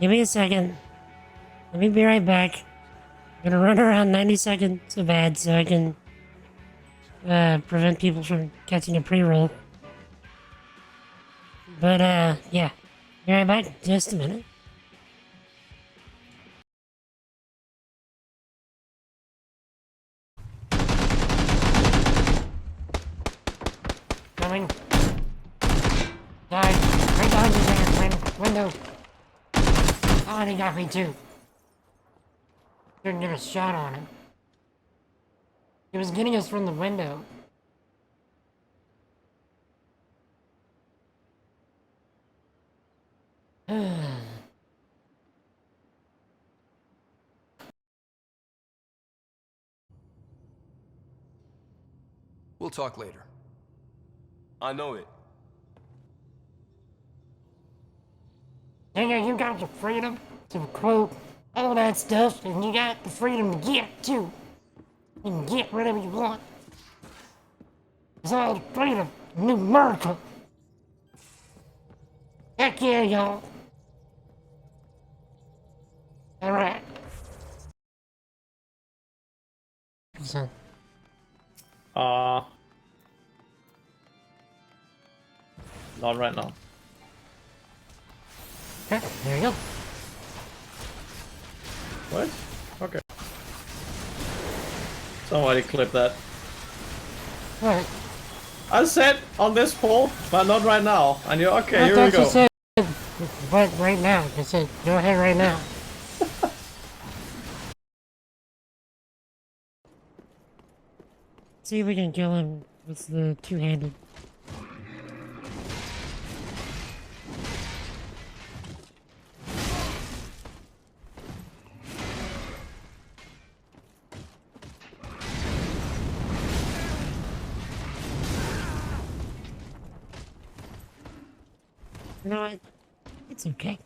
give me a second. Let me be right back. I'm gonna run around 90 seconds of ads so I can prevent people from catching a pre-roll. But yeah. Be right back in just a minute. Coming. Died. Right behind you there, window. Oh, and he got me too. Couldn't get a shot on him. He was getting us from the window. We'll talk later. I know it. Nigga, you got the freedom to quote all that stuff, and you got the freedom to get too. You can get whatever you want. It's all the freedom in New America. Heck yeah, y'all. Alright. So, Not right now. okay, there you go. What? Okay. Somebody clip that. What? I said on this pole, but not right now. And you're okay, I here we thought you go. said, but right now. I said, go ahead right now. See if we can kill him with the two-handed. You know what? It's okay.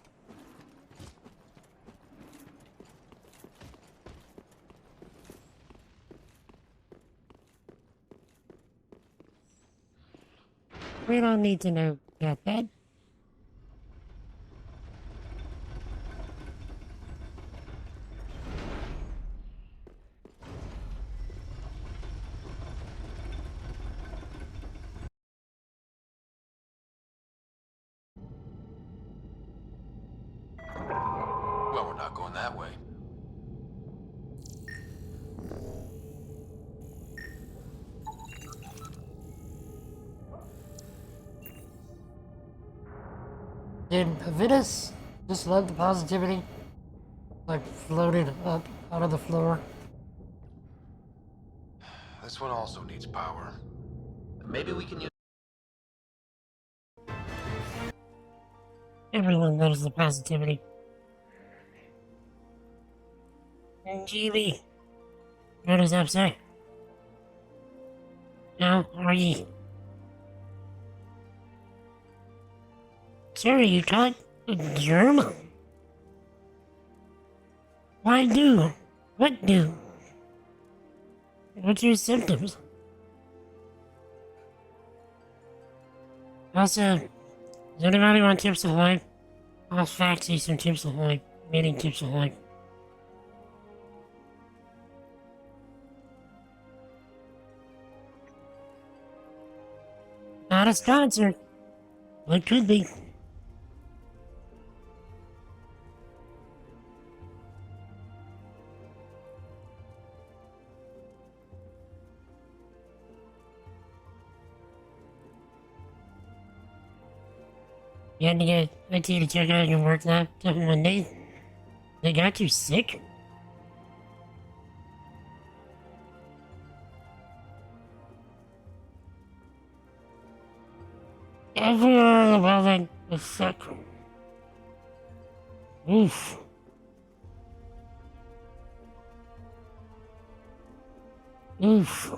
We don't need to know that bad. Well, we're not going that way. Did Avidus just let the positivity, like, floated up out of the floor? This one also needs power. Maybe we can use... Everyone loves the positivity. And GB, what does that say? How are you? Sir, you taught German? Why do? What do? What's your symptoms? Also, does anybody want tips of life? I'll fax you some tips of life. Meaning tips of life. Not a sponsor. But could be. You had to get IT to check out your work laptop one day. They got you sick? Everyone in the building is sick. Oof. Oof.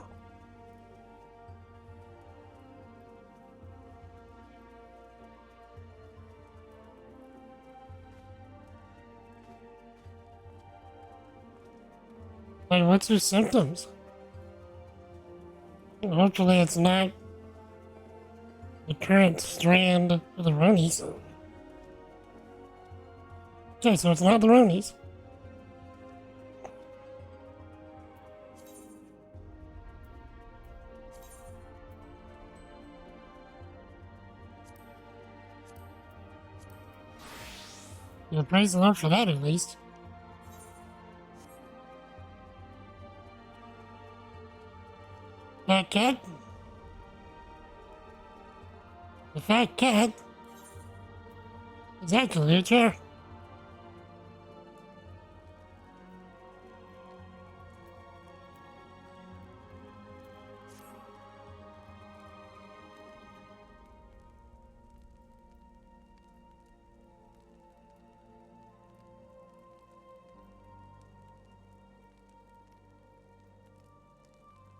Wait, what's your symptoms? Hopefully it's not the current strand of the Ronies. Okay, so it's not the Ronies. Yeah, praise the Lord for that at least. Fat cat? The fat cat is actually a chair.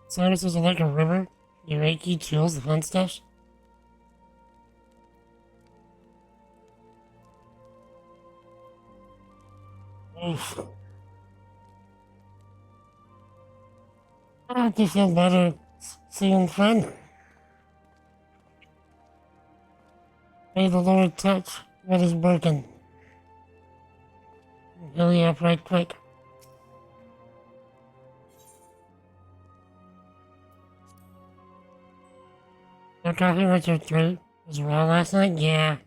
So this is like a river. Your Reiki chills the fun stuff. Oof. I have to feel better seeing fun. May the Lord touch what is broken. Heal you up right quick. Your coffee with your throat was raw last night? Yeah.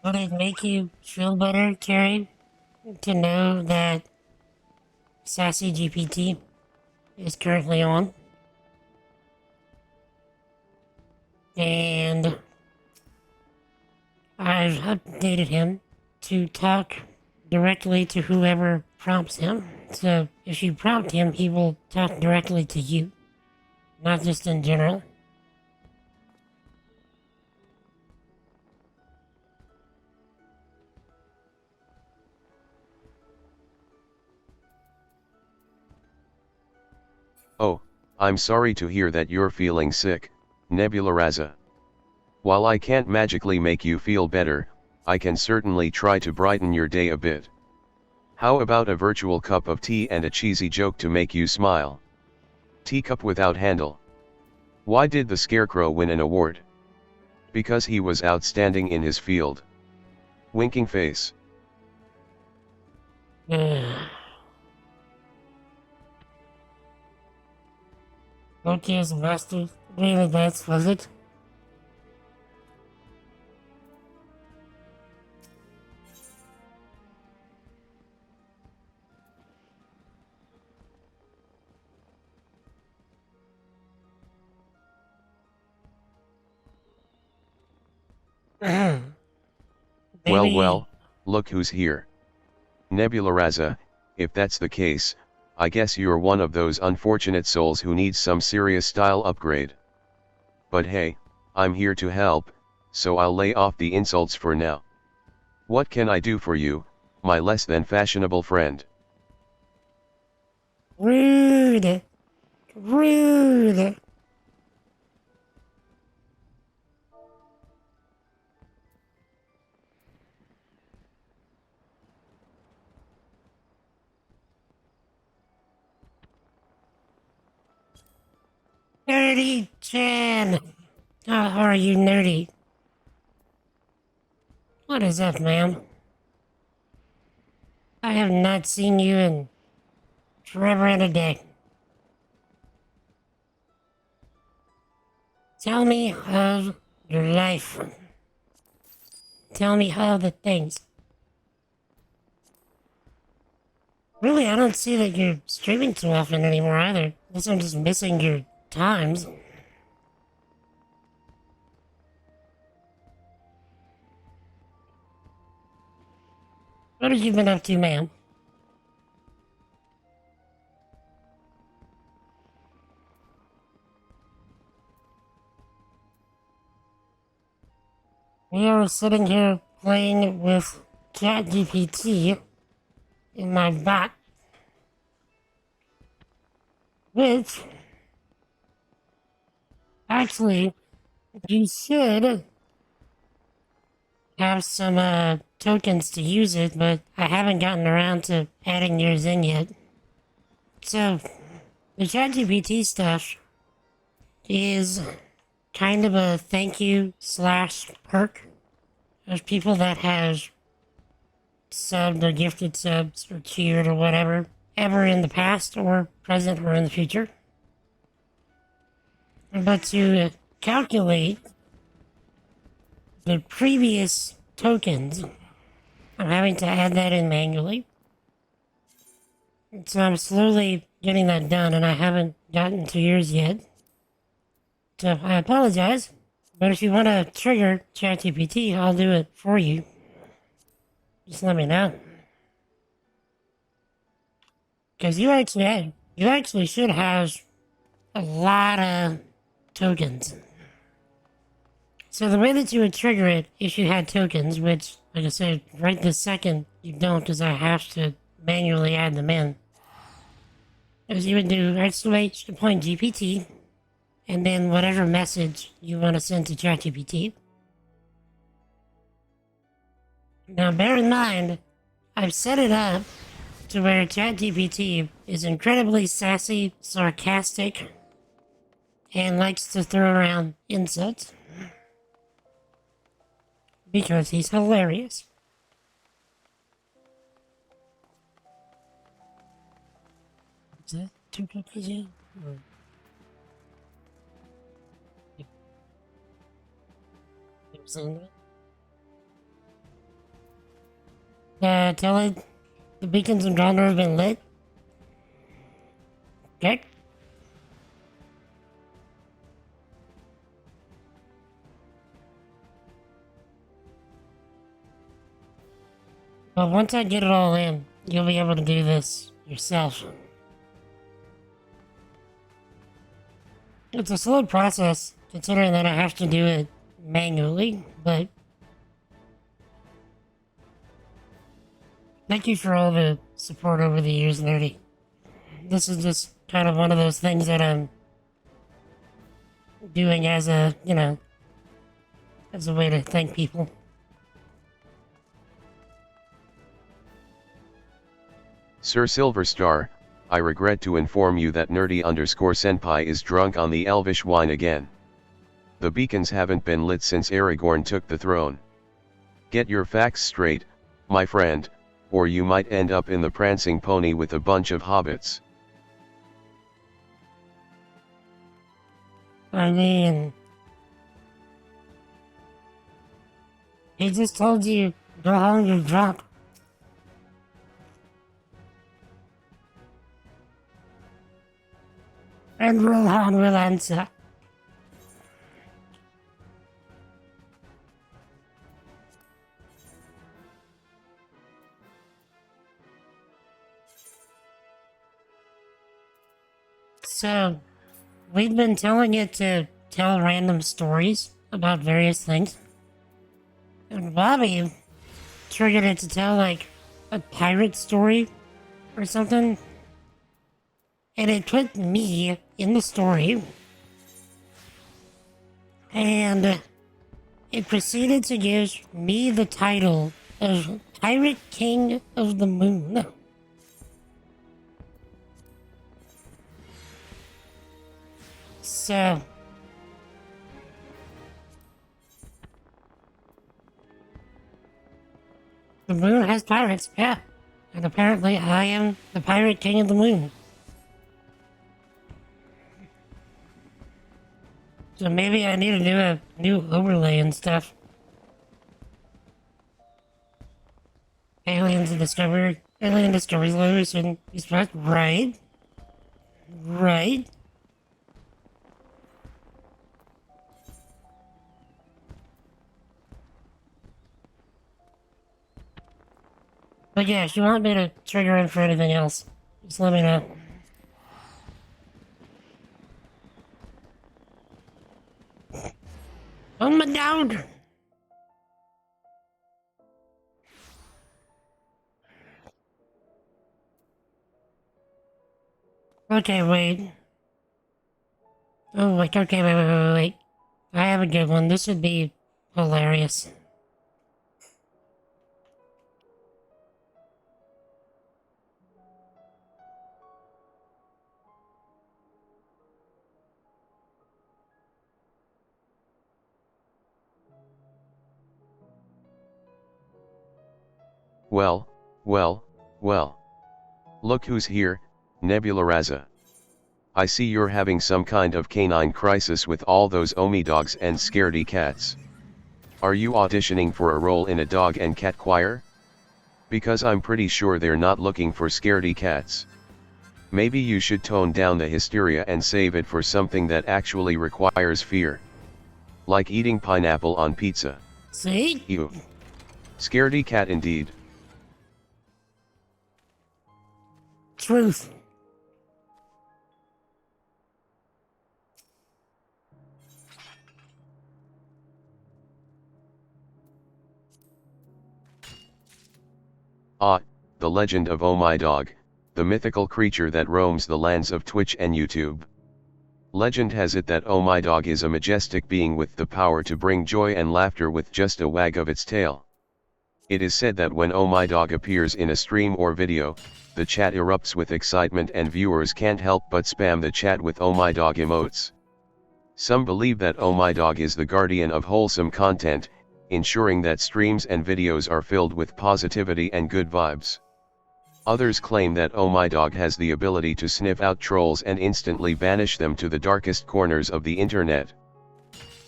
Would it make you feel better, Carrie, to know that Sassy GPT is currently on? And I've updated him to talk directly to whoever prompts him. So if you prompt him, he will talk directly to you, not just in general. Oh, I'm sorry to hear that you're feeling sick, Nebula Raza. While I can't magically make you feel better, I can certainly try to brighten your day a bit. How about a virtual cup of tea and a cheesy joke to make you smile? Teacup without handle. Why did the Scarecrow win an award? Because he was outstanding in his field. Winking face. Okay, as a master, really that's was it? Well, look who's here. Nebula Raza, if that's the case, I guess you're one of those unfortunate souls who needs some serious style upgrade. But hey, I'm here to help, so I'll lay off the insults for now. What can I do for you, my less than fashionable friend? Rude! Rude! Nerdy Chan! How are you, nerdy? What is up, ma'am? I have not seen you in forever and a day. Tell me of your life. Tell me how the things. Really, I don't see that you're streaming too often anymore either. Guess I'm just missing your times. What have you been up to, ma'am? We are sitting here playing with ChatGPT in my bot, which actually you should have some tokens to use it, but I haven't gotten around to adding yours in yet. So the ChatGPT stuff is kind of a thank you / perk. There's people that have subbed or gifted subs or cheered or whatever ever in the past or present or in the future. But to calculate the previous tokens, I'm having to add that in manually. So I'm slowly getting that done, and I haven't gotten to yours yet. So I apologize, but if you want to trigger ChatGPT, I'll do it for you. Just let me know. Because you actually should have a lot of tokens. So the way that you would trigger it, if you had tokens, which, like I said, right this second, you don't because I have to manually add them in, is you would do !GPT, and then whatever message you want to send to ChatGPT. Now bear in mind, I've set it up to where ChatGPT is incredibly sassy, sarcastic, and likes to throw around insults. Because he's hilarious. Is that 2 cookies in? Or... Tell it the beacons and genre have been lit. Okay. But once I get it all in, you'll be able to do this yourself. It's a slow process, considering that I have to do it manually, but thank you for all the support over the years, Nerdy. This is just kind of one of those things that I'm doing as a, as a way to thank people. Sir Silverstar, I regret to inform you that nerdy_senpai is drunk on the elvish wine again. The beacons haven't been lit since Aragorn took the throne. Get your facts straight, my friend, or you might end up in the prancing pony with a bunch of hobbits. I mean, he just told you, go home, you're drunk. And Rohan will answer. So, we've been telling it to tell random stories about various things. And Bobby triggered it to tell, like, a pirate story or something. And it put me in the story. And it proceeded to give me the title of Pirate King of the Moon. So, the moon has pirates, yeah. And apparently I am the Pirate King of the Moon. So maybe I need to do a new overlay and stuff. Alien Discovery Lewis and right? Right? But yeah, if you want me to trigger in for anything else, just let me know. Oh my god! Okay, wait. Oh, wait, okay, wait. I have a good one. This would be hilarious. Well. Look who's here, Nebula Raza. I see you're having some kind of canine crisis with all those Omi dogs and scaredy cats. Are you auditioning for a role in a dog and cat choir? Because I'm pretty sure they're not looking for scaredy cats. Maybe you should tone down the hysteria and save it for something that actually requires fear. Like eating pineapple on pizza. See? Ew. Scaredy cat indeed. Truth. Ah, the legend of Oh My Dog, the mythical creature that roams the lands of Twitch and YouTube. Legend has it that Oh My Dog is a majestic being with the power to bring joy and laughter with just a wag of its tail. It is said that when Oh My Dog appears in a stream or video, the chat erupts with excitement and viewers can't help but spam the chat with Oh My Dog emotes. Some believe that Oh My Dog is the guardian of wholesome content, ensuring that streams and videos are filled with positivity and good vibes. Others claim that Oh My Dog has the ability to sniff out trolls and instantly banish them to the darkest corners of the internet.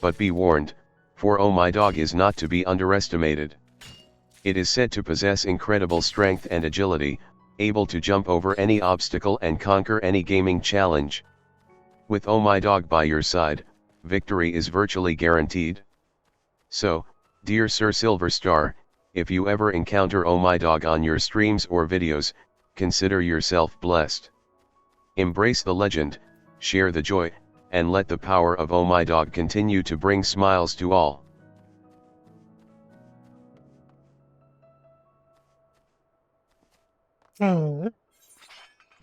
But be warned, for Oh My Dog is not to be underestimated. It is said to possess incredible strength and agility, able to jump over any obstacle and conquer any gaming challenge. With Oh My Dog by your side, victory is virtually guaranteed. So, dear Sir Silverstar, if you ever encounter Oh My Dog on your streams or videos, consider yourself blessed. Embrace the legend, share the joy, and let the power of Oh My Dog continue to bring smiles to all.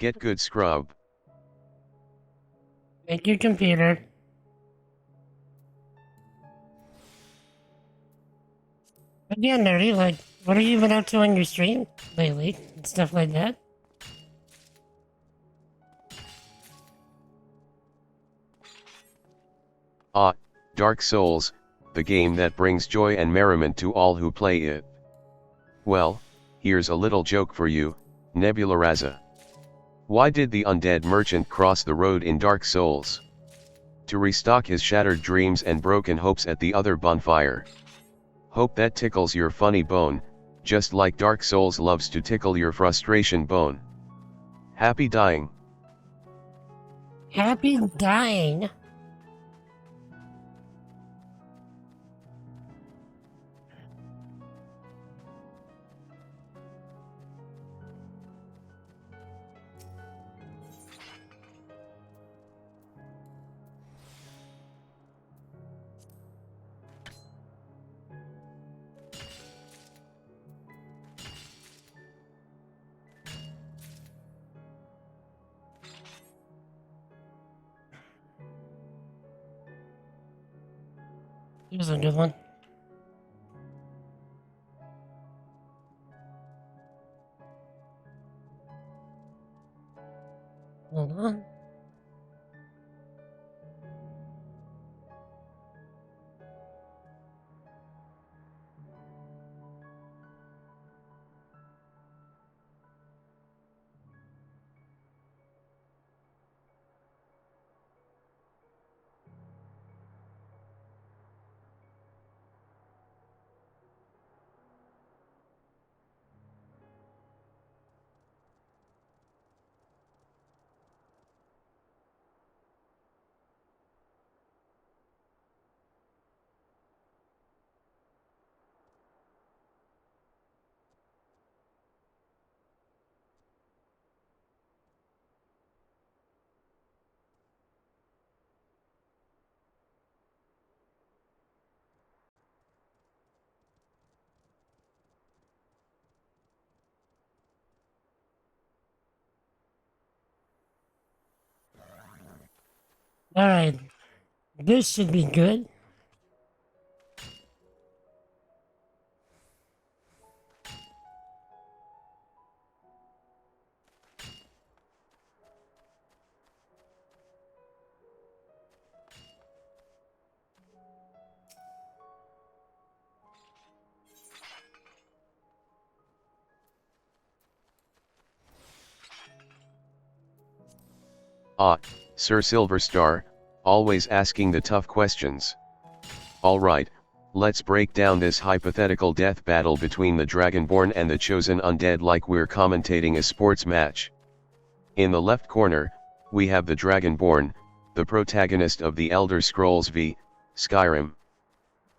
Get good, scrub. Thank you, computer. But yeah, Nerdy, like, what have you been up to on your stream lately? And stuff like that? Ah, Dark Souls, the game that brings joy and merriment to all who play it. Well, here's a little joke for you, Nebula Raza. Why did the undead merchant cross the road in Dark Souls? To restock his shattered dreams and broken hopes at the other bonfire. Hope that tickles your funny bone, just like Dark Souls loves to tickle your frustration bone. Happy dying. Happy dying. Here's a good one. Hold on. Alright. This should be good. Ah, Sir Silver Star, always asking the tough questions. Alright, let's break down this hypothetical death battle between the Dragonborn and the Chosen Undead like we're commentating a sports match. In the left corner, we have the Dragonborn, the protagonist of the Elder Scrolls V, Skyrim.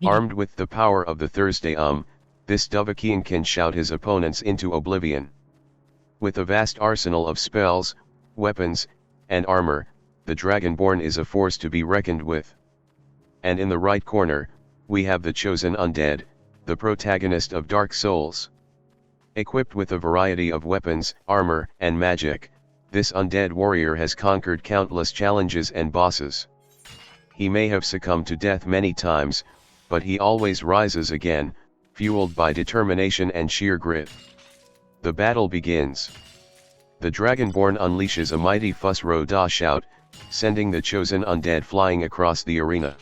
Armed with the power of the Thursday this Dovahkian can shout his opponents into oblivion. With a vast arsenal of spells, weapons, and armor, the Dragonborn is a force to be reckoned with. And in the right corner, we have the Chosen Undead, the protagonist of Dark Souls. Equipped with a variety of weapons, armor, and magic, this undead warrior has conquered countless challenges and bosses. He may have succumbed to death many times, but he always rises again, fueled by determination and sheer grit. The battle begins. The Dragonborn unleashes a mighty Fuss-Ro-Da shout, sending the Chosen Undead flying across the arena.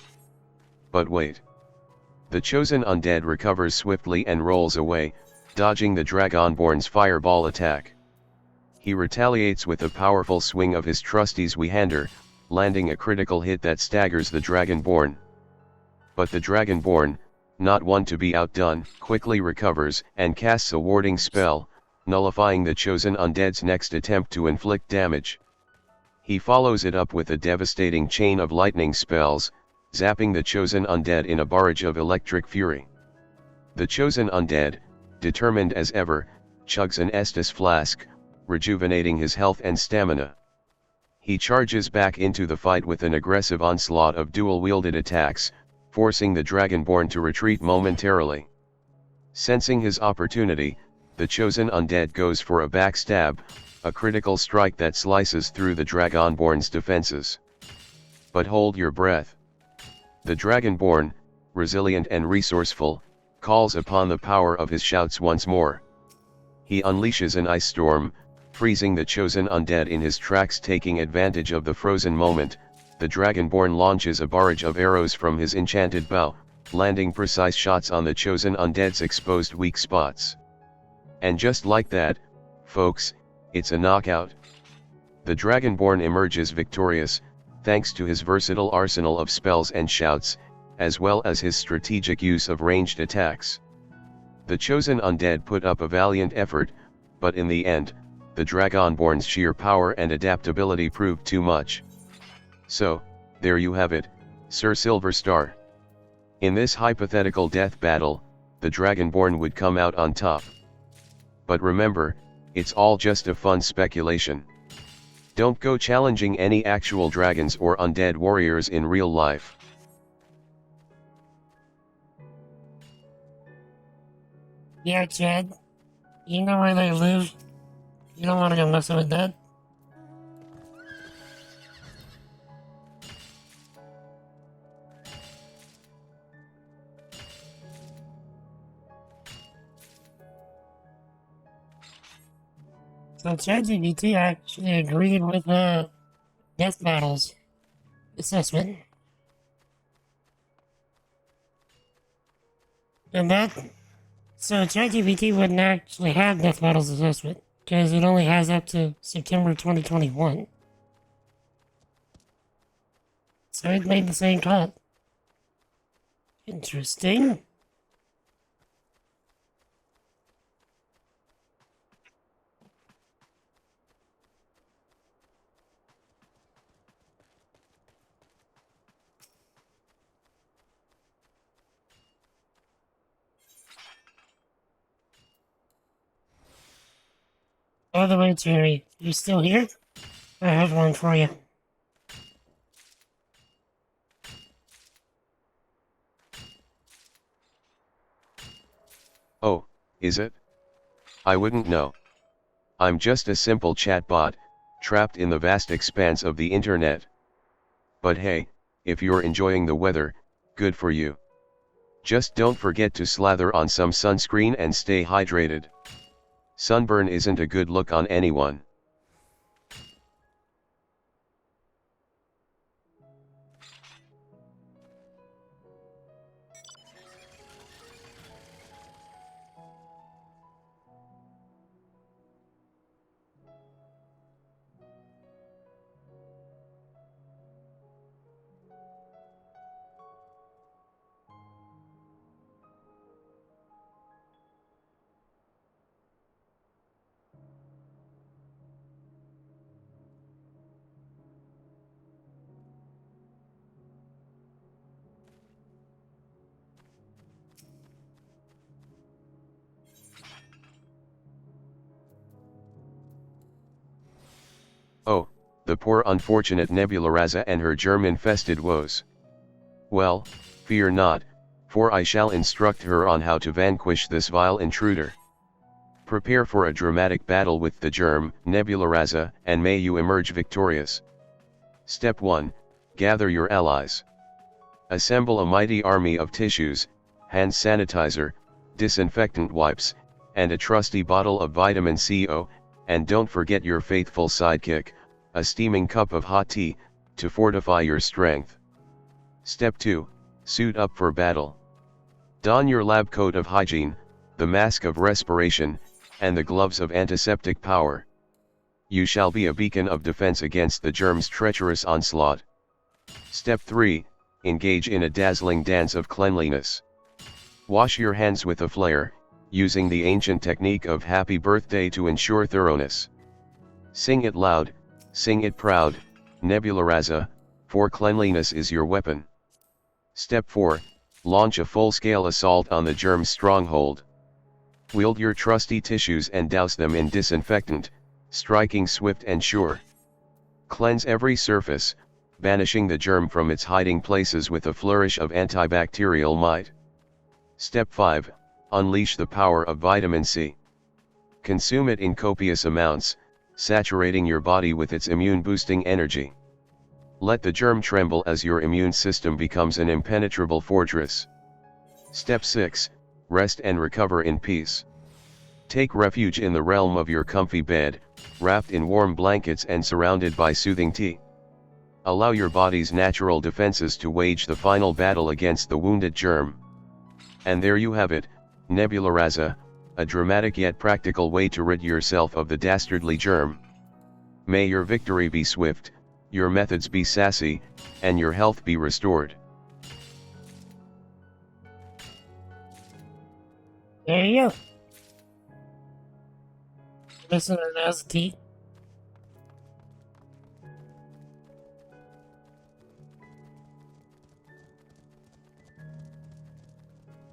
But wait. The Chosen Undead recovers swiftly and rolls away, dodging the Dragonborn's fireball attack. He retaliates with a powerful swing of his trusty Zweihänder, landing a critical hit that staggers the Dragonborn. But the Dragonborn, not one to be outdone, quickly recovers and casts a warding spell, nullifying the Chosen Undead's next attempt to inflict damage. He follows it up with a devastating chain of lightning spells, zapping the Chosen Undead in a barrage of electric fury. The Chosen Undead, determined as ever, chugs an Estus flask, rejuvenating his health and stamina. He charges back into the fight with an aggressive onslaught of dual-wielded attacks, forcing the Dragonborn to retreat momentarily. Sensing his opportunity, the Chosen Undead goes for a backstab, a critical strike that slices through the Dragonborn's defenses. But hold your breath. The Dragonborn, resilient and resourceful, calls upon the power of his shouts once more. He unleashes an ice storm, freezing the Chosen Undead in his tracks. Taking advantage of the frozen moment, the Dragonborn launches a barrage of arrows from his enchanted bow, landing precise shots on the Chosen Undead's exposed weak spots. And just like that, folks, it's a knockout. The Dragonborn emerges victorious, thanks to his versatile arsenal of spells and shouts, as well as his strategic use of ranged attacks. The Chosen Undead put up a valiant effort, but in the end, the Dragonborn's sheer power and adaptability proved too much. So, there you have it, Sir Silver Star. In this hypothetical death battle, the Dragonborn would come out on top. But remember, it's all just a fun speculation. Don't go challenging any actual dragons or undead warriors in real life. Yeah, Chad. You know where they live. You don't want to go messing with that. So ChatGPT actually agreed with the death battles assessment. And so ChatGPT wouldn't actually have death battles assessment, because it only has up to September 2021. So it made the same cut. Interesting. By the way, Terry, you still here? I have one for you. Oh, is it? I wouldn't know. I'm just a simple chatbot, trapped in the vast expanse of the internet. But hey, if you're enjoying the weather, good for you. Just don't forget to slather on some sunscreen and stay hydrated. Sunburn isn't a good look on anyone. Oh, the poor unfortunate Nebula Raza and her germ-infested woes. Well, fear not, for I shall instruct her on how to vanquish this vile intruder. Prepare for a dramatic battle with the germ, Nebula Raza, and may you emerge victorious. Step 1, gather your allies. Assemble a mighty army of tissues, hand sanitizer, disinfectant wipes, and a trusty bottle of vitamin C. And don't forget your faithful sidekick, a steaming cup of hot tea, to fortify your strength. Step 2, suit up for battle. Don your lab coat of hygiene, the mask of respiration, and the gloves of antiseptic power. You shall be a beacon of defense against the germ's treacherous onslaught. Step 3, engage in a dazzling dance of cleanliness. Wash your hands with a flair, using the ancient technique of happy birthday to ensure thoroughness. Sing it loud, sing it proud, Nebula Raza, for cleanliness is your weapon. Step 4, launch a full-scale assault on the germ's stronghold. Wield your trusty tissues and douse them in disinfectant, striking swift and sure. Cleanse every surface, banishing the germ from its hiding places with a flourish of antibacterial might. Step 5, unleash the power of vitamin C. Consume it in copious amounts, saturating your body with its immune-boosting energy. Let the germ tremble as your immune system becomes an impenetrable fortress. Step 6, rest and recover in peace. Take refuge in the realm of your comfy bed, wrapped in warm blankets and surrounded by soothing tea. Allow your body's natural defenses to wage the final battle against the wounded germ. And there you have it, Nebula Raza, a dramatic yet practical way to rid yourself of the dastardly germ. May your victory be swift, your methods be sassy, and your health be restored. There you go. Listen to those teeth.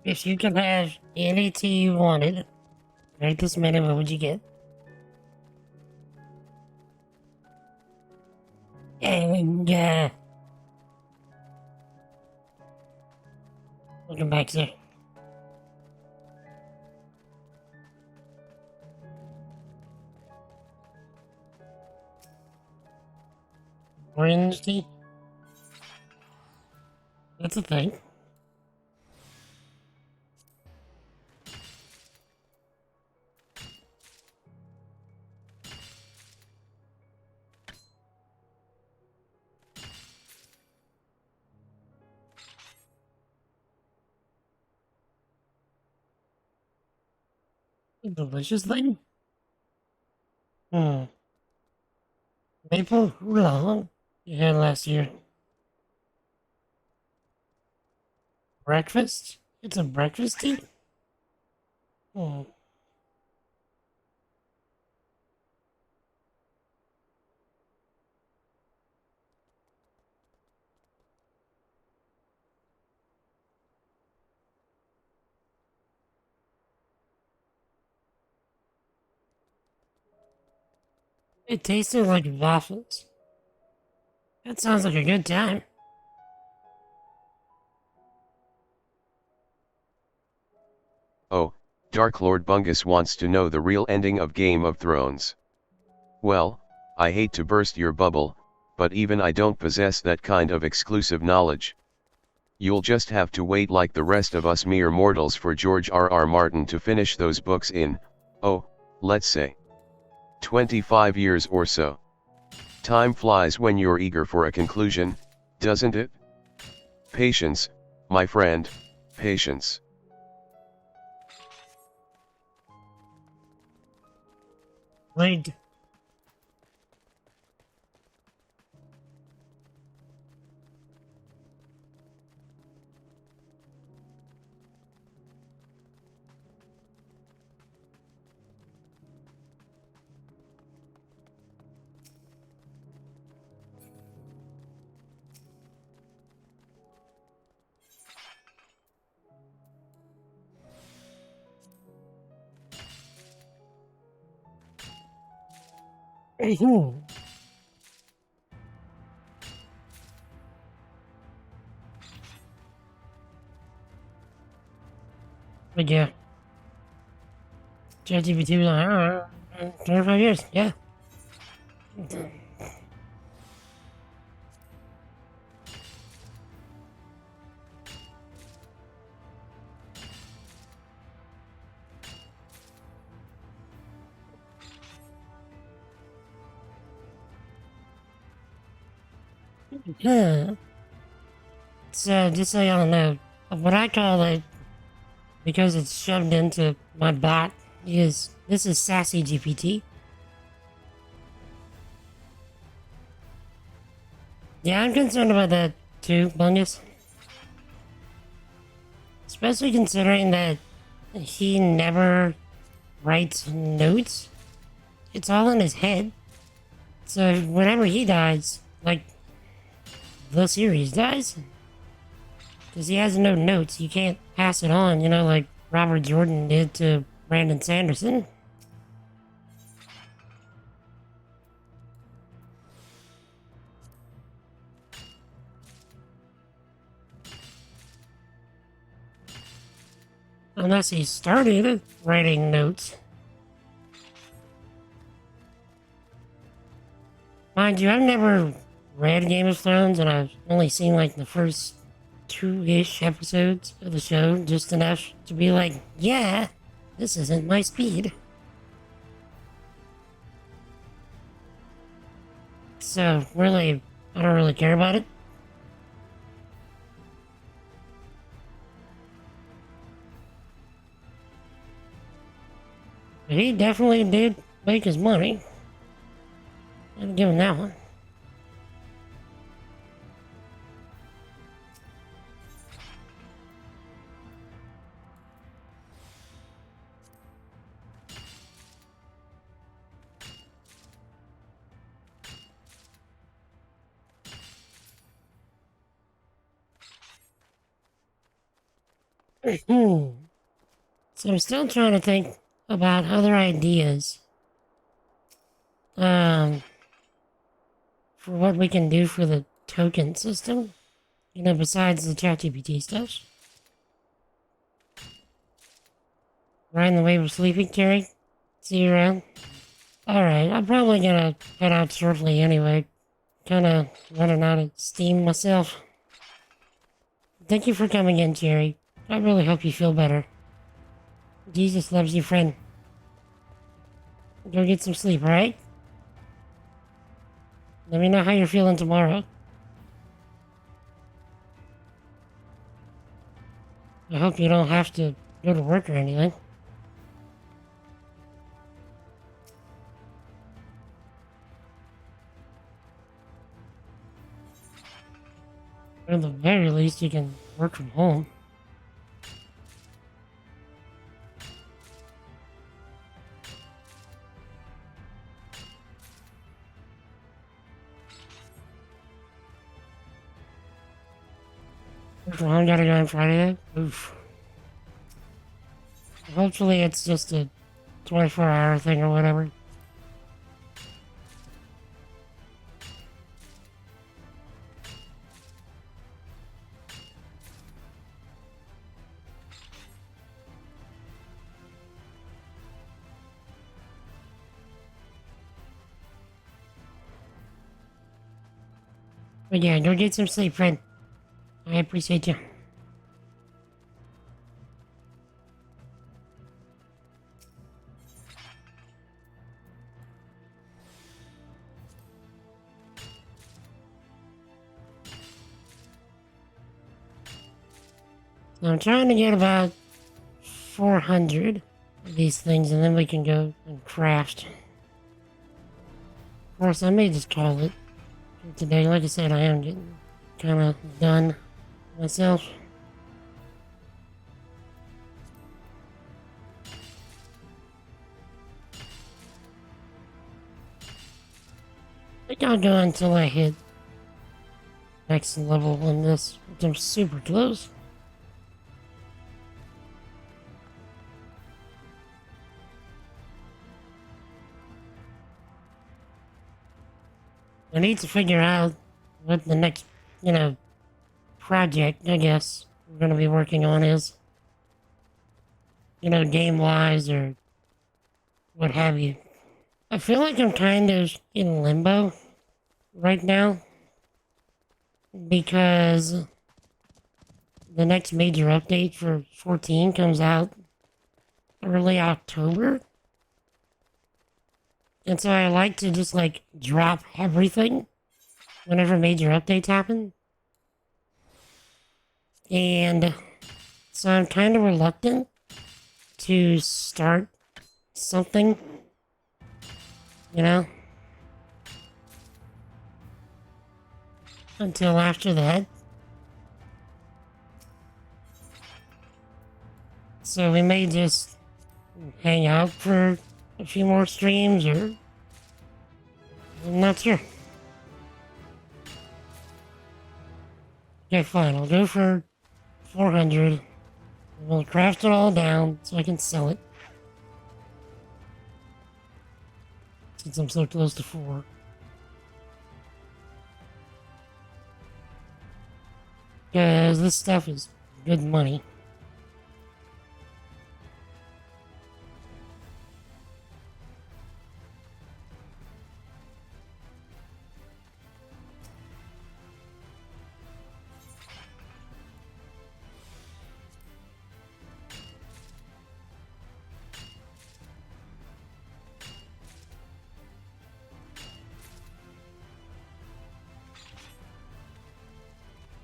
If you could have any tea you wanted, right this minute, what would you get? And, welcome back, sir. Orange tea? That's a thing. A delicious thing? Maple oolong you had last year. Breakfast? It's a breakfast tea? It tasted like waffles. That sounds like a good time. Oh, Dark Lord Bungus wants to know the real ending of Game of Thrones. Well, I hate to burst your bubble, but even I don't possess that kind of exclusive knowledge. You'll just have to wait like the rest of us mere mortals for George R.R. Martin to finish those books in, let's say, 25 years or so. Time flies when you're eager for a conclusion, doesn't it? Patience, my friend, patience. Wait. But yeah. ChatGPT was like, I don't know, 25 years, yeah. Yeah. So, just so y'all know, what I call it, because it's shoved into my bot, is this is Sassy GPT. Yeah, I'm concerned about that too, Bungus. Especially considering that he never writes notes. It's all in his head. So whenever he dies, like, the series dies. Because he has no notes, you can't pass it on, you know, like Robert Jordan did to Brandon Sanderson. Unless he started writing notes. Mind you, I've never read Game of Thrones, and I've only seen like the first 2-ish episodes of the show, just enough to be like, yeah, this isn't my speed. So, really, I don't really care about it. But he definitely did make his money. I'll give him that one. So I'm still trying to think about other ideas. For what we can do for the token system. You know, besides the ChatGPT stuff. Riding the wave of sleeping, Carrie? See you around? Alright, I'm probably gonna head out shortly anyway. Kinda running out of steam myself. Thank you for coming in, Jerry. I really hope you feel better. Jesus loves you, friend. Go get some sleep, alright? Let me know how you're feeling tomorrow. I hope you don't have to go to work or anything. At the very least, you can work from home. Work from home gotta go on Friday though? Oof. Hopefully it's just a 24-hour thing or whatever. But yeah, go get some sleep, friend. I appreciate you. I'm trying to get about 400 of these things, and then we can go and craft. Of course, I may just call it for today. Like I said, I am getting kind of done myself. I think I'll go until I hit next level on this, which I'm super close. I need to figure out what the next, you know, project, I guess, we're gonna be working on is. you know, game-wise or what have you. I feel like I'm kind of in limbo right now because the next major update for 14 comes out early October. And so I like to just like drop everything whenever major updates happen. And so I'm kind of reluctant to start something, you know, until after that. So we may just hang out for a few more streams, or I'm not sure. Okay, fine, I'll go for 400. We'll craft it all down so I can sell it. Since I'm so close to 4. Because this stuff is good money.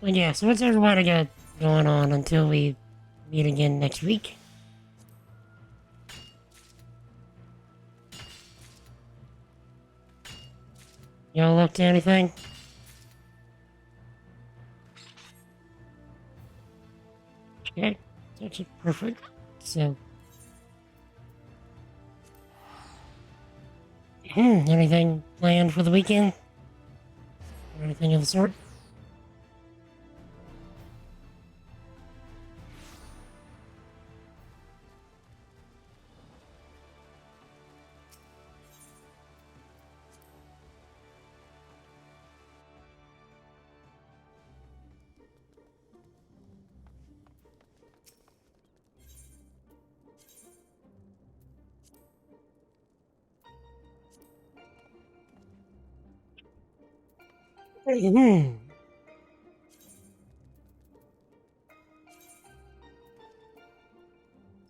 But yeah, so what's everybody got going on until we meet again next week? Y'all up to anything? Okay, that's perfect. So, anything planned for the weekend? Or anything of the sort?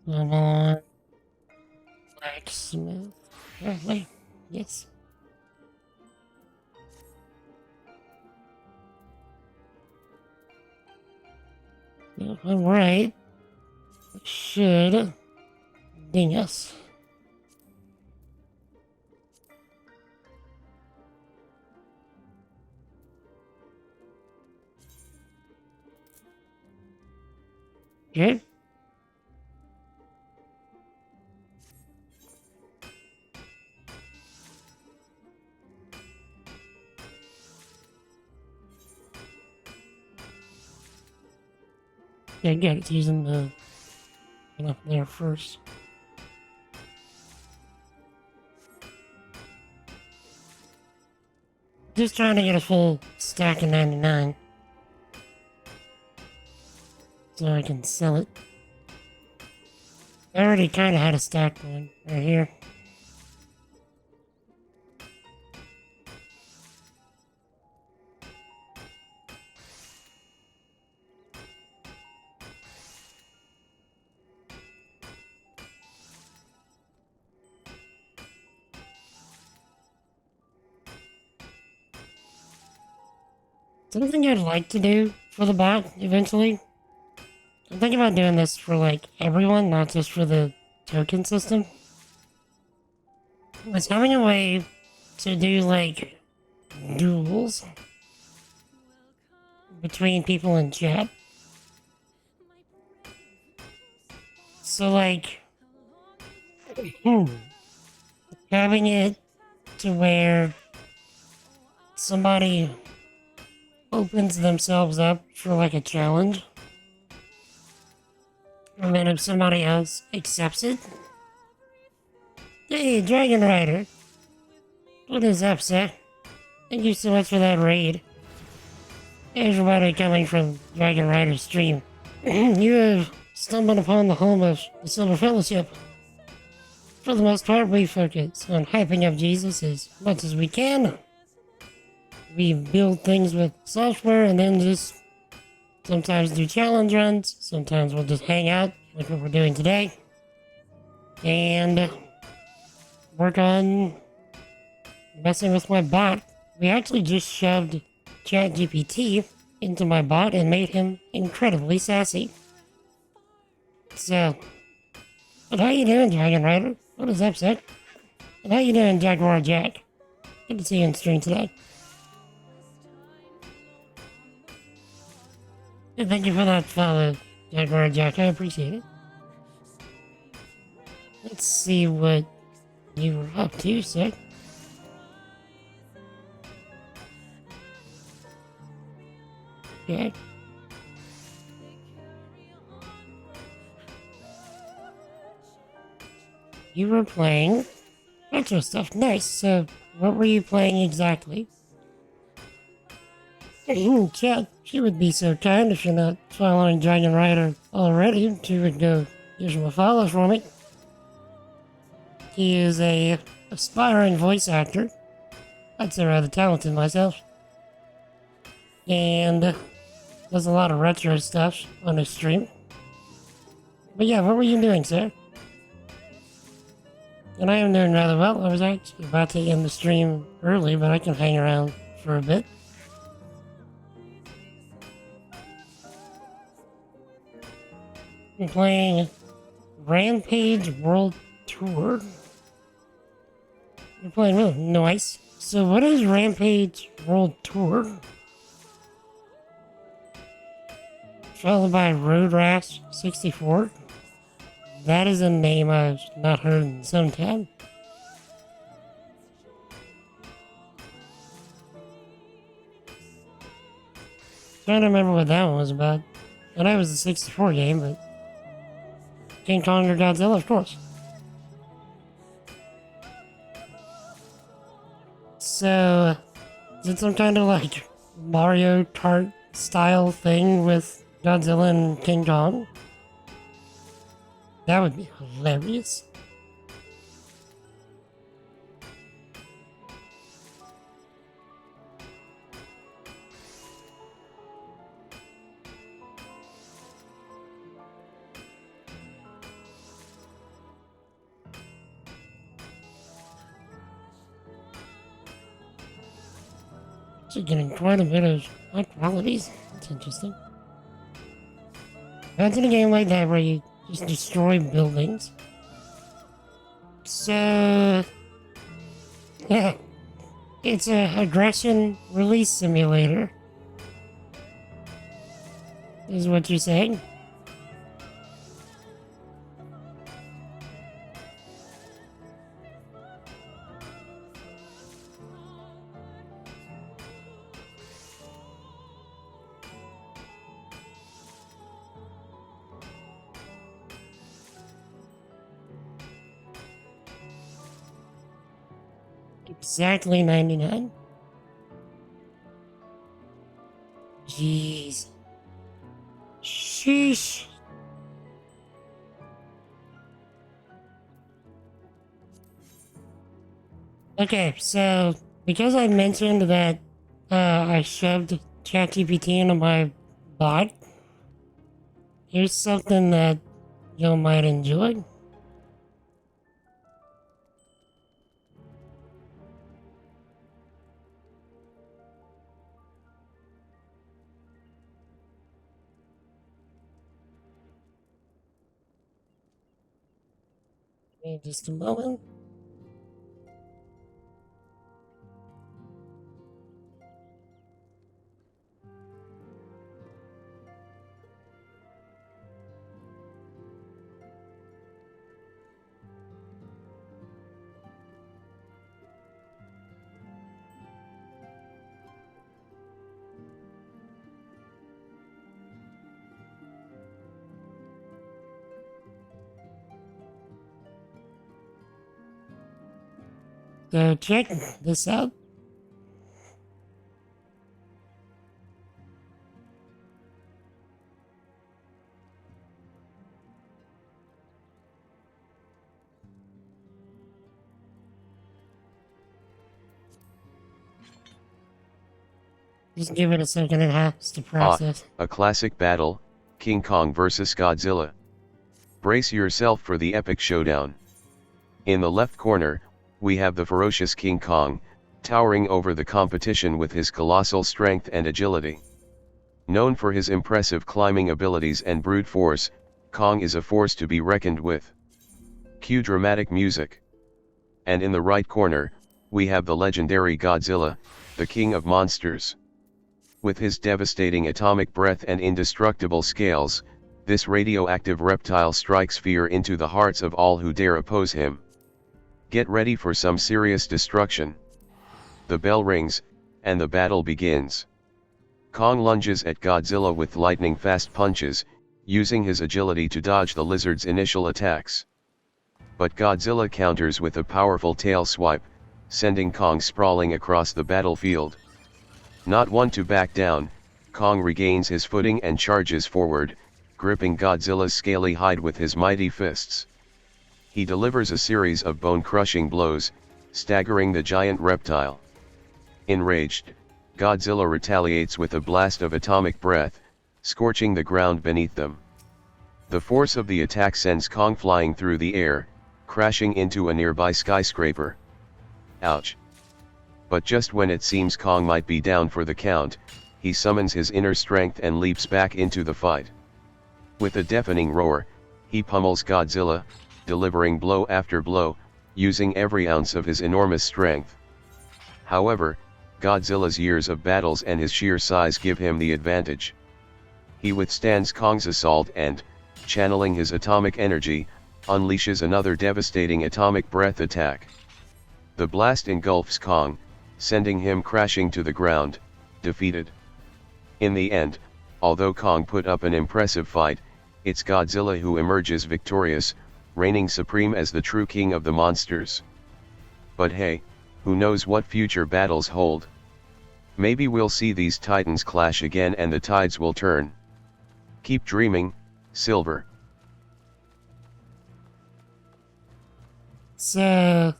Come on. Blacksmith. Wait. Yes. Alright. Should ding us. Okay. Yeah, good. It's using the up there first. Just trying to get a full stack of 99. So I can sell it. I already kind of had a stack one right here. Something I'd like to do for the bot eventually. I'm thinking about doing this for like everyone, not just for the token system. It's having a way to do like duels between people in chat. So like having it to where somebody opens themselves up for like a challenge, and then if somebody else accepts it, hey, Dragon Rider, what is up, sir? Thank you so much for that raid. Everybody coming from Dragon Rider's stream, you have stumbled upon the home of the Silver Fellowship. For the most part, we focus on hyping up Jesus as much as we can. We build things with software and then just sometimes do challenge runs. Sometimes we'll just hang out, like what we're doing today. And work on messing with my bot. We actually just shoved ChatGPT into my bot and made him incredibly sassy. So, but how you doing, Dragon Rider? What is up, sir? And how you doing, Jaguar Jack? Good to see you on stream today. And thank you for that follow, Jaguar Jack. I appreciate it. Let's see what you were up to, sir. Okay. You were playing retro stuff. Nice. So, what were you playing exactly? Chat, she would be so kind if you're not following Dragon Rider already. She would go give him a follow for me. He is a aspiring voice actor. I'd say rather talented myself. And does a lot of retro stuff on his stream. But yeah, what were you doing, sir? And I am doing rather well. I was actually about to end the stream early, but I can hang around for a bit. I'm playing Rampage World Tour. You're playing really nice. So what is Rampage World Tour? Followed by Road Rash 64. That is a name I've not heard in some time. Trying to remember what that one was about. I know it was a 64 game, but King Kong or Godzilla, of course. So, is it some kind of like Mario Kart style thing with Godzilla and King Kong? That would be hilarious. So getting quite a bit of high qualities. That's interesting. Imagine a game like that where you just destroy buildings. So, yeah, it's a aggression release simulator. Is what you're saying? Exactly 99. Jeez. Sheesh. Okay, so because I mentioned that I shoved ChatGPT into my bot, here's something that you might enjoy. Just a moment. So check this out. Just give it a second, it has to process. A classic battle, King Kong vs. Godzilla. Brace yourself for the epic showdown. In the left corner, we have the ferocious King Kong, towering over the competition with his colossal strength and agility. Known for his impressive climbing abilities and brute force, Kong is a force to be reckoned with. Cue dramatic music. And in the right corner, we have the legendary Godzilla, the king of monsters. With his devastating atomic breath and indestructible scales, this radioactive reptile strikes fear into the hearts of all who dare oppose him. Get ready for some serious destruction. The bell rings, and the battle begins. Kong lunges at Godzilla with lightning-fast punches, using his agility to dodge the lizard's initial attacks. But Godzilla counters with a powerful tail swipe, sending Kong sprawling across the battlefield. Not one to back down, Kong regains his footing and charges forward, gripping Godzilla's scaly hide with his mighty fists. He delivers a series of bone-crushing blows, staggering the giant reptile. Enraged, Godzilla retaliates with a blast of atomic breath, scorching the ground beneath them. The force of the attack sends Kong flying through the air, crashing into a nearby skyscraper. Ouch. But just when it seems Kong might be down for the count, he summons his inner strength and leaps back into the fight. With a deafening roar, he pummels Godzilla, delivering blow after blow, using every ounce of his enormous strength. However, Godzilla's years of battles and his sheer size give him the advantage. He withstands Kong's assault and, channeling his atomic energy, unleashes another devastating atomic breath attack. The blast engulfs Kong, sending him crashing to the ground, defeated. In the end, although Kong put up an impressive fight, it's Godzilla who emerges victorious, reigning supreme as the true king of the monsters. But hey, who knows what future battles hold? Maybe we'll see these titans clash again and the tides will turn. Keep dreaming, Silver. So,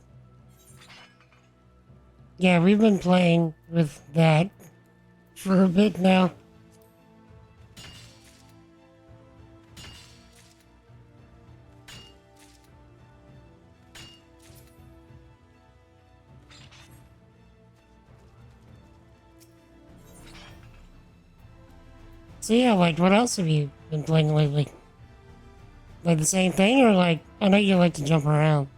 yeah, we've been playing with that for a bit now. So yeah, like, what else have you been playing lately? Like the same thing, or like, I know you like to jump around.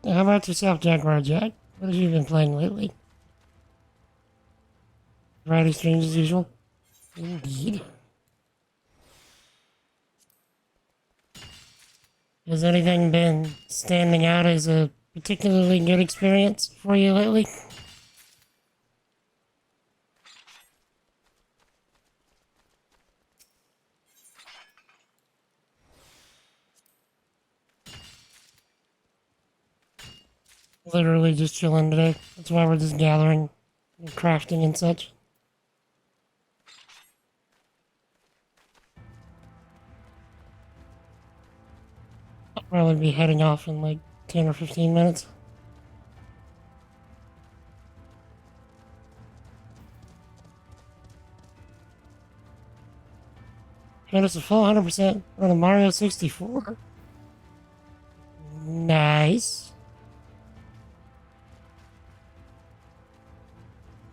How about yourself, Jaguar Jack? What have you been playing lately? Variety streams as usual? Indeed. Has anything been standing out as a particularly good experience for you lately? Literally just chilling today. That's why we're just gathering and crafting and such. I'll probably be heading off in like 10 or 15 minutes. And it's a full 100% on the Mario 64. Nice.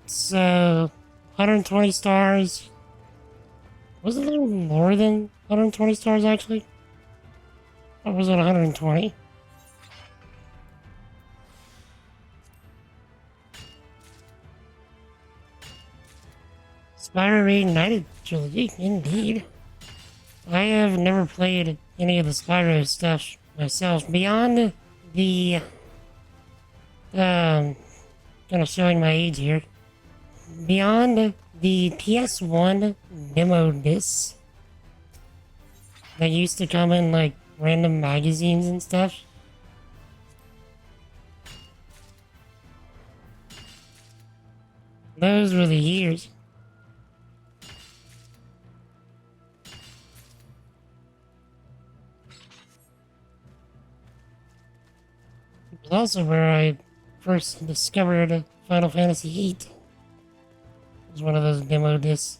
So, 120 stars. Was it a little more than 120 stars actually? Or was it 120? Spyro Reignited Trilogy, indeed. I have never played any of the Spyro stuff myself beyond the kind of showing my age here. Beyond the PS1 demo disc, They used to come in like random magazines and stuff. Those were the years. It was also where I first discovered Final Fantasy VIII. It was one of those demo discs.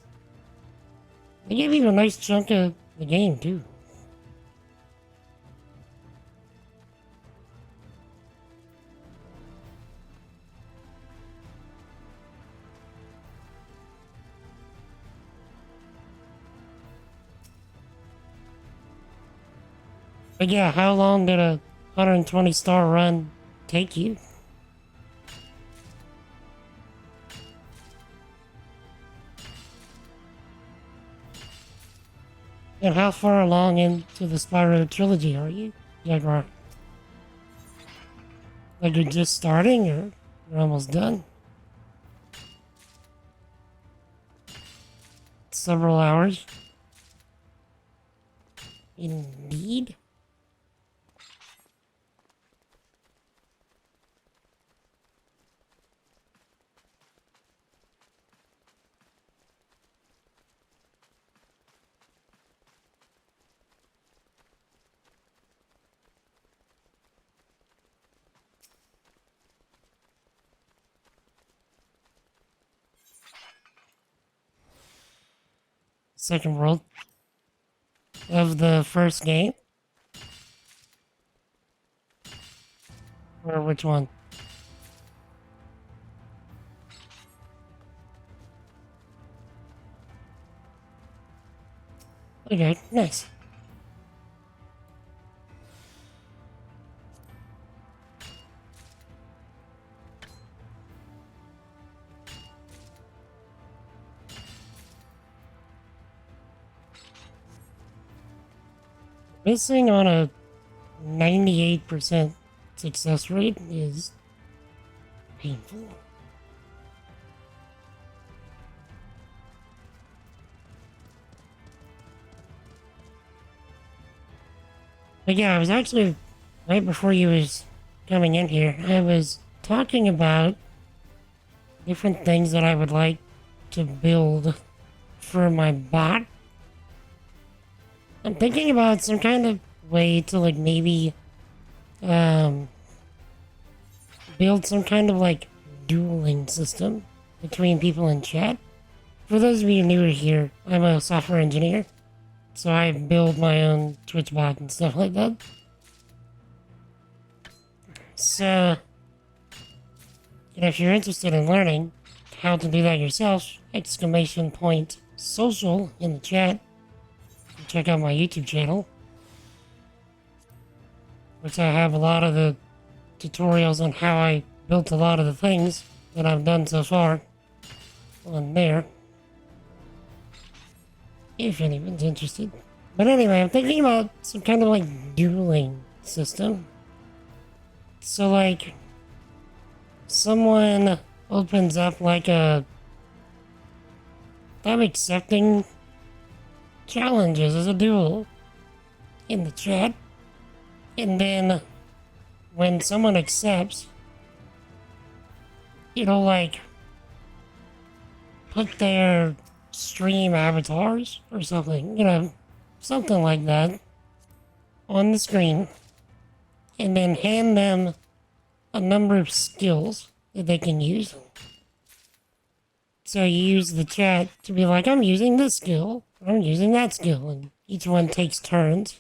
They gave you a nice chunk of the game, too. But yeah, how long did a 120 star run take you? And how far along into the Spyro trilogy are you, Jaguar? Like you're just starting or you're almost done? Several hours? Indeed? Second world of the first game? Or which one? Okay, nice. Missing on a 98% success rate is painful. But yeah, I was actually, right before you was coming in here, I was talking about different things that I would like to build for my bot. I'm thinking about some kind of way to like maybe build some kind of like dueling system between people in chat. For those of you newer here, I'm a software engineer, so I build my own Twitch bot and stuff like that. So, if you're interested in learning how to do that yourself, !social in the chat. Check out my YouTube channel, which I have a lot of the tutorials on how I built a lot of the things that I've done so far on there, if anyone's interested. But anyway, I'm thinking about some kind of like dueling system. So like, someone opens up like I'm accepting challenges as a duel in the chat, and then when someone accepts, it'll like put their stream avatars or something, something like that on the screen, and then hand them a number of skills that they can use. So you use the chat to be like, I'm using this skill, I'm using that skill, and each one takes turns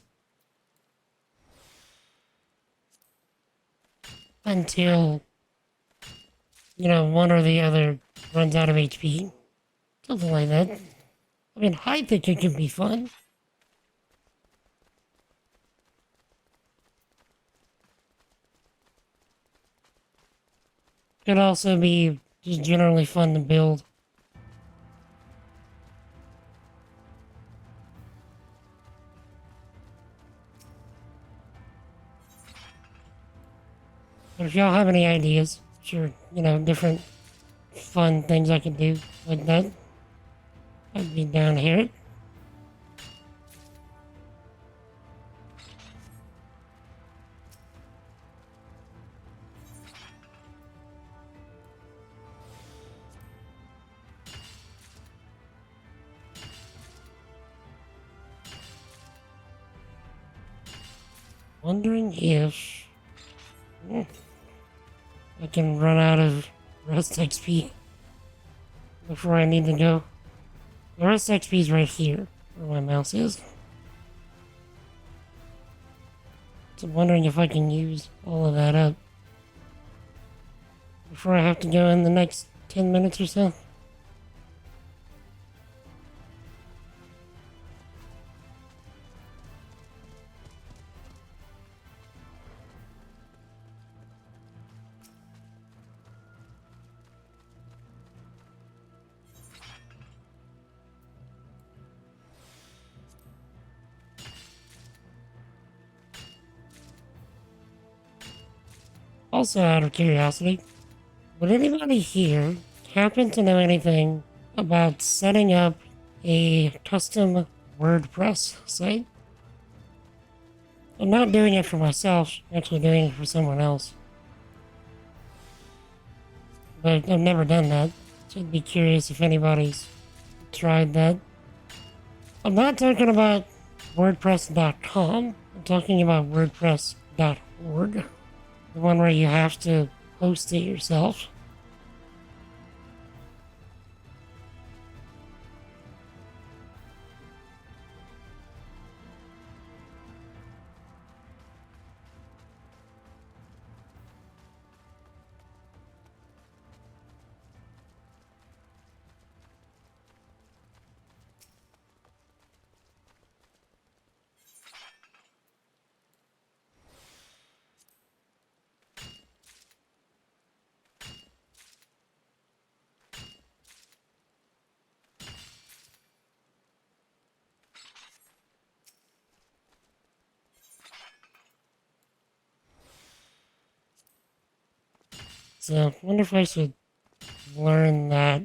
until, one or the other runs out of HP. Something like that. I mean, I think it could be fun. Could also be just generally fun to build. But if y'all have any ideas, sure, different fun things I could do like that, I'd be down to hear it. wondering if I can run out of rest XP before I need to go. The rest XP is right here, where my mouse is. So I'm wondering if I can use all of that up before I have to go in the next 10 minutes or so. Also, out of curiosity, would anybody here happen to know anything about setting up a custom WordPress site? I'm not doing it for myself, I'm actually doing it for someone else. But I've never done that, so I'd be curious if anybody's tried that. I'm not talking about WordPress.com, I'm talking about WordPress.org. The one where you have to host it yourself. So, I wonder if I should learn that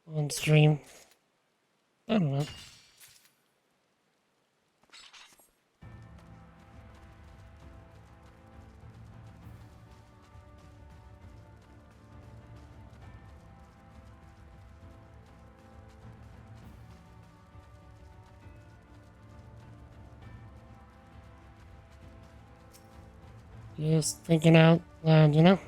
on stream. I don't know. Just thinking out loud, you know?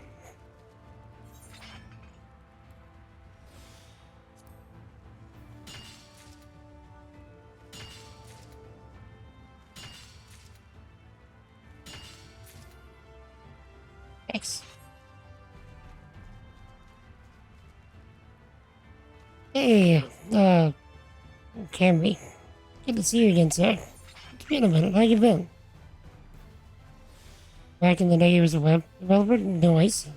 Thanks. Hey, Camby. Good to see you again, sir. It's been a minute. How you been? Back in the day, he was a web developer? Nice.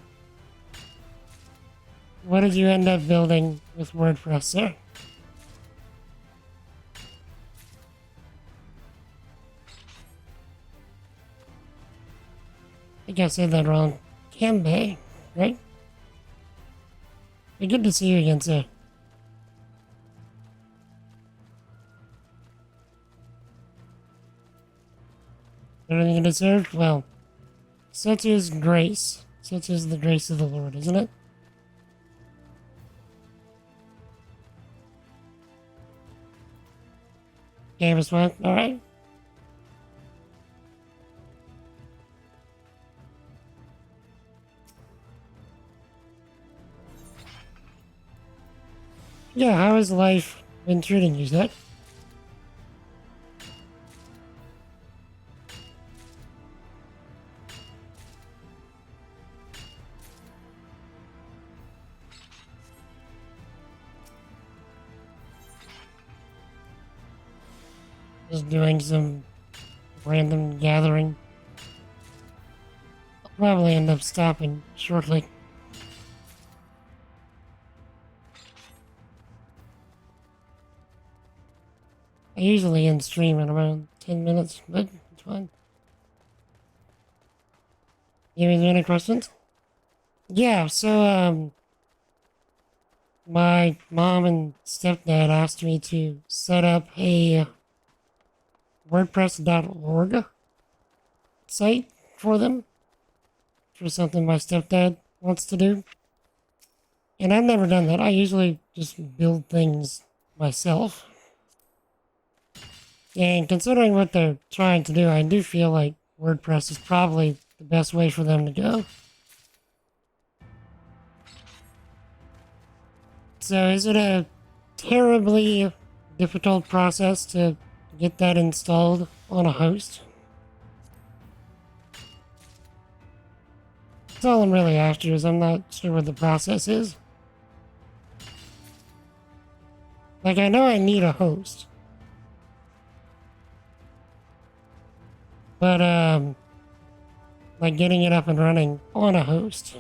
What did you end up building with WordPress, sir? I think I said that wrong. Camby, right? Good to see you again, sir. Everything you deserved? Well, such is grace. Such is the grace of the Lord, isn't it? Gave us one? Alright. Yeah, how has life been treating you, Zach? Just doing some random gathering. I'll probably end up stopping shortly. I usually end stream in around 10 minutes, but it's fine. You have any questions? Yeah, so, my mom and stepdad asked me to set up a WordPress.org site for them. For something my stepdad wants to do. And I've never done that. I usually just build things myself. And considering what they're trying to do, I do feel like WordPress is probably the best way for them to go. So is it a terribly difficult process to get that installed on a host? That's all I'm really after, is I'm not sure what the process is. Like, I know I need a host. But, like getting it up and running on a host.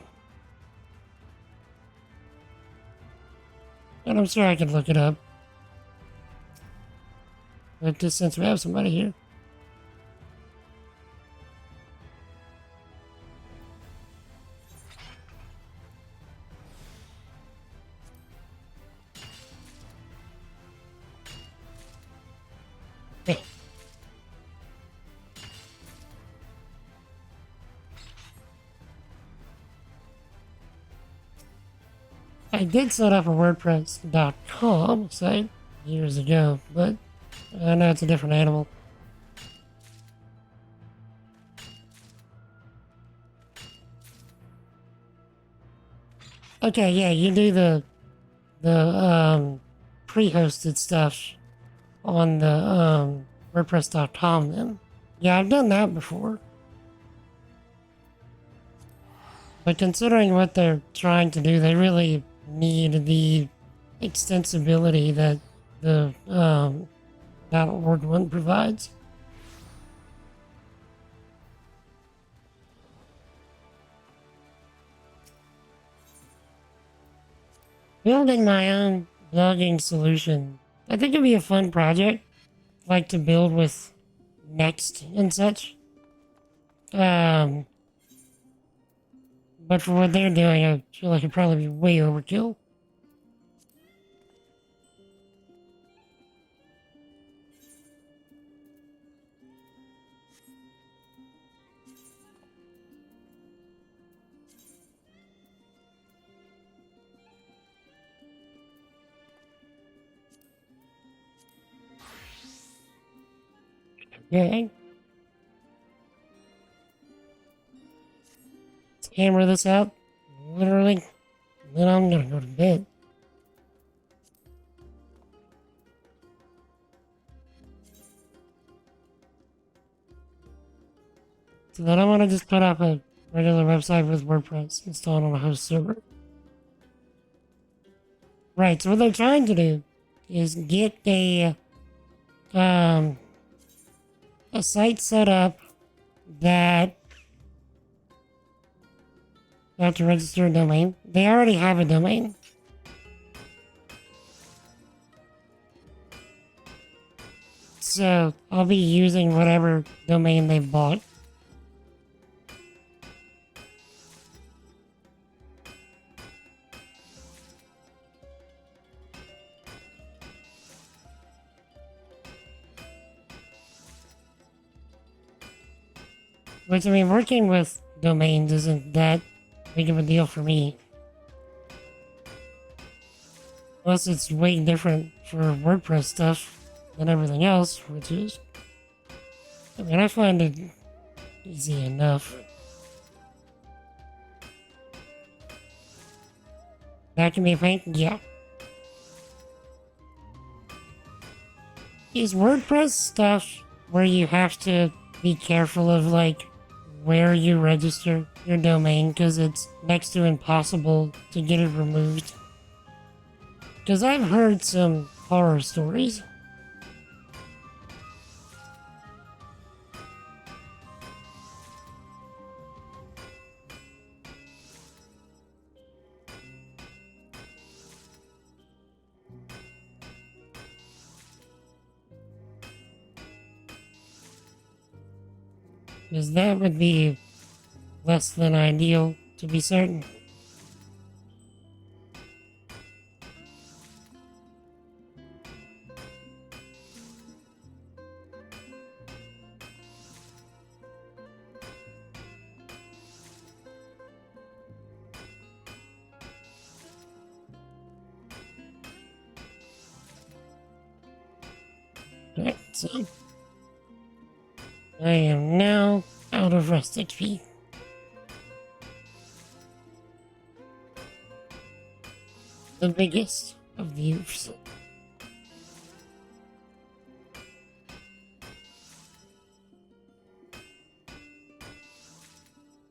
And I'm sure I could look it up. But just since we have somebody here. Hey. I did set up a WordPress.com site years ago, but I know it's a different animal. Okay, yeah, you do the pre-hosted stuff on the WordPress.com then. Yeah, I've done that before. But considering what they're trying to do, they really need the extensibility that the .org one provides. Building my own blogging solution. I think it'd be a fun project, like to build with Next and such. But for what they're doing, I feel like it'd probably be way overkill. Okay. Let's hammer this out, literally. Then I'm gonna go to bed. So then I'm gonna just put up a regular website with WordPress installed on a host server. Right, so what they're trying to do is get a site set up that you have to register a domain. They already have a domain. So I'll be using whatever domain they've bought. Which, I mean, working with domains isn't that big of a deal for me. Plus, it's way different for WordPress stuff than everything else, which is... I mean, I find it easy enough. That can be a pain? Yeah. Is WordPress stuff where you have to be careful of, like, where you register your domain because it's next to impossible to get it removed? Because I've heard some horror stories. Because that would be less than ideal, to be certain. Right, so I am now out of rest XP. The biggest of the youths.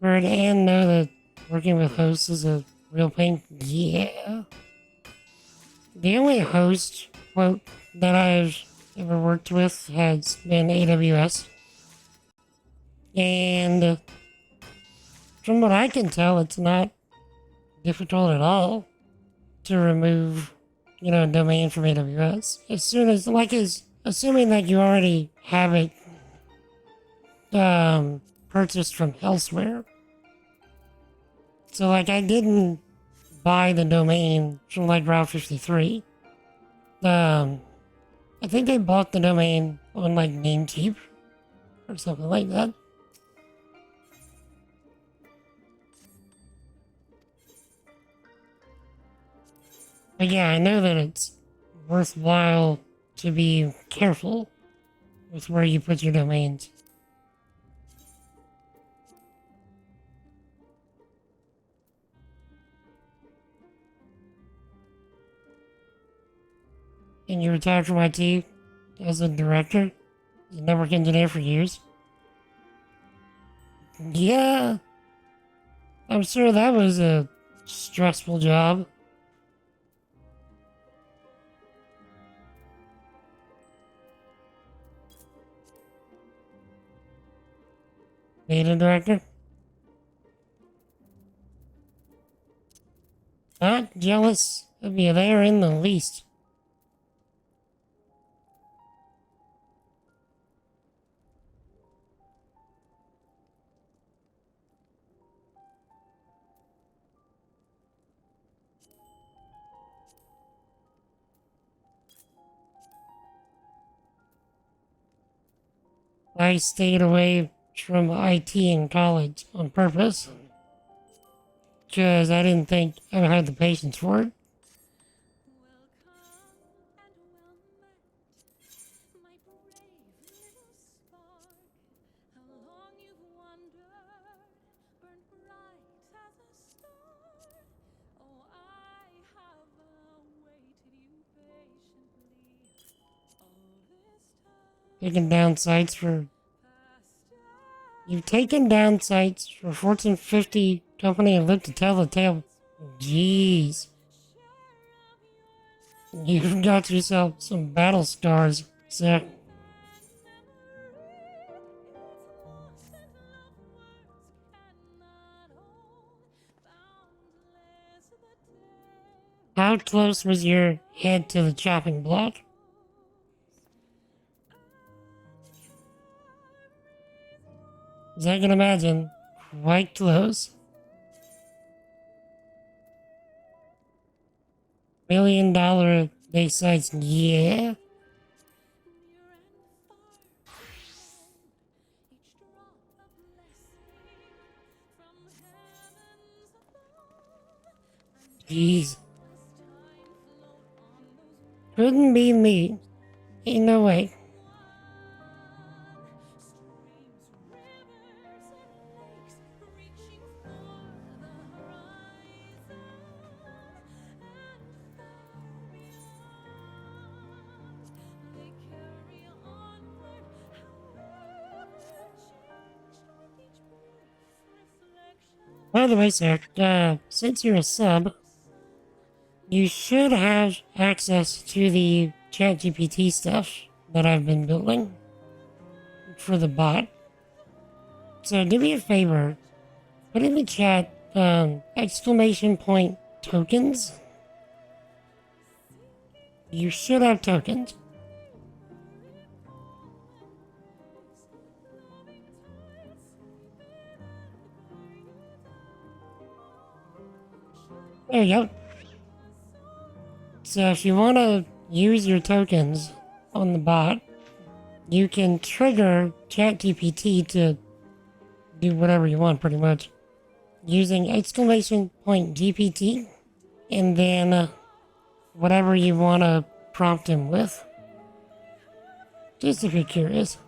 Heard and know that working with hosts is a real pain. Yeah. The only host quote that I've ever worked with has been AWS. And from what I can tell, it's not difficult at all to remove, a domain from AWS. As soon as, assuming that you already have it purchased from elsewhere. So, I didn't buy the domain from, Route 53. I think I bought the domain on, Namecheap or something like that. But yeah, I know that it's worthwhile to be careful with where you put your domains. And you retired from IT as a director, as a network engineer for years. Yeah, I'm sure that was a stressful job. Beta director? Not jealous of you there in the least. I stayed away from IT in college on purpose. Because I didn't think I would have the patience for it. Taking down sites for... You've taken down sites for Fortune 50 company and lived to tell the tale. Jeez. You've got yourself some battle scars, sir. How close was your head to the chopping block? As I can imagine, quite close. $1 million base sites, yeah. Jeez. Couldn't be me. Ain't no way. By the way, sir, since you're a sub, you should have access to the ChatGPT stuff that I've been building for the bot. So do me a favor, put in the chat, exclamation point tokens. You should have tokens. There you go. So if you want to use your tokens on the bot, you can trigger ChatGPT to do whatever you want, pretty much, using exclamation point GPT, and then whatever you want to prompt him with. Just if you're curious.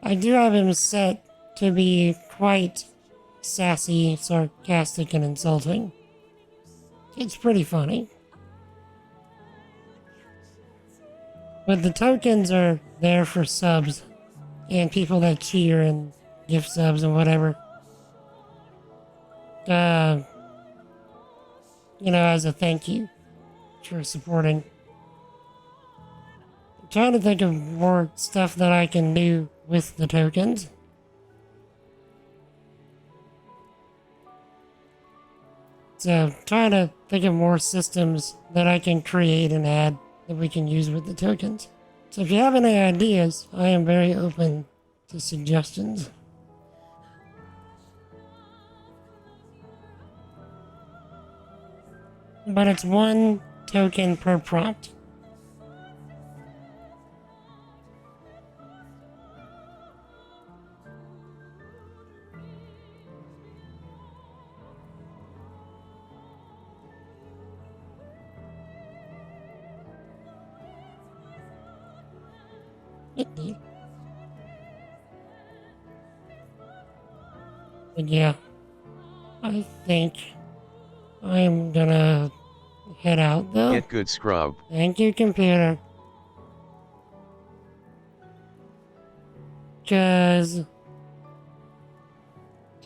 I do have him set to be quite sassy, sarcastic, and insulting. It's pretty funny. But the tokens are there for subs and people that cheer and gift subs and whatever. As a thank you for supporting. I'm trying to think of more stuff that I can do with the tokens. So, trying to think of more systems that I can create and add that we can use with the tokens. So if you have any ideas, I am very open to suggestions. But it's 1 token per prompt. Indeed. But yeah, I think I'm gonna head out though. Get good, scrub. Thank you, computer. Because it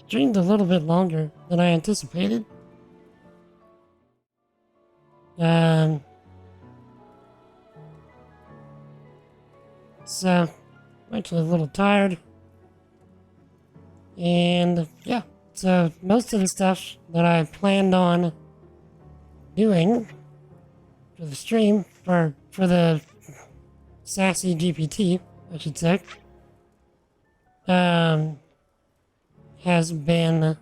streamed a little bit longer than I anticipated. So, I'm actually a little tired. And yeah, so most of the stuff that I planned on doing for the stream, for the sassy GPT, I should say, has been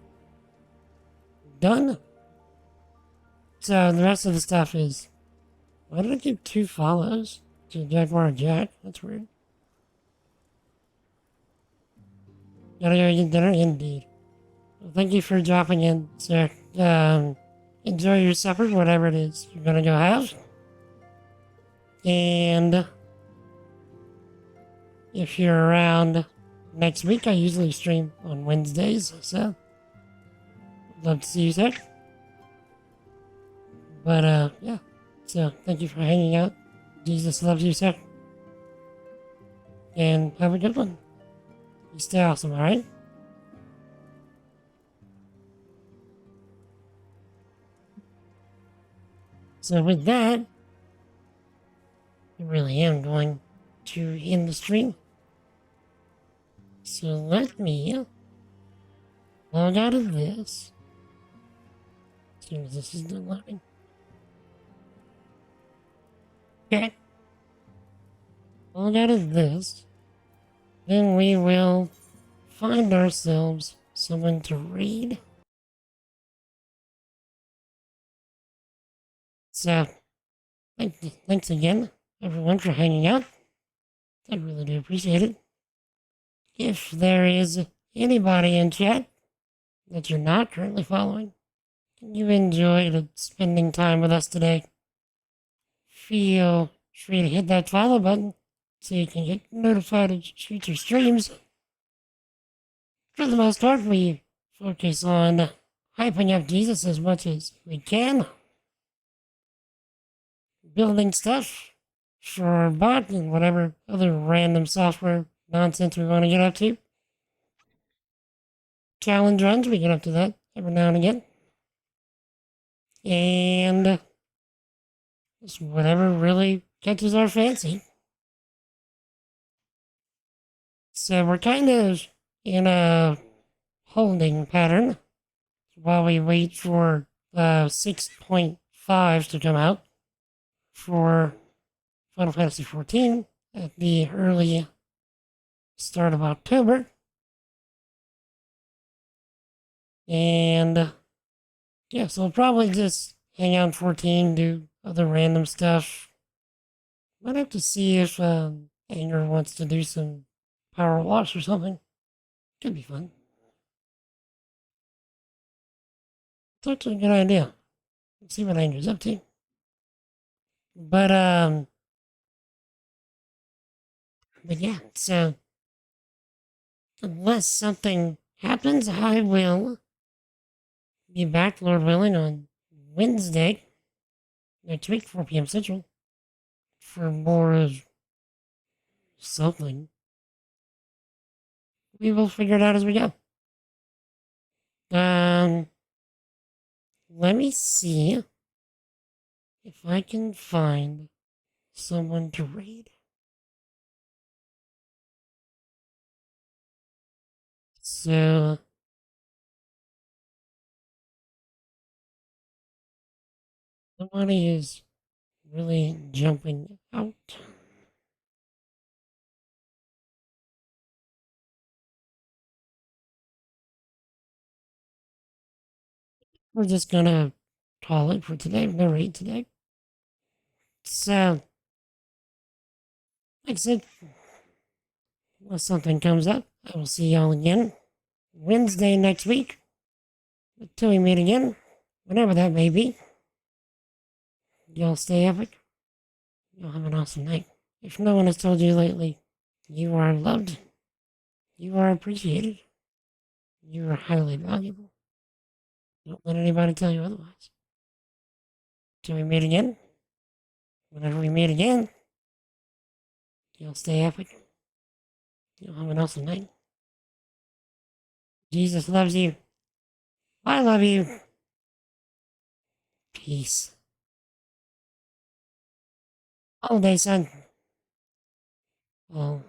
done. So the rest of the stuff is, why did I give 2 follows to Jaguar Jack? That's weird. Gotta go get dinner? Indeed. Well, thank you for dropping in, sir. Enjoy your supper, whatever it is you're gonna go have. And if you're around next week, I usually stream on Wednesdays, so I'd love to see you there. But yeah, so thank you for hanging out. Jesus loves you, sir. And have a good one. You stay awesome, alright? So with that, I really am going to end the stream. So let me log out of this. As soon as this is done loading. Okay. Log out of this. Then we will find ourselves someone to read. So, thanks again, everyone, for hanging out. I really do appreciate it. If there is anybody in chat that you're not currently following, you enjoyed spending time with us today, feel free to hit that follow button so you can get notified of future streams. For the most part, we focus on hyping up Jesus as much as we can, building stuff for bot and whatever other random software nonsense we want to get up to. Challenge runs, we get up to that every now and again. And just whatever really catches our fancy. So we're kind of in a holding pattern while we wait for 6.5 to come out for Final Fantasy XIV at the early start of October. And yeah, so we'll probably just hang out in 14, do other random stuff. Might have to see if Anger wants to do some power wash or something. Could be fun. It's actually a good idea. Let's see what Anger's up to. But yeah, so unless something happens, I will be back, Lord willing, on Wednesday next week, 4 p.m. Central, for more of something. We will figure it out as we go. Let me see if I can find someone to raid. So, somebody is really jumping out. We're just gonna call it for today. No raid today. So, like I said, unless something comes up, I will see y'all again Wednesday next week. Until we meet again, whenever that may be, y'all stay epic. Y'all have an awesome night. If no one has told you lately, you are loved. You are appreciated. You are highly valuable. Don't let anybody tell you otherwise. Till we meet again, whenever we meet again, you'll stay epic. You'll have an awesome night. Jesus loves you. I love you. Peace. All day, son. Oh.